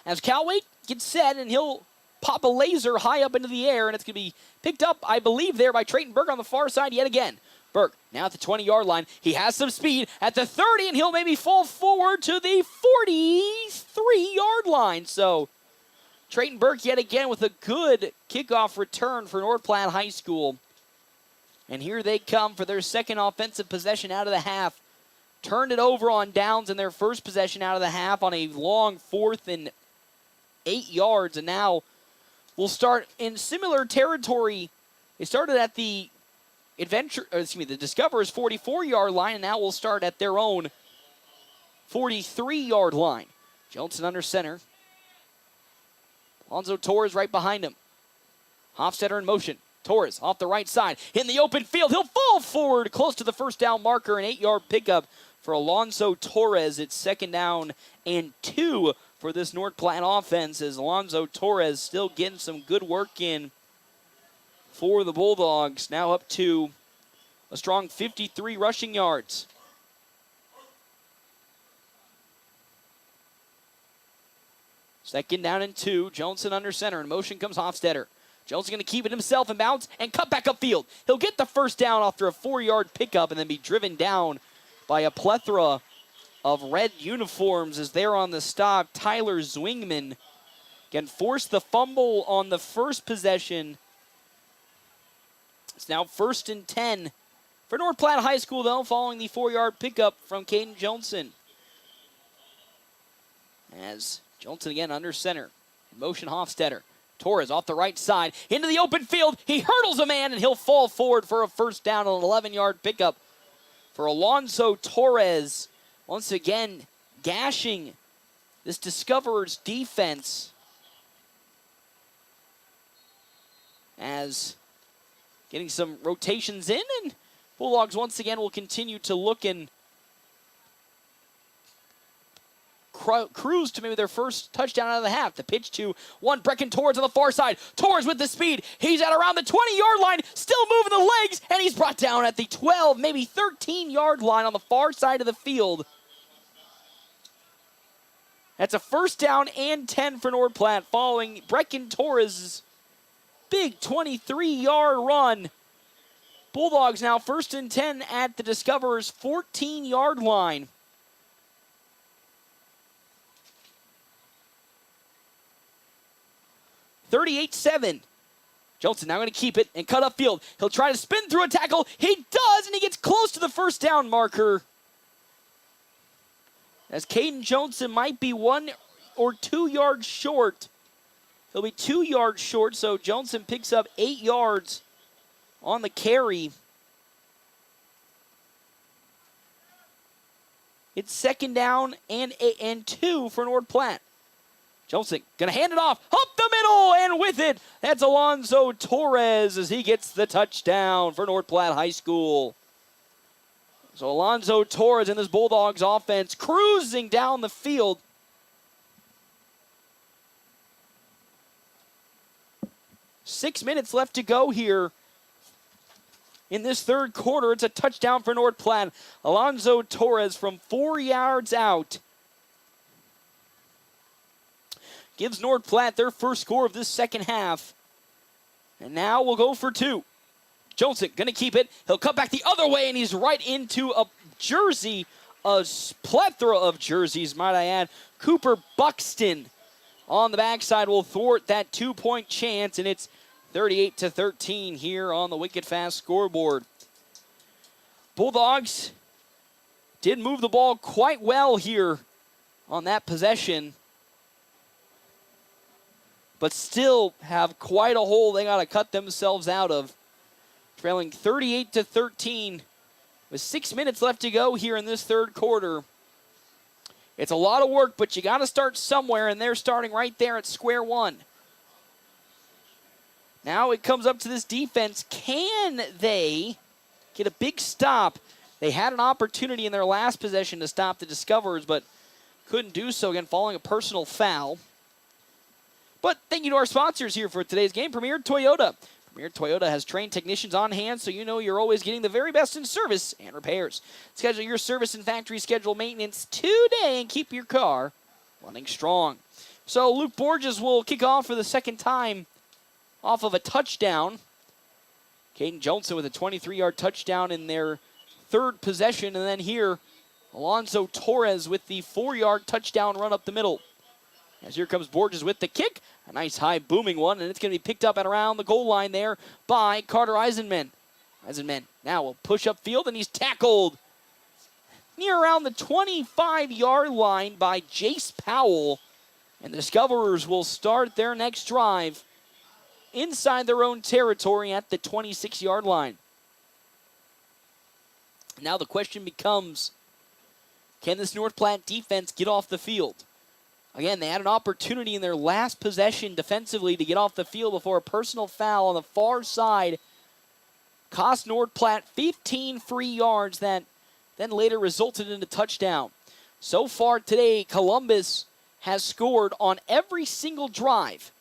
As Calwaite gets set, and he'll pop a laser high up into the air, and it's going to be picked up, I believe, there by Trayton Burke on the far side yet again. Burke now at the 20-yard line. He has some speed at the 30, and he'll maybe fall forward to the 43-yard line. So Trayton Burke yet again with a good kickoff return for North Platte High School. And here they come for their second offensive possession out of the half. Turned it over on downs in their first possession out of the half on a long 4th and 8 yards. And now we'll start in similar territory. They started at the Discoverers 44-yard line, and now we'll start at their own 43-yard line. Johnson under center. Alonzo Torres right behind him. Hofstetter in motion. Torres off the right side. In the open field, he'll fall forward close to the first down marker. An 8-yard pickup for Alonzo Torres. It's 2nd down and 2 for this North Platte offense, as Alonzo Torres still getting some good work in for the Bulldogs. Now up to a strong 53 rushing yards. Second down and 2. Johnson under center. In motion comes Hofstetter. Jones going to keep it himself and bounce and cut back upfield. He'll get the first down after a 4-yard pickup and then be driven down by a plethora of red uniforms as they're on the stop. Tyler Zwingman can force the fumble on the first possession. It's now 1st and 10 for North Platte High School, though, following the 4-yard pickup from Caden Johnson. As Johnson again under center. In motion, Hofstetter. Torres off the right side, into the open field. He hurdles a man, and he'll fall forward for a first down on an 11-yard pickup for Alonzo Torres. Once again, gashing this Discoverers defense as getting some rotations in, and Bulldogs once again will continue to look and cruise to maybe their first touchdown out of the half. The pitch to one, Brecken Torres on the far side. Torres with the speed. He's at around the 20-yard line, still moving the legs, and he's brought down at the 12, maybe 13-yard line on the far side of the field. That's a first down and 10 for North Platte following Brecken Torres' big 23-yard run. Bulldogs now 1st and 10 at the Discoverers' 14-yard line. 38-7. Johnson now going to keep it and cut upfield. He'll try to spin through a tackle. He does, and he gets close to the first down marker. As Caden Johnson might be 1 or 2 yards short. He'll be 2 yards short, so Johnson picks up 8 yards on the carry. It's 2nd down and 2 for North Platte. Johnson going to hand it off up the middle, and with it, that's Alonzo Torres as he gets the touchdown for North Platte High School. So Alonzo Torres in this Bulldogs offense cruising down the field. Six minutes left to go here in this third quarter. It's a touchdown for North Platte. Alonzo Torres from 4 yards out gives North Platte their first score of this second half. And now we'll go for 2. Johnson going to keep it. He'll cut back the other way, and he's right into a jersey, a plethora of jerseys, might I add. Cooper Buxton on the backside will thwart that 2-point chance, and it's 38-13 here on the Wicked Fast scoreboard. Bulldogs did move the ball quite well here on that possession, but still have quite a hole they got to cut themselves out of. Trailing 38-13 with 6 minutes left to go here in this third quarter. It's a lot of work, but you got to start somewhere, and they're starting right there at square one. Now it comes up to this defense. Can they get a big stop? They had an opportunity in their last possession to stop the Discoverers, but couldn't do so, again, following a personal foul. But thank you to our sponsors here for today's game, Premier Toyota. Premier Toyota has trained technicians on hand, so you know you're always getting the very best in service and repairs. Schedule your service and factory schedule maintenance today and keep your car running strong. So Luke Borges will kick off for the second time off of a touchdown. Caden Johnson with a 23-yard touchdown in their third possession, and then here, Alonzo Torres with the 4-yard touchdown run up the middle. As here comes Borges with the kick. A nice high booming one, and it's going to be picked up at around the goal line there by Carter Eisenman. Eisenman now will push up field, and he's tackled near around the 25-yard line by Jace Powell. And the Discoverers will start their next drive inside their own territory at the 26-yard line. Now the question becomes, can this North Platte defense get off the field? Again, they had an opportunity in their last possession defensively to get off the field before a personal foul on the far side cost North Platte 15 free yards that then later resulted in a touchdown. So far today, Columbus has scored on every single drive.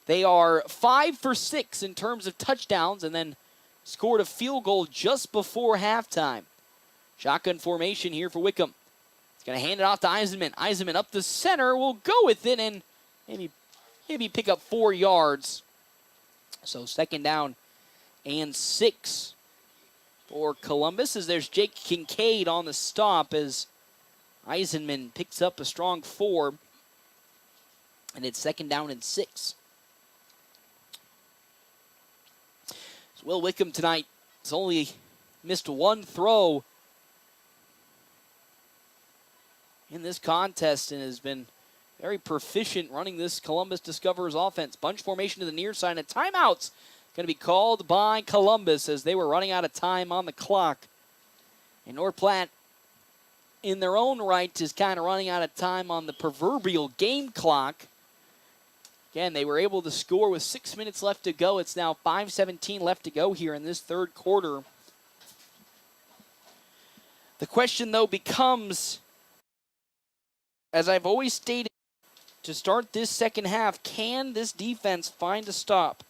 They are 5 for 6 in terms of touchdowns, and then scored a field goal just before halftime. Shotgun formation here for Wickham. He's going to hand it off to Eisenman. Eisenman up the center will go with it and maybe pick up 4 yards. So second down and 6 for Columbus as there's Jake Kincaid on the stop as Eisenman picks up a strong 4. And it's second down and 6. So Will Wickham tonight has only missed 1 throw in this contest and has been very proficient running this Columbus Discoverers offense. Bunch formation to the near side, and a timeout's going to be called by Columbus as they were running out of time on the clock. And North Platte, in their own right, is kind of running out of time on the proverbial game clock. Again, they were able to score with 6 minutes left to go. It's now 5:17 left to go here in this third quarter. The question, though, becomes, as I've always stated, to start this second half, can this defense find a stop?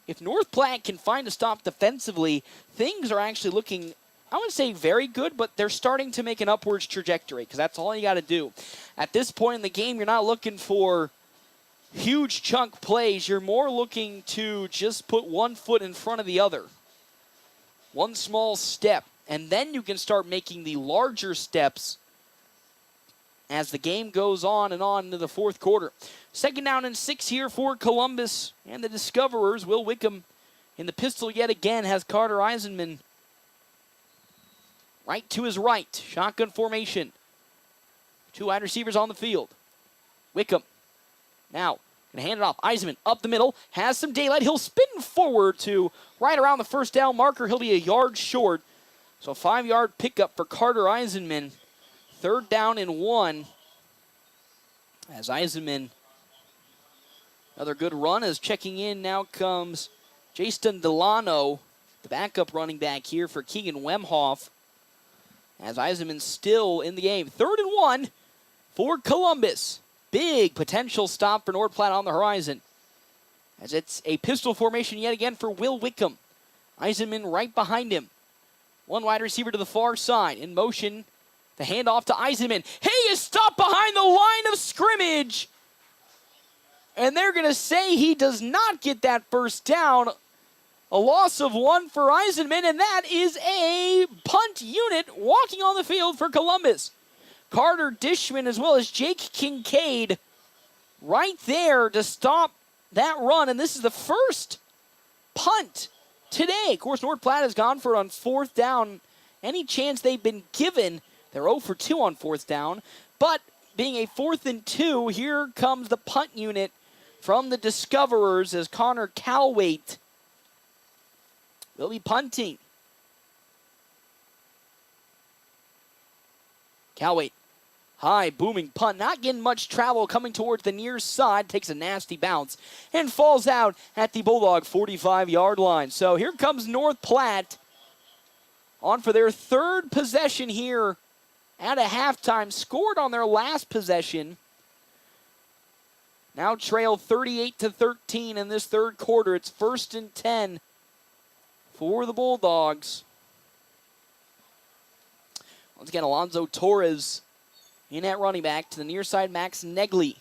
If North Platte can find a stop defensively, things are actually looking, I wouldn't say very good, but they're starting to make an upwards trajectory because that's all you got to do. At this point in the game, you're not looking for huge chunk plays. You're more looking to just put one foot in front of the other. One small step, and then you can start making the larger steps as the game goes on and on into the fourth quarter. Second down and 6 here for Columbus and the Discoverers. Will Wickham in the pistol yet again has Carter Eisenman right to his right. Shotgun formation. 2 wide receivers on the field. Wickham now going to hand it off. Eisenman up the middle, has some daylight. He'll spin forward to right around the first down marker. He'll be a yard short. So 5-yard pickup for Carter Eisenman. Third down and 1. As Eisenman, another good run as checking in. Now comes Jason Delano, the backup running back here for Keegan Wemhoff. As Eisenman still in the game. Third and 1 for Columbus. Big potential stop for North Platte on the horizon. As it's a pistol formation yet again for Will Wickham. Eisenman right behind him. 1 wide receiver to the far side. In motion, the handoff to Eisenman. He is stopped behind the line of scrimmage. And they're going to say he does not get that first down. A loss of 1 for Eisenman, and that is a punt unit walking on the field for Columbus. Carter Dishman as well as Jake Kincaid right there to stop that run. And this is the first punt today. Of course, North Platte has gone for it on 4th down. Any chance they've been given, they're 0 for 2 on 4th down. But being a 4th and 2, here comes the punt unit from the Discoverers as Connor Calwaite will be punting. Calwaite, high, booming punt, not getting much travel, coming towards the near side, takes a nasty bounce, and falls out at the Bulldog 45-yard line. So here comes North Platte on for their 3rd possession here at a halftime. Scored on their last possession. Now trail 38-13 in this third quarter. It's 1st and 10 for the Bulldogs. Once again, Alonzo Torres in at running back to the near side, Max Negley.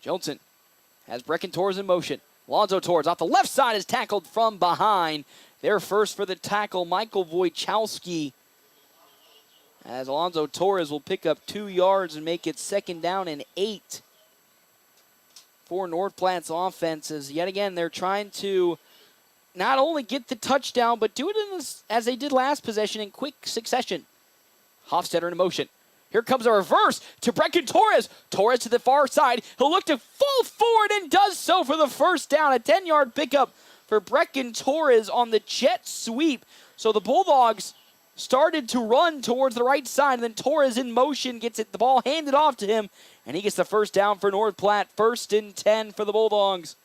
Johnson has Brecken Torres in motion. Alonzo Torres off the left side is tackled from behind. There first for the tackle, Michael Wojciechowski. As Alonzo Torres will pick up 2 yards and make it 2nd down and 8 for North Platte's offense. As yet again, they're trying to not only get the touchdown, but do it as they did last possession in quick succession. Hofstetter in motion. Here comes a reverse to Brecken Torres. Torres to the far side. He'll look to fall forward and does so for the first down. A 10-yard pickup for Brecken Torres on the jet sweep. So the Bulldogs started to run towards the right side, and then Torres in motion gets the ball handed off to him, and he gets the first down for North Platte. 1st and 10 for the Bulldogs.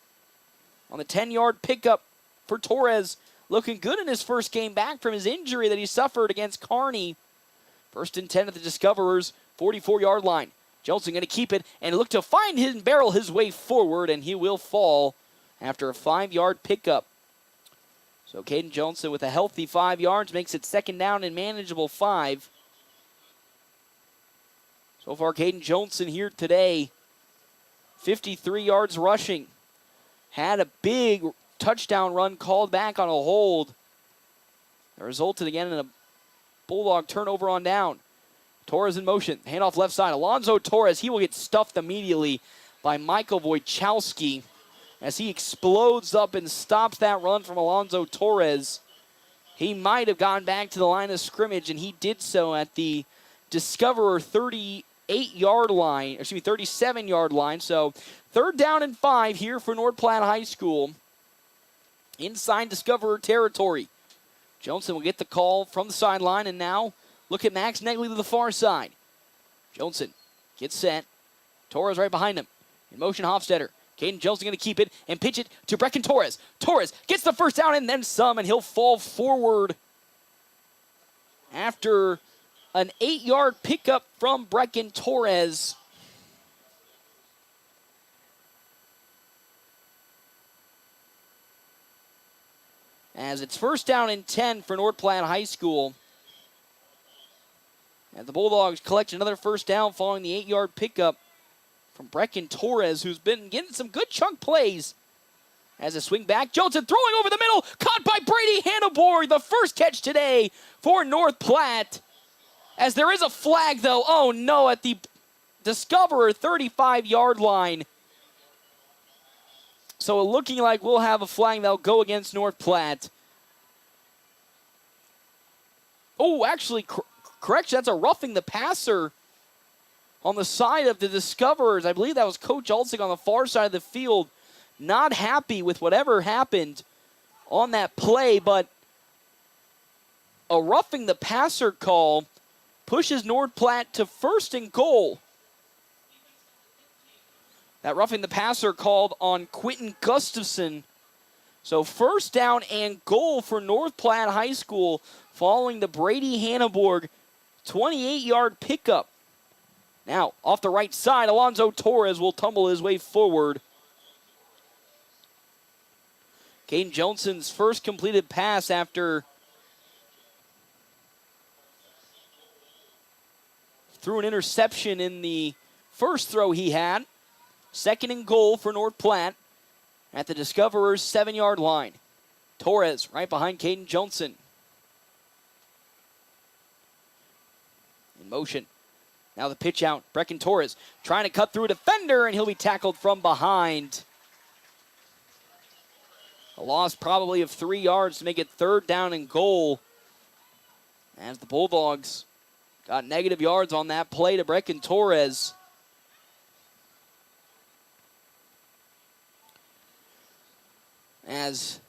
On the 10-yard pickup for Torres, looking good in his first game back from his injury that he suffered against Kearney. 1st and 10 at the Discoverers, 44-yard line. Johnson going to keep it and look to find his barrel his way forward, and he will fall after a 5-yard pickup. So Caden Johnson with a healthy 5 yards makes it second down and manageable 5. So far, Caden Johnson here today, 53 yards rushing. Had a big touchdown run called back on a hold. That resulted again in a Bulldog turnover on down. Torres in motion. Handoff left side. Alonzo Torres, he will get stuffed immediately by Michael Wojciechowski as he explodes up and stops that run from Alonzo Torres. He might have gone back to the line of scrimmage, and he did so at the Discoverer 37-yard line. So third down and 5 here for North Platte High School. Inside Discoverer territory. Johnson will get the call from the sideline, and now look at Max Negley to the far side. Johnson gets set. Torres right behind him. In motion, Hofstetter. Caden Johnson going to keep it and pitch it to Brecken Torres. Torres gets the first down and then some, and he'll fall forward after an 8-yard pickup from Brecken Torres. As it's first down and 10 for North Platte High School. And the Bulldogs collect another first down following the 8-yard pickup from Brecken Torres, who's been getting some good chunk plays. As a swing back, Johnson throwing over the middle, caught by Brady Hannibal, the first catch today for North Platte. As there is a flag, though, oh no, at the Discoverer 35-yard line. So looking like we'll have a flag that'll go against North Platte. Oh, actually, correction, that's a roughing the passer on the side of the Discoverers. I believe that was Coach Alsing on the far side of the field. Not happy with whatever happened on that play, but a roughing the passer call pushes North Platte to first and goal. That roughing the passer called on Quentin Gustafson. So first down and goal for North Platte High School following the Brady Hanneborg 28-yard pickup. Now, off the right side, Alonzo Torres will tumble his way forward. Caden Johnson's first completed pass after threw an interception in the first throw he had. Second and goal for North Platte at the Discoverers' 7-yard line. Torres right behind Caden Johnson. In motion. Now the pitch out. Brecken Torres trying to cut through a defender, and he'll be tackled from behind. A loss probably of 3 yards to make it third down and goal. As the Bulldogs got negative yards on that play to Brecken Torres. As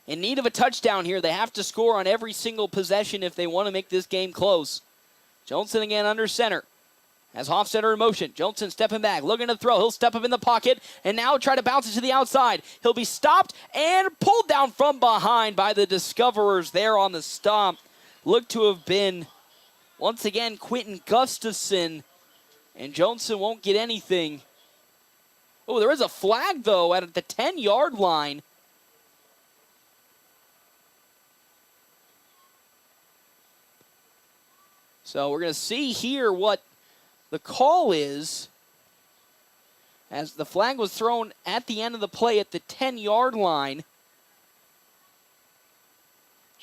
in need of a touchdown here, they have to score on every single possession if they want to make this game close. Johnson again under center. As Hofstetter in motion. Johnson stepping back, looking to throw. He'll step up in the pocket and now try to bounce it to the outside. He'll be stopped and pulled down from behind by the Discoverers there on the stop. Looked to have been, once again, Quentin Gustafson. And Johnson won't get anything. Oh, there is a flag, though, at the 10-yard line. So we're going to see here what the call is. As the flag was thrown at the end of the play at the 10-yard line.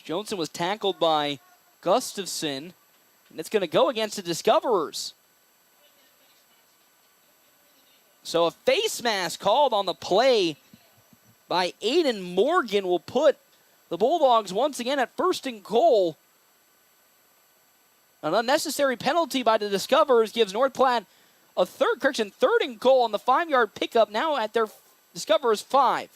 Johnson was tackled by Gustafson. And it's going to go against the Discoverers. So a face mask called on the play by Aiden Morgan will put the Bulldogs once again at first and goal. An unnecessary penalty by the Discoverers gives North Platte a third and goal on the 5-yard pickup now at their Discoverers 5.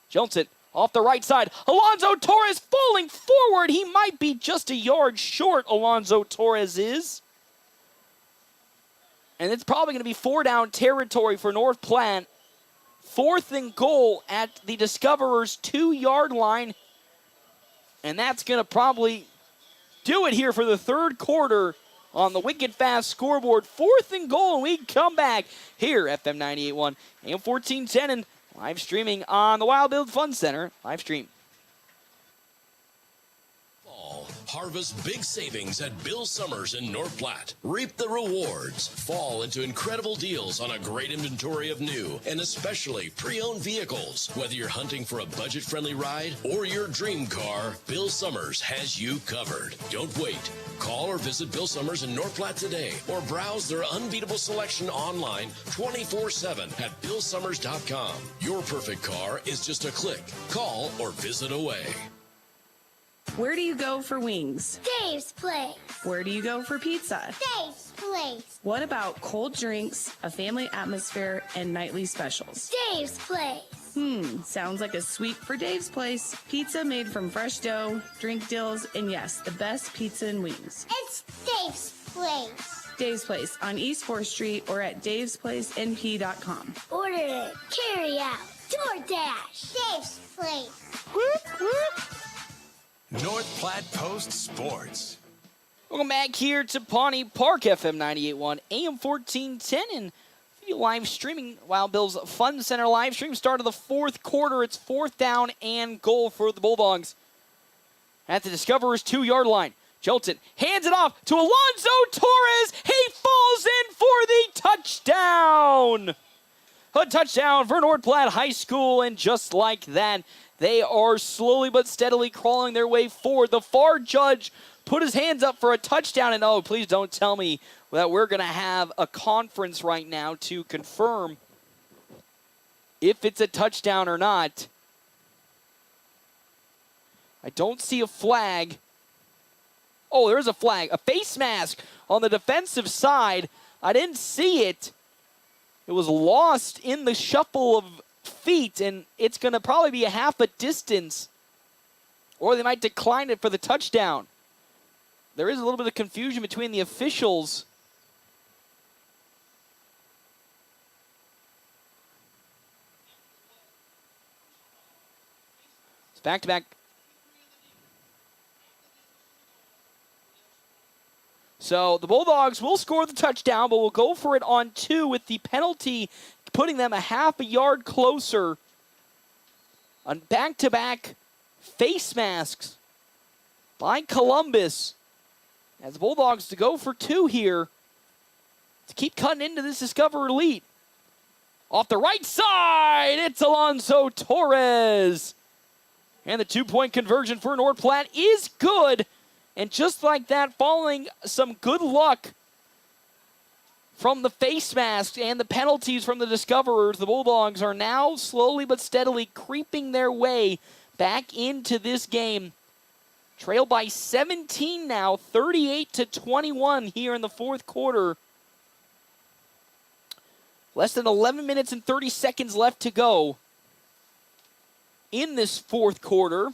Johnson off the right side. Alonzo Torres falling forward. He might be just a yard short, Alonzo Torres is. And it's probably going to be 4-down territory for North Platte. Fourth and goal at the Discoverers' 2-yard line. And that's going to probably do it here for the third quarter on the Wicked Fast scoreboard. Fourth and goal, and we come back here, FM 98.1, AM 1410, and live streaming on the Wild Build Fun Center live stream. Harvest big savings at Bill Summers in North Platte. Reap the rewards. Fall into incredible deals on a great inventory of new and especially pre-owned vehicles. Whether you're hunting for a budget-friendly ride or your dream car, Bill Summers has you covered. Don't wait. Call or visit Bill Summers in North Platte today or browse their unbeatable selection online 24/7 at BillSummers.com. Your perfect car is just a click. Call or visit away. Where do you go for wings? Dave's Place. Where do you go for pizza? Dave's Place. What about cold drinks, a family atmosphere, and nightly specials? Dave's Place. Sounds like a sweep for Dave's Place. Pizza made from fresh dough, drink deals, and yes, the best pizza and wings. It's Dave's Place. Dave's Place on East 4th Street or at davesplacenp.com. Order it, carry out, DoorDash. Dave's Place. Whoop, whoop. North Platte Post Sports. Welcome back here to Pawnee Park, FM 98.1, AM 1410, and live streaming Wild Bill's Fun Center live stream. Start of the fourth quarter. It's 4th down and goal for the Bulldogs. At the Discoverers' 2-yard line, Jolton hands it off to Alonzo Torres. He falls in for the touchdown. A touchdown for North Platte High School, and just like that, they are slowly but steadily crawling their way forward. The far judge put his hands up for a touchdown, and oh, please don't tell me that we're going to have a conference right now to confirm if it's a touchdown or not. I don't see a flag. Oh, there's a flag. A face mask on the defensive side. I didn't see it. It was lost in the shuffle of feet, and it's going to probably be a half a distance, or they might decline it for the touchdown. There is a little bit of confusion between the officials. It's back-to-back. So the Bulldogs will score the touchdown, but will go for it on 2 with the penalty putting them a half a yard closer. On back-to-back face masks by Columbus. As the Bulldogs to go for 2 here to keep cutting into this Discoverer lead. Off the right side, it's Alonzo Torres. And the 2-point conversion for North Platte is good. And just like that, following some good luck from the face masks and the penalties from the Discoverers, the Bulldogs are now slowly but steadily creeping their way back into this game. Trail by 17 now, 38-21 here in the fourth quarter. Less than 11 minutes and 30 seconds left to go in this fourth quarter.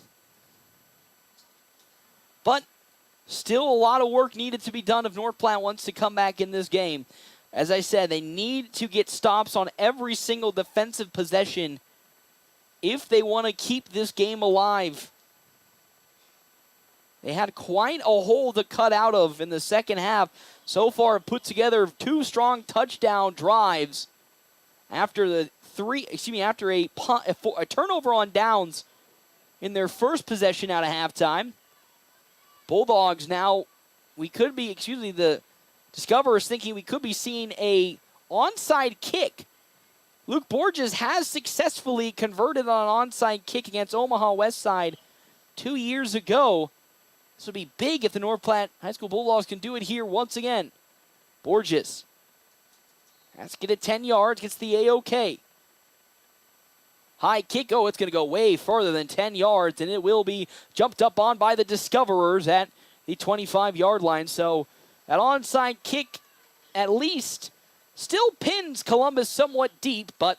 But still a lot of work needed to be done if North Platte wants to come back in this game. As I said, they need to get stops on every single defensive possession if they want to keep this game alive. They had quite a hole to cut out of in the second half. So far, put together 2 strong touchdown drives after a turnover on downs in their first possession out of halftime. Bulldogs now, the Discoverers thinking we could be seeing a onside kick. Luke Borges has successfully converted on an onside kick against Omaha Westside 2 years ago. This would be big if the North Platte High School Bulldogs can do it here once again. Borges has to get it 10 yards, gets the A-OK. High kick, it's going to go way further than 10 yards, and it will be jumped up on by the Discoverers at the 25-yard line. So that onside kick at least still pins Columbus somewhat deep, but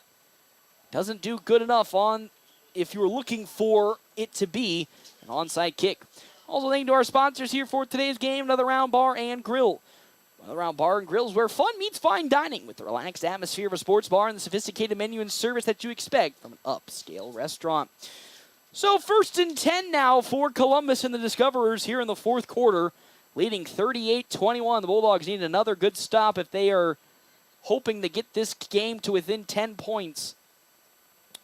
doesn't do good enough on if you're looking for it to be an onside kick. Also, thank you to our sponsors here for today's game, Another Round Bar and Grill. Another Round Bar and Grill is where fun meets fine dining with the relaxed atmosphere of a sports bar and the sophisticated menu and service that you expect from an upscale restaurant. So 1st and 10 now for Columbus and the Discoverers here in the fourth quarter, leading 38-21. The Bulldogs need another good stop if they are hoping to get this game to within 10 points.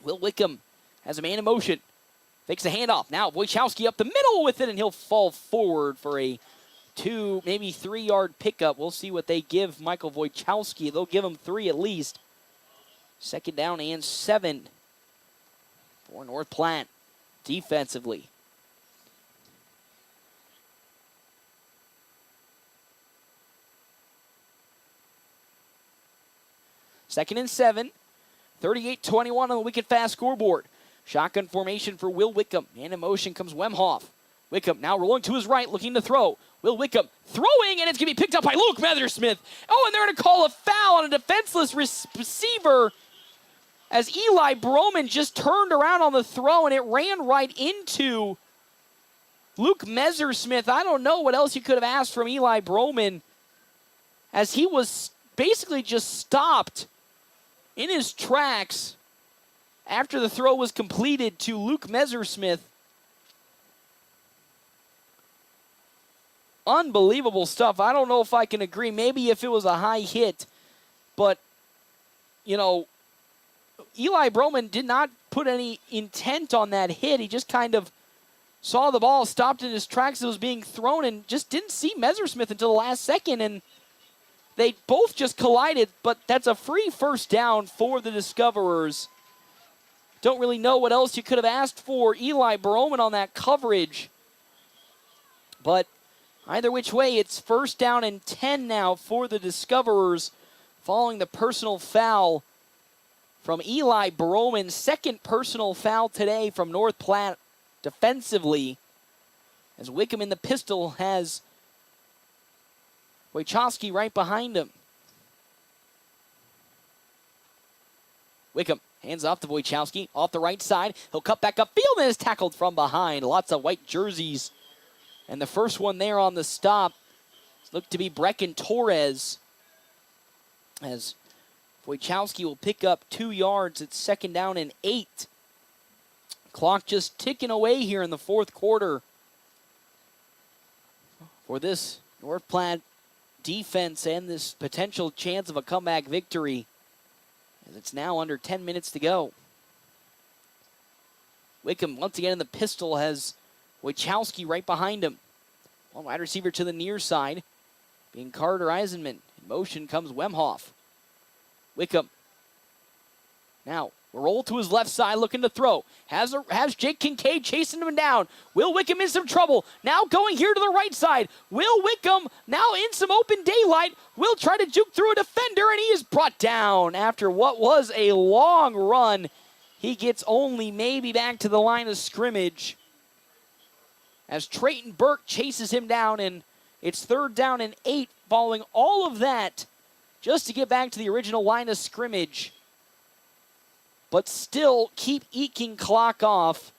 Will Wickham has a man in motion. Fakes the handoff. Now Wojciechowski up the middle with it, and he'll fall forward for a 2, maybe 3-yard pickup. We'll see what they give Michael Wojciechowski. They'll give him 3 at least. 2nd down and 7 for North Platte defensively. Second and 7. 38-21 on the Wicked Fast scoreboard. Shotgun formation for Will Wickham. And in motion comes Wemhoff. Wickham now rolling to his right, looking to throw. Will Wickham throwing, and it's going to be picked up by Luke Methersmith. Oh, and they're going to call a foul on a defenseless receiver as Eli Broman just turned around on the throw, and it ran right into Luke Methersmith. I don't know what else you could have asked from Eli Broman, as he was basically just stopped in his tracks after the throw was completed to Luke Methersmith. Unbelievable stuff. I don't know if I can agree. Maybe if it was a high hit, but, you know, Eli Broman did not put any intent on that hit. He just kind of saw the ball, stopped in his tracks as it was being thrown, and just didn't see Methersmith until the last second, and they both just collided, but that's a free 1st down for the Discoverers. Don't really know what else you could have asked for Eli Broman on that coverage, but either which way, it's 1st down and 10 now for the Discoverers following the personal foul from Eli Broman. 2nd personal foul today from North Platte defensively, as Wickham in the pistol has Wojciechowski right behind him. Wickham hands off to Wojciechowski off the right side. He'll cut back upfield and is tackled from behind. Lots of white jerseys. And the first one there on the stop looked to be Brecken Torres, as Wojciechowski will pick up 2 yards. It's 2nd down and 8. Clock just ticking away here in the 4th quarter for this North Platte defense and this potential chance of a comeback victory, as it's now under 10 minutes to go. Wickham once again in the pistol has Wojciechowski right behind him. One wide receiver to the near side, being Carter Eisenman. In motion comes Wemhoff. Wickham now roll to his left side, looking to throw. Has Jake Kincaid chasing him down. Will Wickham in some trouble. Now going here to the right side. Will Wickham now in some open daylight. Will try to juke through a defender, and he is brought down after what was a long run. He gets only maybe back to the line of scrimmage, as Trayton Burke chases him down, and it's 3rd down and 8 following all of that just to get back to the original line of scrimmage. But still keep eking clock off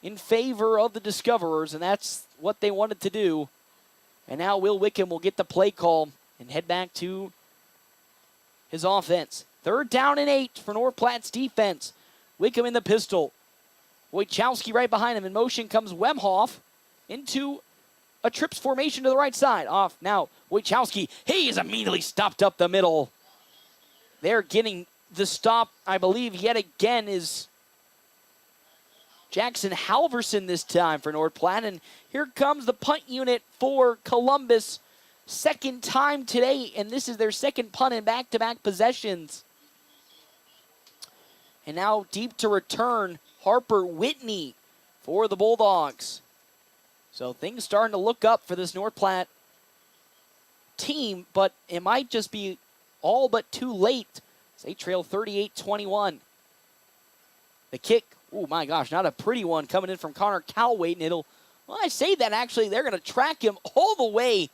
in favor of the Discoverers, and that's what they wanted to do. And now Will Wickham will get the play call and head back to his offense. 3rd down and 8 for North Platte's defense. Wickham in the pistol. Wojciechowski right behind him. In motion comes Wemhoff into a trips formation to the right side. Off now, Wojciechowski. He is immediately stopped up the middle. They're getting the stop, I believe, yet again is Jackson Halverson this time for North Platte. And here comes the punt unit for Columbus. 2nd time today, and this is their 2nd punt in back-to-back possessions. And now deep to return, Harper Whitney for the Bulldogs. So things starting to look up for this North Platte team, but it might just be all but too late. They trail 38-21. The kick, oh my gosh, not a pretty one coming in from Connor Calwait, and it'll, well, I say that actually, they're going to track him all the way.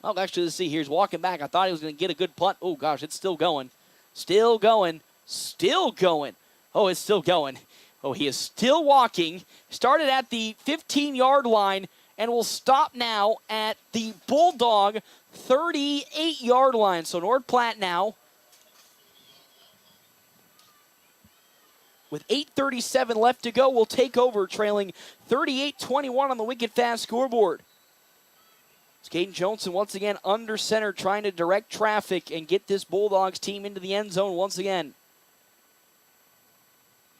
Oh, actually, let's see here. He's walking back. I thought he was going to get a good punt. Oh gosh, it's still going. Still going. Still going. Oh, it's still going. Oh, he is still walking. Started at the 15-yard line and will stop now at the Bulldog 38-yard line. So North Platte now, with 8:37 left to go, will take over, trailing 38-21 on the Wicked Fast scoreboard. It's Caden Johnson once again under center, trying to direct traffic and get this Bulldogs team into the end zone once again.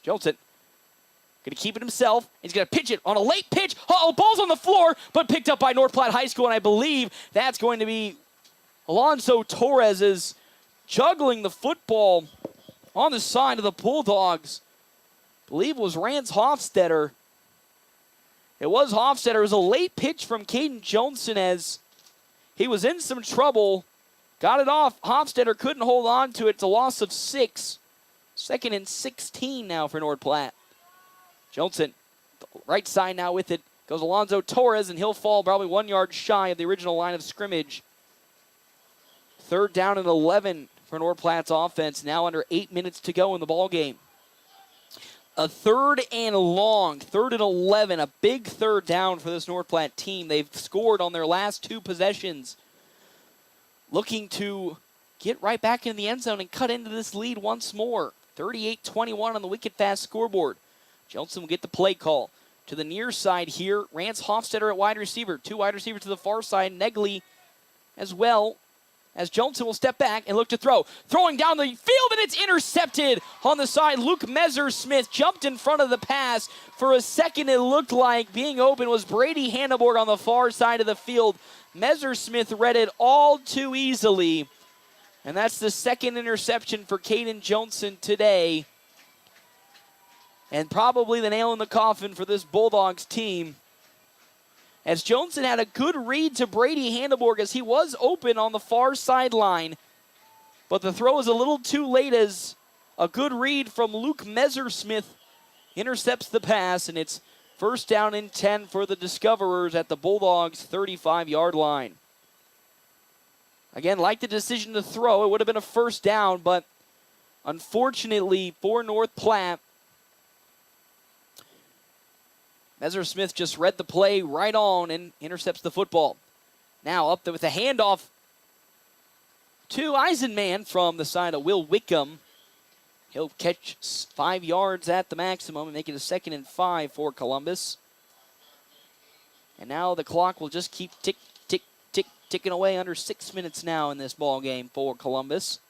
Johnson Going to keep it himself. He's going to pitch it on a late pitch. Uh-oh, ball's on the floor, but picked up by North Platte High School, and I believe that's going to be Alonso Torres is juggling the football on the side of the Bulldogs. I believe it was Rance Hofstetter. It was Hofstetter. It was a late pitch from Caden Johnson as he was in some trouble. Got it off. Hofstetter couldn't hold on to it. It's a loss of 6. 2nd and 16 now for North Platte. Johnson, right side now with it, goes Alonzo Torres, and he'll fall probably 1 yard shy of the original line of scrimmage. 3rd down and 11 for North Platte's offense, now under 8 minutes to go in the ball game. A 3rd and long, 3rd and 11, a big 3rd down for this North Platte team. They've scored on their last 2 possessions, looking to get right back in the end zone and cut into this lead once more. 38-21 on the wicked fast scoreboard. Johnson will get the play call. To the near side here, Rance Hofstetter at wide receiver. 2 wide receivers to the far side, Negley as well, as Johnson will step back and look to throw. Throwing down the field, and it's intercepted on the side. Luke Messersmith jumped in front of the pass. For a second, it looked like being open was Brady Hanneborg on the far side of the field. Messersmith read it all too easily. And that's the 2nd interception for Caden Johnson today. And probably the nail in the coffin for this Bulldogs team, as Johnson had a good read to Brady Hanneborg as he was open on the far sideline. But the throw is a little too late as a good read from Luke Messersmith intercepts the pass, and it's 1st down and 10 for the Discoverers at the Bulldogs' 35-yard line. Again, like the decision to throw, it would have been a 1st down, but unfortunately for North Platte, Messersmith just read the play right on and intercepts the football. Now up there with a handoff to Eisenman from the side of Will Wickham. He'll catch 5 yards at the maximum and make it a 2nd and 5 for Columbus. And now the clock will just keep ticking away. Under 6 minutes now in this ball game for Columbus.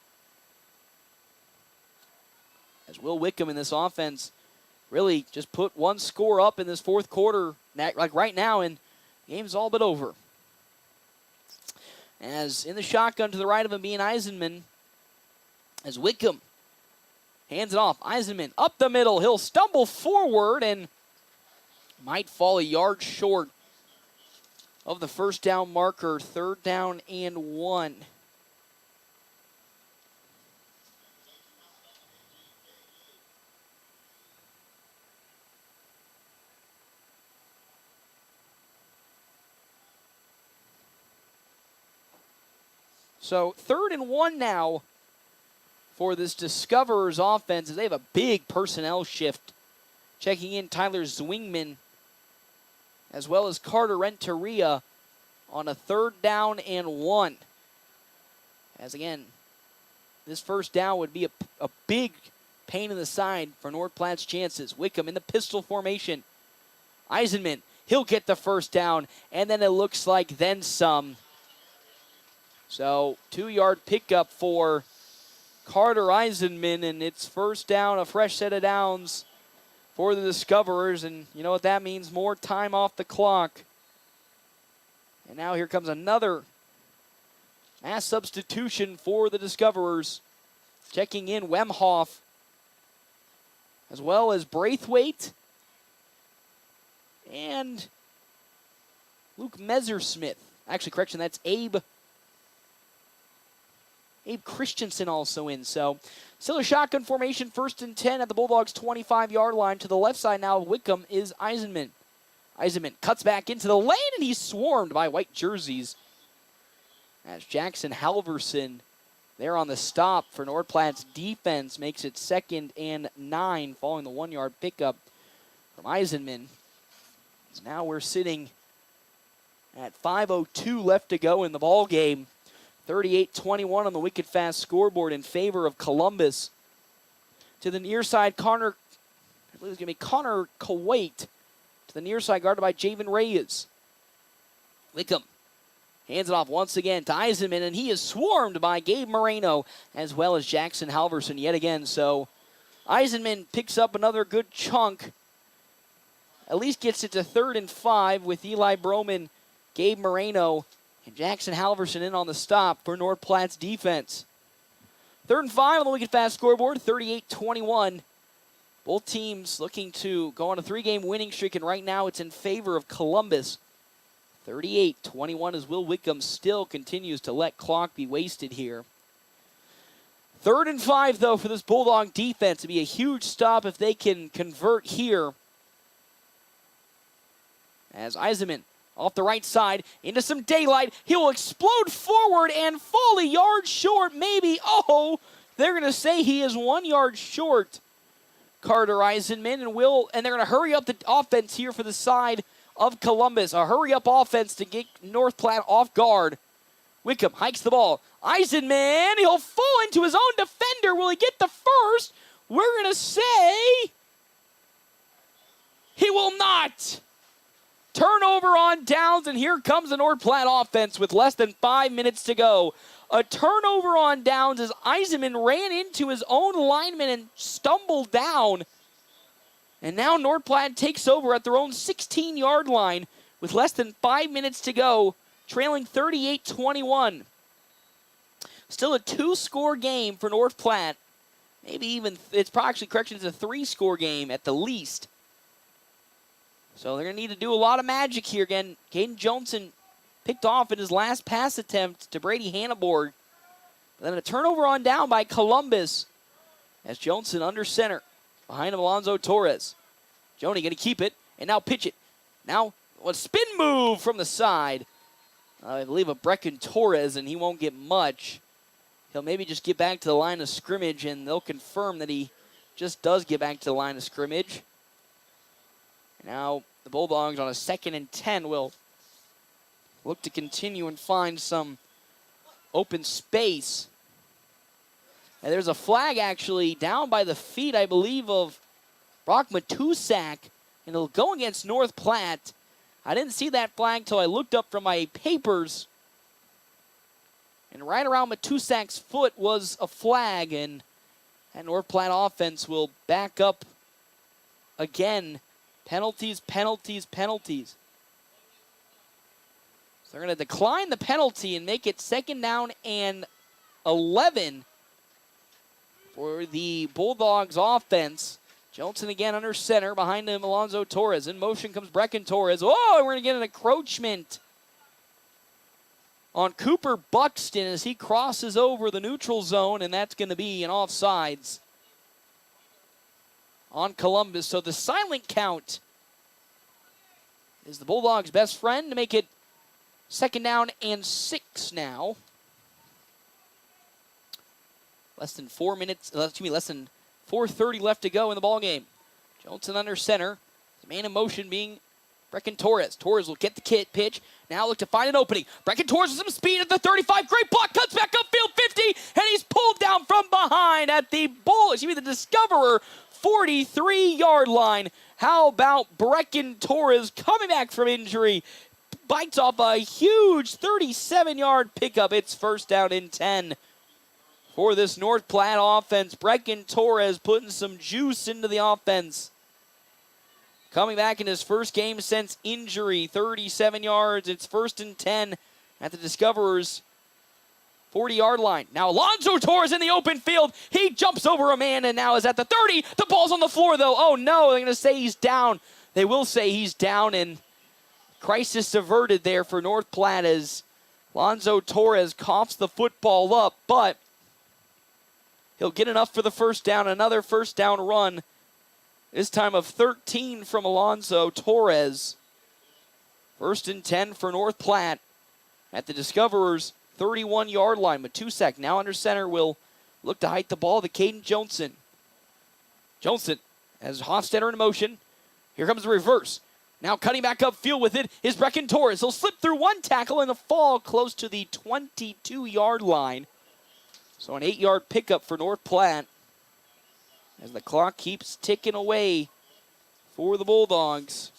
As Will Wickham in this offense really just put 1 score up in this 4th quarter, like right now, and the game's all but over. As in the shotgun to the right of him being Eisenman, as Wickham hands it off. Eisenman up the middle. He'll stumble forward and might fall a yard short of the 1st down marker. 3rd down and 1. So 3rd and 1 now for this Discoverers offense as they have a big personnel shift. Checking in Tyler Zwingman as well as Carter Renteria on a 3rd down and 1. As again, this 1st down would be a big pain in the side for North Platte's chances. Wickham in the pistol formation. Eisenman, he'll get the 1st down, and then it looks like then some. So 2-yard pickup for Carter Eisenman, and it's 1st down, a fresh set of downs for the Discoverers, and you know what that means, more time off the clock. And now here comes another mass substitution for the Discoverers. Checking in Wemhoff, as well as Braithwaite and Luke Messersmith. Actually, correction, that's Abe Christensen also in. So still a shotgun formation, 1st and 10 at the Bulldogs' 25-yard line. To the left side now of Wickham is Eisenman. Eisenman cuts back into the lane, and he's swarmed by white jerseys. As Jackson Halverson there on the stop for North Platte's defense makes it 2nd and 9 following the 1-yard pickup from Eisenman. So now we're sitting at 5:02 left to go in the ball game. 38-21 on the wicked fast scoreboard in favor of Columbus. To the near side, Connor Kuwait. To the near side, guarded by Javen Reyes. Wickham hands it off once again to Eisenman, and he is swarmed by Gabe Moreno as well as Jackson Halverson yet again. So Eisenman picks up another good chunk at least gets it to 3rd and 5 with Eli Broman, Gabe Moreno, and Jackson Halverson in on the stop for North Platte's defense. 3rd and 5 on the Wicked Fast scoreboard, 38-21. Both teams looking to go on a 3-game winning streak, and right now it's in favor of Columbus. 38-21 as Will Wickham still continues to let clock be wasted here. 3rd and 5, though, for this Bulldog defense. To be a huge stop if they can convert here. As Eisenman off the right side into some daylight. He will explode forward and fall a yard short, maybe. Oh, they're going to say he is 1 yard short, Carter Eisenman, and they're going to hurry up the offense here for the side of Columbus. A hurry-up offense to get North Platte off guard. Wickham hikes the ball. Eisenman, he'll fall into his own defender. Will he get the first? We're going to say he will not. Turnover on downs, and here comes the North Platte offense with less than 5 minutes to go. A turnover on downs as Eisenman ran into his own lineman and stumbled down. And now North Platte takes over at their own 16-yard line with less than 5 minutes to go, trailing 38-21. Still a 2-score game for North Platte. Maybe even, it's actually correction, it's a 3-score game at the least. So they're going to need to do a lot of magic here again. Caden Johnson picked off in his last pass attempt to Brady Hannaborg. Then a turnover on down by Columbus as Johnson under center. Behind him, Alonzo Torres. Joni going to keep it and now pitch it. Now, a spin move from the side. I believe a Brecken Torres, and he won't get much. He'll maybe just get back to the line of scrimmage, and they'll confirm that he just does get back to the line of scrimmage. Now, the Bulldogs on a 2nd and 10 will look to continue and find some open space. And there's a flag actually down by the feet, I believe, of Brock Matusak, and it'll go against North Platte. I didn't see that flag till I looked up from my papers. And right around Matusak's foot was a flag, and that North Platte offense will back up again. Penalties, penalties, penalties. So they're going to decline the penalty and make it 2nd down and 11 for the Bulldogs offense. Johnson again under center. Behind him, Alonzo Torres. In motion comes Brecken Torres. Oh, we're going to get an encroachment on Cooper Buxton as he crosses over the neutral zone, and that's going to be an offsides on Columbus. So the silent count is the Bulldogs' best friend to make it 2nd down and 6 now. Less than 4:30 left to go in the ballgame. Johnson under center. The man in motion being Brecken Torres. Torres will get the pitch. Now look to find an opening. Brecken Torres with some speed at the 35. Great block. Cuts back upfield 50. And he's pulled down from behind at the Discoverer 43-yard line. How about Brecken Torres coming back from injury? Bites off a huge 37-yard pickup. It's 1st down and 10. For this North Platte offense, Brecken Torres putting some juice into the offense. Coming back in his first game since injury, 37 yards. It's 1st and 10 at the Discoverers' 40-yard line. Now Alonzo Torres in the open field. He jumps over a man and now is at the 30. The ball's on the floor, though. Oh, no, they're going to say he's down. They will say he's down, and crisis averted there for North Platte as Alonzo Torres coughs the football up, but he'll get enough for the 1st down. Another 1st down run. This time of 13 from Alonzo Torres. 1st and 10 for North Platte at the Discoverers' 31-yard line. Matusak now under center will look to hike the ball to Caden Johnson. Johnson has Hofstetter in motion. Here comes the reverse. Now cutting back upfield with it is Brecken Torres. He'll slip through one tackle and a fall close to the 22-yard line. So an 8-yard pickup for North Platte as the clock keeps ticking away for the Bulldogs.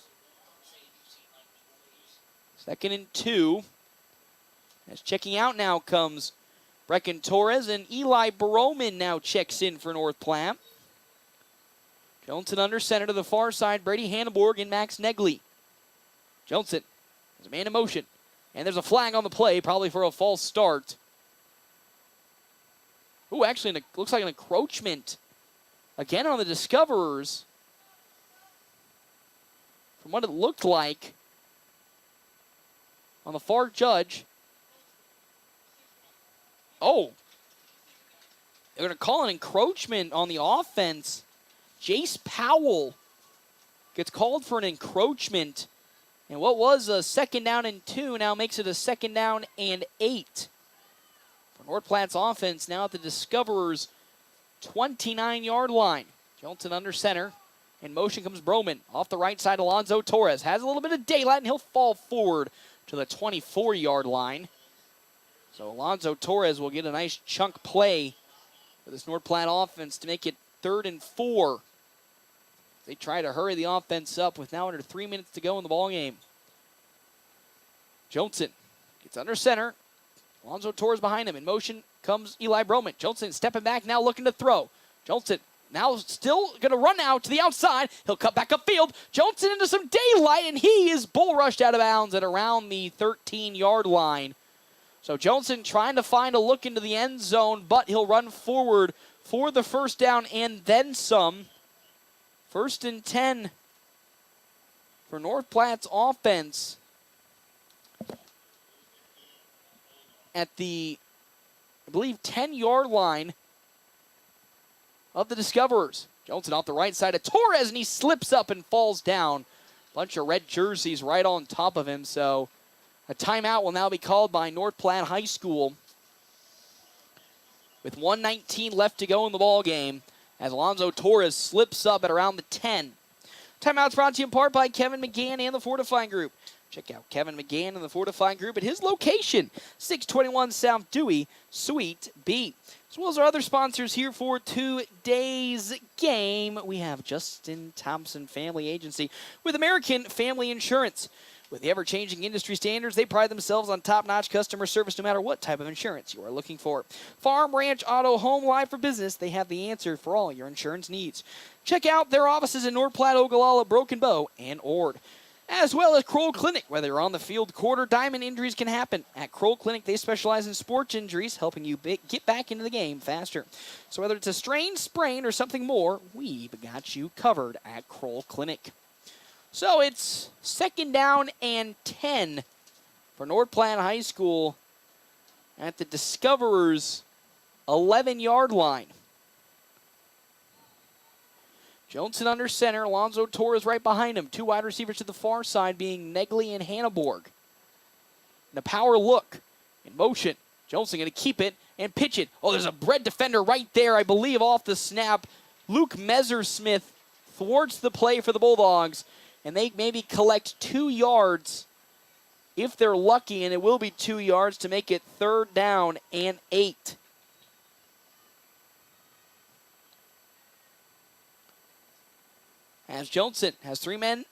2nd and 2. As checking out now comes Brecken Torres, and Eli Broman now checks in for North Platte. Johnson under center to the far side. Brady Hanneborg and Max Negley. Johnson has a man in motion. And there's a flag on the play, probably for a false start. Ooh, actually, looks like an encroachment. Again on the Discoverers. From what it looked like on the far judge. Oh. They're going to call an encroachment on the offense. Jace Powell gets called for an encroachment. And what was a 2nd down and 2 now makes it a 2nd down and 8. For North Platte's offense now at the Discoverers' 29-yard line. Johnson under center. In motion comes Broman. Off the right side, Alonzo Torres. Has a little bit of daylight, and he'll fall forward to the 24-yard line. So Alonzo Torres will get a nice chunk play for this North Platte offense to make it 3rd and 4. They try to hurry the offense up with now under 3 minutes to go in the ballgame. Johnson gets under center. Alonzo Torres behind him. In motion comes Eli Broman. Johnson stepping back now looking to throw. Johnson now still going to run out to the outside. He'll cut back upfield. Johnson into some daylight, and he is bull rushed out of bounds at around the 13-yard line. So Johnson trying to find a look into the end zone, but he'll run forward for the 1st down and then some. 1st and 10 for North Platte's offense at the, I believe, 10-yard line of the Discoverers. Johnson off the right side of Torres, and he slips up and falls down. Bunch of red jerseys right on top of him, so a timeout will now be called by North Platte High School with 1:19 left to go in the ball game, as Alonzo Torres slips up at around the 10. Timeout's brought to you in part by Kevin McGann and the Fortifying Group. Check out Kevin McGann and the Fortifying Group at his location, 621 South Dewey, Suite B. As well as our other sponsors here for today's game, we have Justin Thompson Family Agency with American Family Insurance. With the ever-changing industry standards, they pride themselves on top-notch customer service no matter what type of insurance you are looking for. Farm, ranch, auto, home, life, or business, they have the answer for all your insurance needs. Check out their offices in North Platte, Ogallala, Broken Bow, and Ord. As well as Kroll Clinic. Whether you're on the field, court, or diamond, injuries can happen. At Kroll Clinic, they specialize in sports injuries, helping you get back into the game faster. So whether it's a strain, sprain, or something more, we've got you covered at Kroll Clinic. So it's 2nd down and 10 for North Platte High School at the Discoverers' 11-yard line. Johnson under center, Alonzo Torres right behind him. 2 wide receivers to the far side being Negley and Hanneborg. And a power look in motion. Johnson going to keep it and pitch it. Oh, there's a red defender right there, I believe, off the snap. Luke Messersmith thwarts the play for the Bulldogs. And they maybe collect 2 yards if they're lucky, and it will be 2 yards to make it 3rd down and 8. As Johnson has 3 men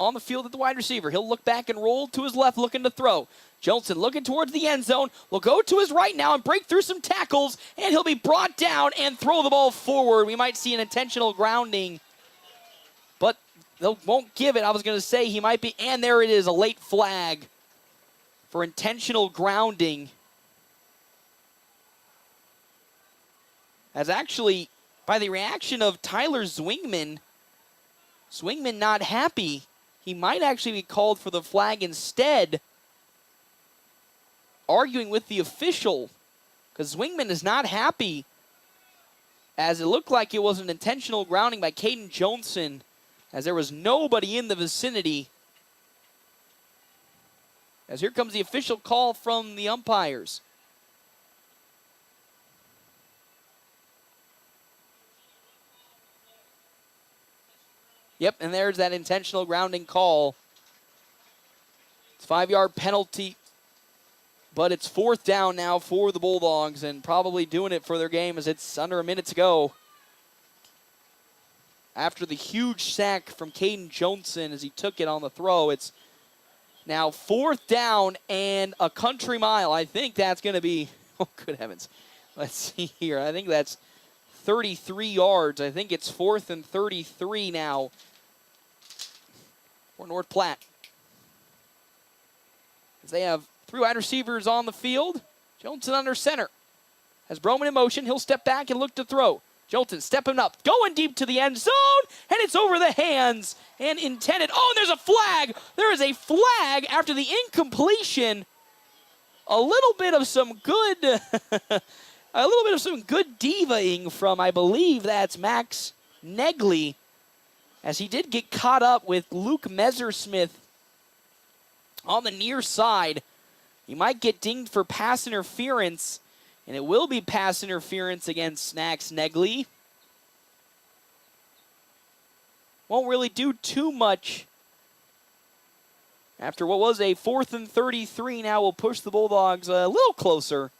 on the field at the wide receiver. He'll look back and roll to his left, looking to throw. Johnson looking towards the end zone. Will go to his right now and break through some tackles, and he'll be brought down and throw the ball forward. We might see an intentional grounding, but they won't give it. I was going to say he might be, and there it is, a late flag for intentional grounding. As actually, by the reaction of Tyler Zwingman not happy. He might actually be called for the flag instead, arguing with the official, because Zwingman is not happy, as it looked like it was an intentional grounding by Caden Johnson, as there was nobody in the vicinity. As here comes the official call from the umpires. Yep, and there's that intentional grounding call. It's a 5-yard penalty, but it's 4th down now for the Bulldogs, and probably doing it for their game as it's under a minute to go. After the huge sack from Caden Johnson as he took it on the throw, it's now 4th down and a country mile. I think that's going to be, oh, good heavens. Let's see here. I think that's 33 yards. I think it's 4th and 33 now for North Platte. As they have 3 wide receivers on the field. Johnson under center. Has Broman in motion. He'll step back and look to throw. Jolton stepping up, going deep to the end zone, and it's over the hands and intended. Oh, and there's a flag. There is a flag after the incompletion. A little bit of some good, divaing from, I believe that's Max Negley, as he did get caught up with Luke Messersmith on the near side. He might get dinged for pass interference. And it will be pass interference against Max Negley. Won't really do too much. After what was a 4th and 33, now will push the Bulldogs a little closer.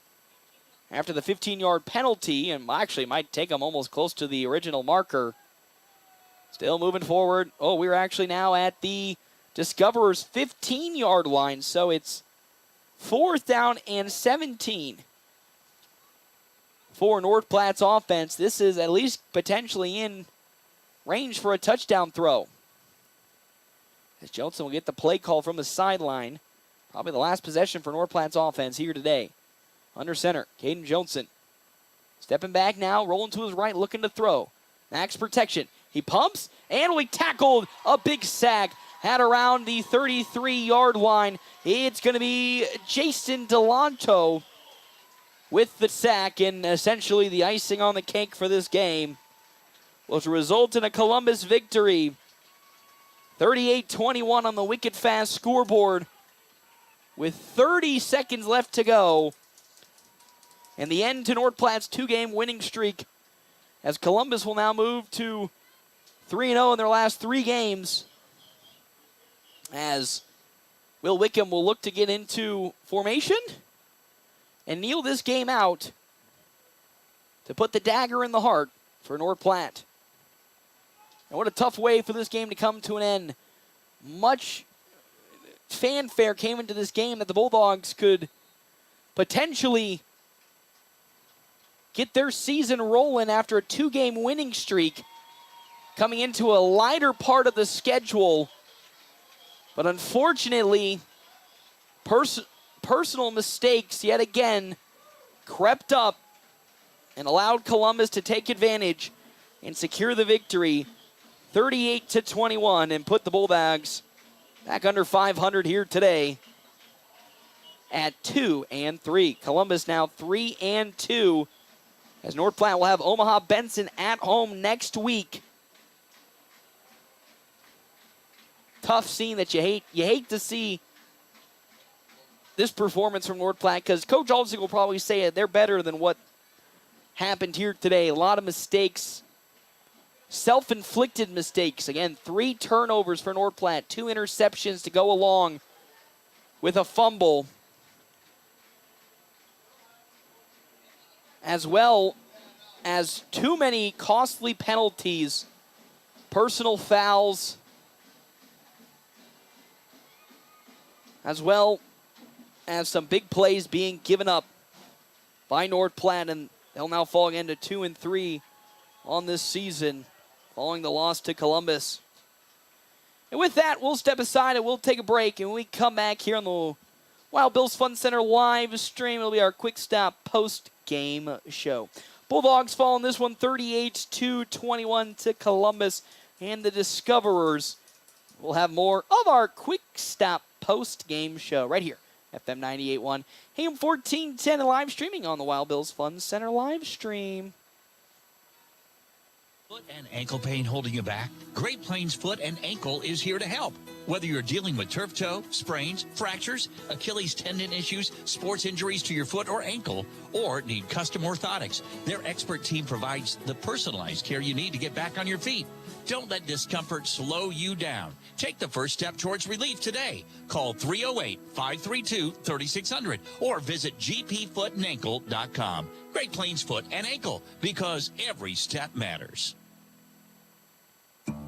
After the 15-yard penalty, and actually might take them almost close to the original marker. Still moving forward. Oh, we're actually now at the Discoverers' 15-yard line, so it's 4th down and 17. For North Platte's offense, this is at least potentially in range for a touchdown throw. As Johnson will get the play call from the sideline. Probably the last possession for North Platte's offense here today. Under center, Caden Johnson. Stepping back now, rolling to his right, looking to throw. Max protection. He pumps, and we tackled a big sack at around the 33-yard line. It's going to be Jason Delanto with the sack, and essentially the icing on the cake for this game will result in a Columbus victory. 38-21 on the wicked fast scoreboard with 30 seconds left to go. And the end to North Platte's 2-game winning streak, as Columbus will now move to 3-0 in their last 3 games, as Will Wickham will look to get into formation and kneel this game out to put the dagger in the heart for North Platte. And what a tough way for this game to come to an end. Much fanfare came into this game that the Bulldogs could potentially get their season rolling after a 2-game winning streak, coming into a lighter part of the schedule. But unfortunately, personal mistakes yet again crept up and allowed Columbus to take advantage and secure the victory 38-21 and put the Bulldogs back under 500 here today at 2-3. Columbus now 3-2, as North Platte will have Omaha Benson at home next week. Tough scene that you hate to see this performance from North Platte, because Coach Alsig will probably say they're better than what happened here today. A lot of mistakes, self-inflicted mistakes. Again, 3 turnovers for North Platte, 2 interceptions to go along with a fumble, as well as too many costly penalties, personal fouls, as well as some big plays being given up by North Platte, and they'll now fall again to 2-3 on this season following the loss to Columbus. And with that, we'll step aside and we'll take a break, and when we come back here on the Wild Bills Fun Center live stream, it'll be our quick stop post-game show. Bulldogs fall in this one 38-21 to Columbus, and the Discoverers will have more of our quick stop post-game show right here, FM 98.1, AM 1410, and live streaming on the Wild Bills Fun Center live stream. Foot and ankle pain holding you back? Great Plains Foot and Ankle is here to help. Whether you're dealing with turf toe, sprains, fractures, Achilles tendon issues, sports injuries to your foot or ankle, or need custom orthotics, their expert team provides the personalized care you need to get back on your feet. Don't let discomfort slow you down. Take the first step towards relief today. Call 308-532-3600 or visit gpfootandankle.com. Great Plains Foot and Ankle, because every step matters.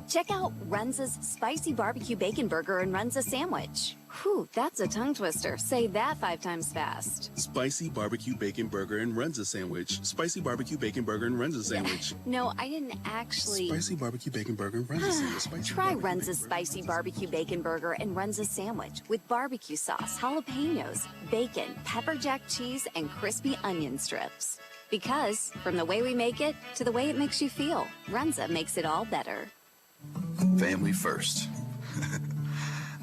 Check out Runza's Spicy Barbecue Bacon Burger and Runza Sandwich. Whew, that's a tongue twister. Say that 5 times fast. Spicy barbecue bacon burger and Runza sandwich. Spicy barbecue bacon burger and Runza sandwich. No, I didn't actually. Spicy barbecue bacon burger and Runza sandwich. Spicy Try Runza's Spicy Barbecue Bacon Burger and Runza Sandwich with barbecue sauce, jalapenos, bacon, pepper jack cheese, and crispy onion strips. Because from the way we make it to the way it makes you feel, Runza makes it all better. Family first.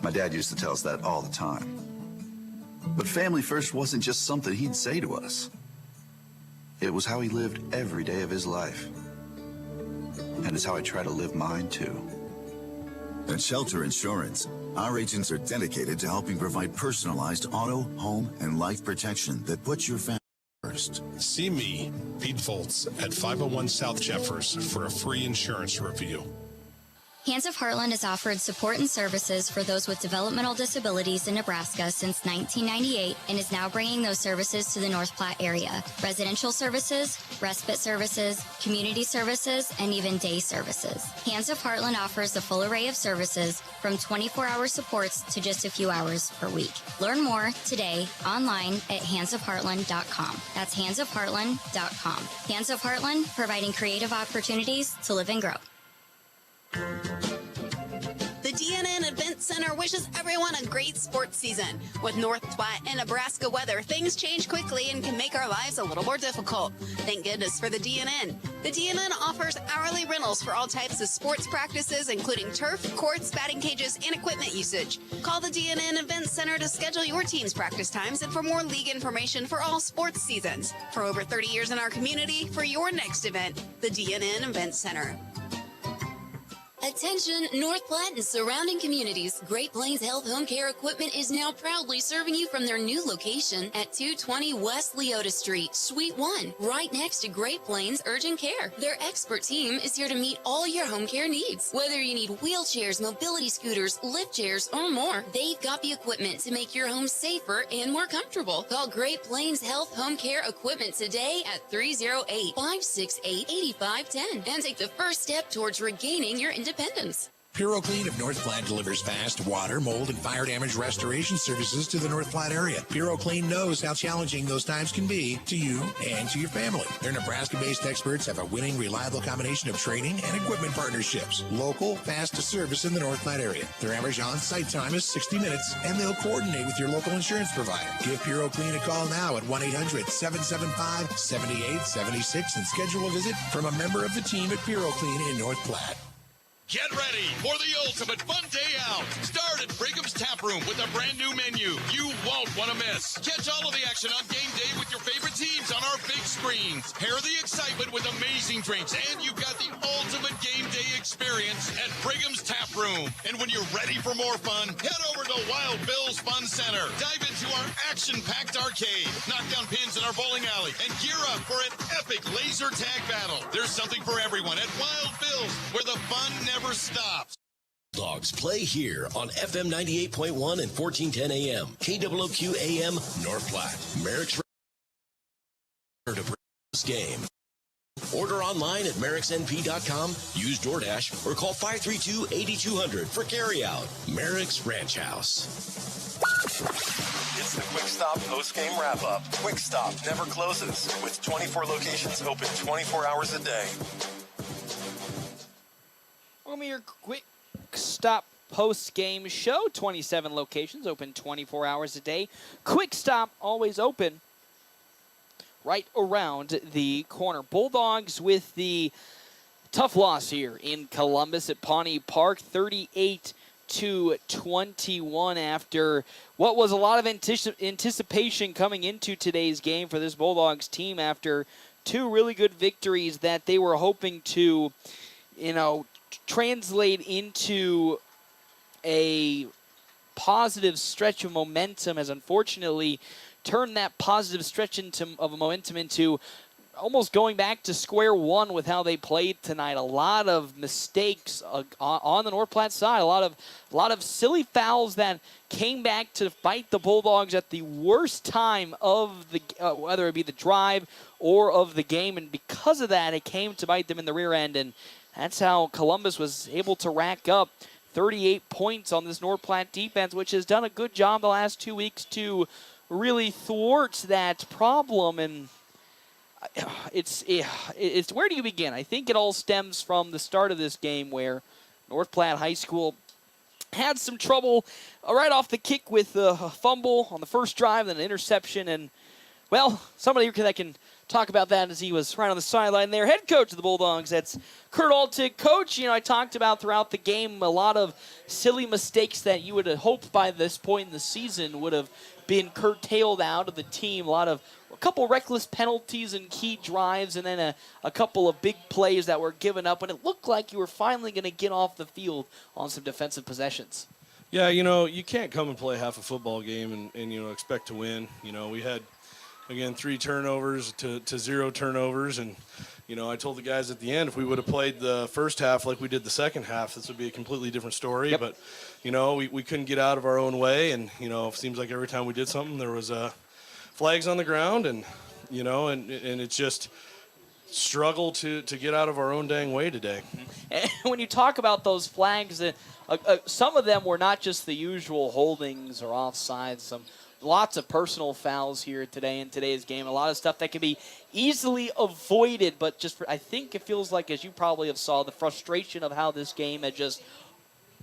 My dad used to tell us that all the time. But family first wasn't just something he'd say to us. It was how he lived every day of his life. And it's how I try to live mine too. At Shelter Insurance, our agents are dedicated to helping provide personalized auto, home, and life protection that puts your family first. See me, Pete Foltz, at 501 South Jeffers for a free insurance review. Hands of Heartland has offered support and services for those with developmental disabilities in Nebraska since 1998 and is now bringing those services to the North Platte area. Residential services, respite services, community services, and even day services. Hands of Heartland offers a full array of services from 24-hour supports to just a few hours per week. Learn more today online at handsofheartland.com. That's handsofheartland.com. Hands of Heartland, providing creative opportunities to live and grow. The DNN Event Center wishes everyone a great sports season. With North Platte and Nebraska weather, things change quickly and can make our lives a little more difficult. Thank goodness for the DNN. The DNN offers hourly rentals for all types of sports practices, including turf, courts, batting cages, and equipment usage. Call the DNN Event Center to schedule your team's practice times and for more league information for all sports seasons. For over 30 years in our community, for your next event, the DNN Event Center. Attention, North Platte and surrounding communities. Great Plains Health Home Care Equipment is now proudly serving you from their new location at 220 West Leota Street, Suite 1, right next to Great Plains Urgent Care. Their expert team is here to meet all your home care needs. Whether you need wheelchairs, mobility scooters, lift chairs, or more, they've got the equipment to make your home safer and more comfortable. Call Great Plains Health Home Care Equipment today at 308-568-8510 and take the first step towards regaining your independence. PuroClean of North Platte delivers fast water, mold, and fire damage restoration services to the North Platte area. PuroClean knows how challenging those times can be to you and to your family. Their Nebraska-based experts have a winning, reliable combination of training and equipment partnerships. Local, fast service in the North Platte area. Their average on-site time is 60 minutes, and they'll coordinate with your local insurance provider. Give PuroClean a call now at 1-800-775-7876 and schedule a visit from a member of the team at PuroClean in North Platte. Get ready for the ultimate fun day out. Start at Pregame's Tap Room with a brand new menu you won't want to miss. Catch all of the action on game day with your favorite teams on our big screens. Pair the excitement with amazing drinks, and you've got the ultimate game day experience at Pregame's Tap Room. And when you're ready for more fun, head over to Wild Bill's Fun Center. Dive into our action-packed arcade, knock down pins in our bowling alley, and gear up for an epic laser tag battle. There's something for everyone at Wild Bill's, where the fun never stops. Dogs play here on FM 98.1 and 1410 AM. KWQ AM North Platte. Merrick's game. Order online at merricksnp.com, use DoorDash, or call 532-8200 for carryout. Merrick's Ranch House. It's the Quick Stop post-game wrap-up. Quick Stop never closes, with 24 locations open 24 hours a day. Welcome to your Quick Stop post-game show. 27 locations open 24 hours a day. Quick Stop always open right around the corner. Bulldogs with the tough loss here in Columbus at Pawnee Park, 38-21 after what was a lot of anticipation coming into today's game for this Bulldogs team after two really good victories that they were hoping to, translate into a positive stretch of momentum, has unfortunately turned that positive stretch of momentum into almost going back to square one with how they played tonight. A lot of mistakes on the North Platte side. A lot of silly fouls that came back to bite the Bulldogs at the worst time of the whether it be the drive or of the game, and because of that, it came to bite them in the rear end. And That's how Columbus was able to rack up 38 points on this North Platte defense, which has done a good job the last 2 weeks to really thwart that problem. And it's where do you begin? I think it all stems from the start of this game where North Platte High School had some trouble right off the kick with a fumble on the first drive, then an interception. And, well, somebody that can talk about that as he was right on the sideline there. Head coach of the Bulldogs, that's Kurt Altig. Coach, I talked about throughout the game a lot of silly mistakes that you would have hoped by this point in the season would have been curtailed out of the team. A couple reckless penalties and key drives, and then a couple of big plays that were given up, and it looked like you were finally going to get off the field on some defensive possessions. Yeah, you can't come and play half a football game and expect to win. We had, again, 3 turnovers to 0 turnovers, and I told the guys at the end if we would have played the first half like we did the second half, this would be a completely different story. Yep. But we couldn't get out of our own way, and it seems like every time we did something there was flags on the ground, and and it's just struggle to get out of our own dang way today. And when you talk about those flags, some of them were not just the usual holdings or offsides. Lots of personal fouls here today in today's game. A lot of stuff that can be easily avoided, but I think it feels like, as you probably have saw, the frustration of how this game had just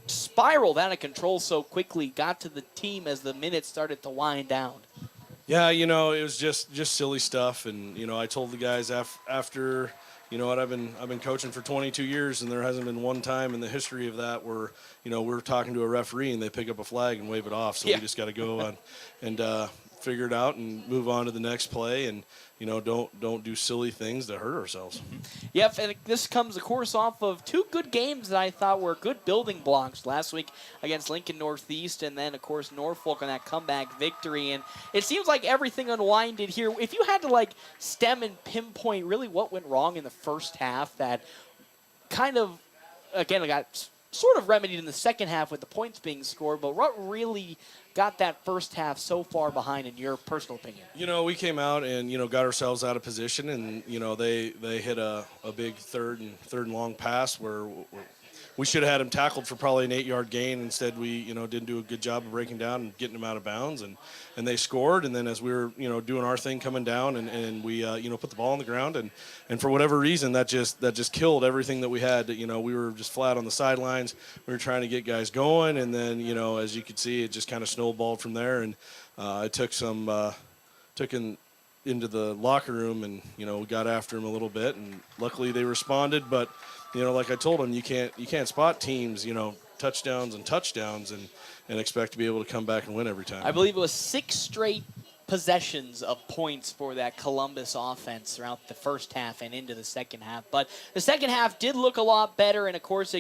spiraled out of control so quickly got to the team as the minutes started to wind down. Yeah, it was just silly stuff, and I told the guys after I've been coaching for 22 years, and there hasn't been one time in the history of that where we're talking to a referee and they pick up a flag and wave it off. So we just got to go on and figure it out and move on to the next play, and don't do silly things to hurt ourselves. Yep, and this comes, of course, off of 2 good games that I thought were good building blocks last week against Lincoln Northeast, and then, of course, Norfolk on that comeback victory. And it seems like everything unwinded here. If you had to stem and pinpoint really what went wrong in the first half, that kind of again got sort of remedied in the second half with the points being scored, but what really got that first half so far behind, in your personal opinion? We came out and got ourselves out of position, and they hit a big third and long pass where we should have had him tackled for probably an 8-yard gain. Instead, we didn't do a good job of breaking down and getting him out of bounds, and they scored. And then as we were doing our thing coming down, and we put the ball on the ground, and for whatever reason that just killed everything that we had. We were just flat on the sidelines. We were trying to get guys going, and then as you could see, it just kind of snowballed from there. And I took him into the locker room, and we got after him a little bit, and luckily they responded. But like I told him, you can't spot teams, touchdowns and expect to be able to come back and win every time. I believe it was 6 straight possessions of points for that Columbus offense throughout the first half and into the second half. But the second half did look a lot better, and of course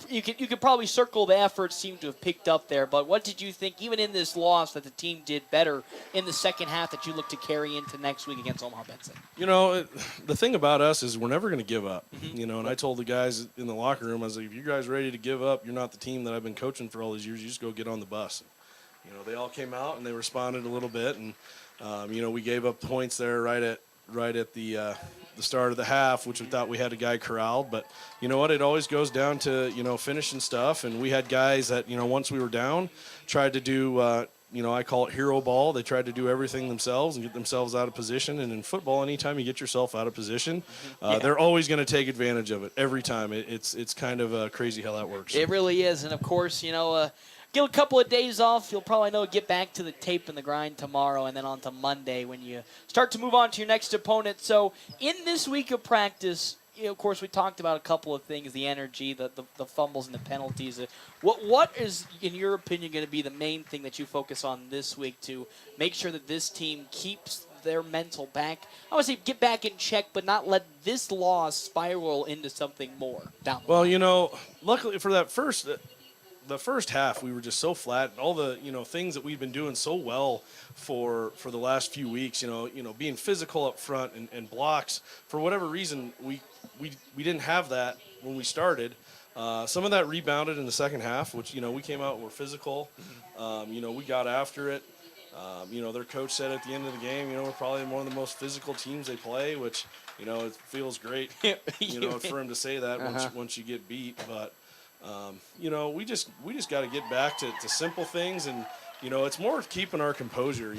you could probably circle the efforts seemed to have picked up there. But what did you think, even in this loss, that the team did better in the second half that you look to carry into next week against Omaha Benson? The thing about us is we're never going to give up. And I told the guys in the locker room, I was like, if you guys are ready to give up, you're not the team that I've been coaching for all these years. You just go get on the bus. They all came out and they responded a little bit, and we gave up points there right at the start of the half, which we thought we had a guy corralled. But you know what? It always goes down to, finishing stuff. And we had guys that, once we were down, tried to do, I call it hero ball. They tried to do everything themselves and get themselves out of position. And in football, anytime you get yourself out of position, they're always going to take advantage of it every time. It's kind of crazy how that works. It really is. And, of course, get a couple of days off. You'll probably get back to the tape and the grind tomorrow, and then on to Monday when you start to move on to your next opponent. So in this week of practice, of course, we talked about a couple of things, the energy, the fumbles and the penalties. What is, in your opinion, going to be the main thing that you focus on this week to make sure that this team keeps their mental back? I would say get back in check, but not let this loss spiral into something more down the line. Luckily for that the first half, we were just so flat. All the things that we've been doing so well for the last few weeks. Being physical up front and blocks. For whatever reason, we didn't have that when we started. Some of that rebounded in the second half, which we came out and were physical. We got after it. Their coach said at the end of the game, we're probably one of the most physical teams they play, which, it feels great, for him to say that once you get beat. But, we just got to get back to simple things. And, it's more keeping our composure,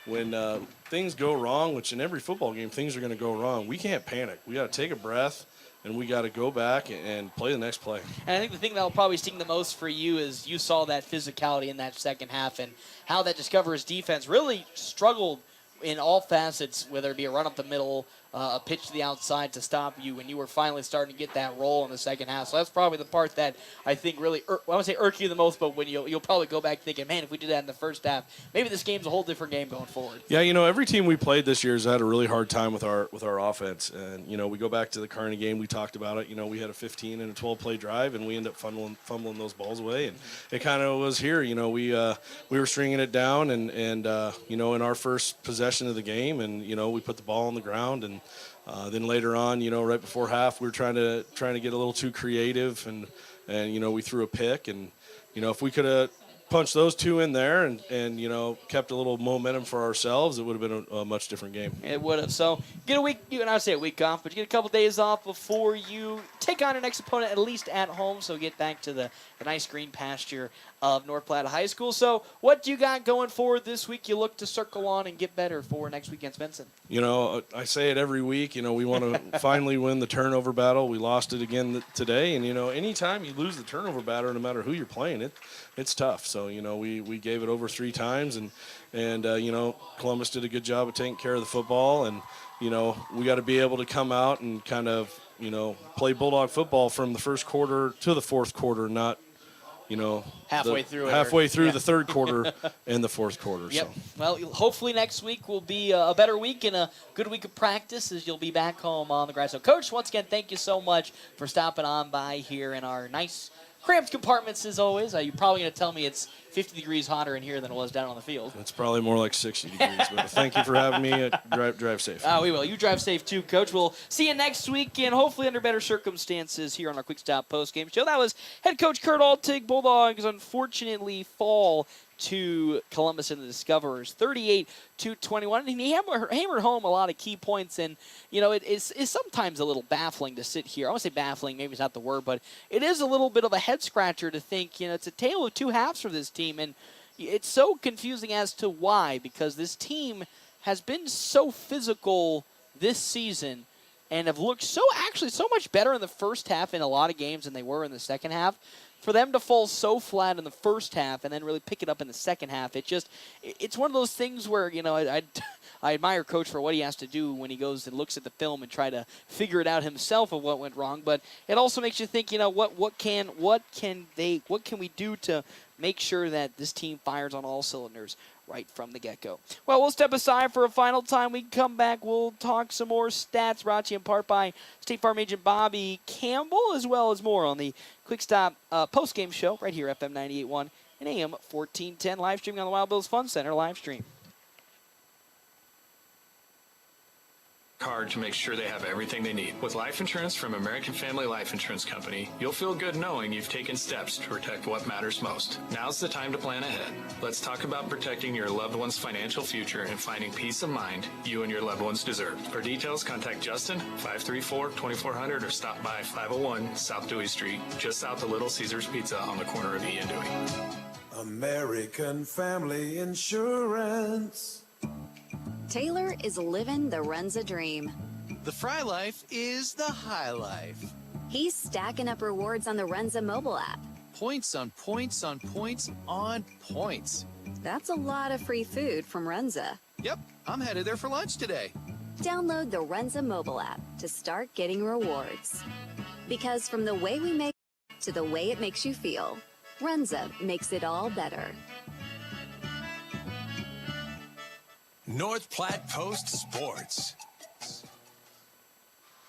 when things go wrong, which in every football game, things are going to go wrong. We can't panic. We got to take a breath. And we got to go back and play the next play. And I think the thing that will probably sting the most for you is you saw that physicality in that second half and how that Discoverers defense really struggled in all facets, whether it be a run up the middle, a pitch to the outside to stop you when you were finally starting to get that roll in the second half. So that's probably the part that I think really, I won't say irk you the most, but when you'll probably go back thinking, man, if we did that in the first half, maybe this game's a whole different game going forward. Yeah, every team we played this year has had a really hard time with our offense. And, we go back to the Kearney game, we talked about it. We had a 15 and a 12-play drive, and we ended up fumbling those balls away. And it kind of was here. We were stringing it down, and in our first possession of the game, and, we put the ball on the ground. And then later on, right before half, we were trying to get a little too creative, and we threw a pick. And, if we could have punched those two in there and kept a little momentum for ourselves, it would have been a much different game. It would have. So get a week, and I would say a week off, but you get a couple days off before you take on your next opponent, at least at home. So get back to the nice green pasture of North Platte High School. So what do you got going forward this week? You look to circle on and get better for next week against Benson. I say it every week. We want to finally win the turnover battle. We lost it again today. And, anytime you lose the turnover battle, no matter who you're playing, it's tough. So, we gave it over 3 times. And Columbus did a good job of taking care of the football. And, we got to be able to come out and kind of, play Bulldog football from the first quarter to the fourth quarter, not, halfway through the third quarter and the fourth quarter. Yep. So. Well, hopefully next week will be a better week and a good week of practice as you'll be back home on the grass. So, Coach, once again, thank you so much for stopping on by here in our nice cramped compartments as always. You're probably going to tell me it's 50 degrees hotter in here than it was down on the field. It's probably more like 60 degrees, but thank you for having me. Drive safe. We will. You drive safe too, Coach. We'll see you next week and hopefully under better circumstances here on our Quick Stop Postgame Show. That was head coach Kurt Altig. Bulldogs unfortunately fall to Columbus and the Discoverers, 38-21. And he hammered home a lot of key points. And, it's sometimes a little baffling to sit here. I want to say baffling, maybe it's not the word, but it is a little bit of a head-scratcher to think, it's a tale of two halves for this team. And it's so confusing as to why, because this team has been so physical this season and have looked so much better in the first half in a lot of games than they were in the second half. For them to fall so flat in the first half and then really pick it up in the second half, it's one of those things where, I admire Coach for what he has to do when he goes and looks at the film and try to figure it out himself of what went wrong. But it also makes you think, what can we do to make sure that this team fires on all cylinders right from the get-go. Well, we'll step aside for a final time. We come back, we'll talk some more stats brought to you in part by State Farm agent Bobby Campbell, as well as more on the Quick Stop post-game show right here, FM 98.1 and AM 1410, live streaming on the Wild Bills Fun Center live stream. Card to make sure they have everything they need. With life insurance from American Family Life Insurance Company, you'll feel good knowing you've taken steps to protect what matters most. Now's the time to plan ahead. Let's talk about protecting your loved one's financial future and finding peace of mind you and your loved ones deserve. For details, contact Justin, 534-2400, or stop by 501 South Dewey Street, just south of Little Caesars Pizza on the corner of E and Dewey. American Family Insurance. Taylor is living the Runza dream. The Fry Life is the high life. He's stacking up rewards on the Runza mobile app. Points on points on points on points. That's a lot of free food from Runza. Yep, I'm headed there for lunch today. Download the Runza mobile app to start getting rewards. Because from the way we make to the way it makes you feel, Runza makes it all better. North Platte Post Sports.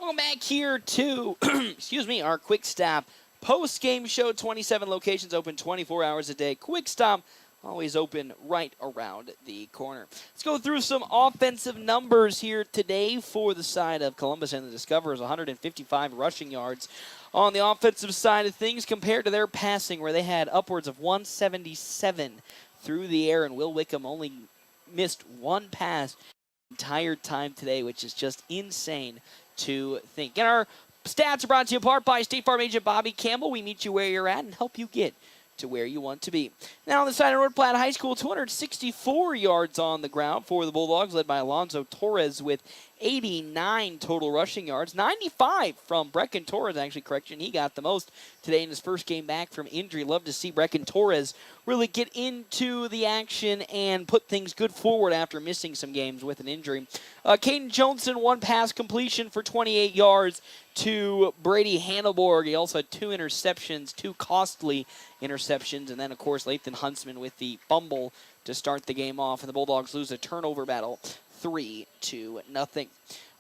Welcome back here to, our Quick Stop post-game show. 27 locations open 24 hours a day. Quick Stop, always open right around the corner. Let's go through some offensive numbers here today for the side of Columbus and the Discoverers. 155 rushing yards on the offensive side of things compared to their passing, where they had upwards of 177 through the air, and Will Wickham only missed one pass the entire time today, which is just insane to think. And our stats are brought to you in part by State Farm agent Bobby Campbell. We meet you where you're at and help you get to where you want to be. Now on the side of North Platte High School, 264 yards on the ground for the Bulldogs, led by Alonzo Torres with 89 total rushing yards. 95 from Brecken Torres, actually, correction. He got the most today in his first game back from injury. Love to see Brecken Torres really get into the action and put things good forward after missing some games with an injury. Caden Johnson, one pass completion for 28 yards to Brady Handelborg. He also had 2 interceptions, 2 costly interceptions, and then, of course, Lathan Huntsman with the fumble to start the game off, and the Bulldogs lose a turnover battle 3-0.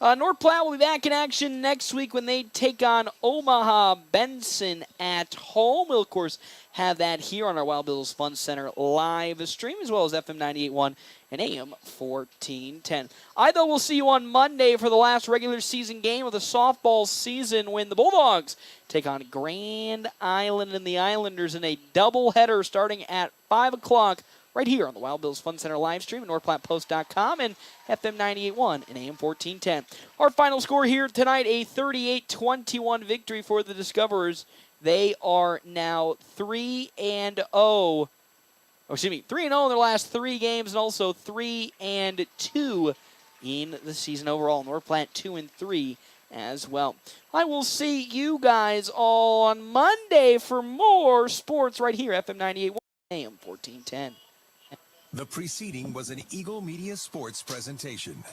North Platte will be back in action next week when they take on Omaha Benson at home. We'll, of course, have that here on our Wild Bills Fun Center live stream, as well as FM 98.1 and AM 1410. Though will see you on Monday for the last regular season game of the softball season when the Bulldogs take on Grand Island and the Islanders in a doubleheader starting at 5 o'clock right here on the Wild Bills Fun Center live stream at NorthPlattePost.com and FM 98.1 and AM 1410. Our final score here tonight, a 38-21 victory for the Discoverers. They are now 3-0. 3-0 in their last 3 games, and also 3-2 in the season overall. North Platte 2-3 as well. I will see you guys all on Monday for more sports right here, FM 98.1 AM 1410. The preceding was an Eagle Media Sports presentation.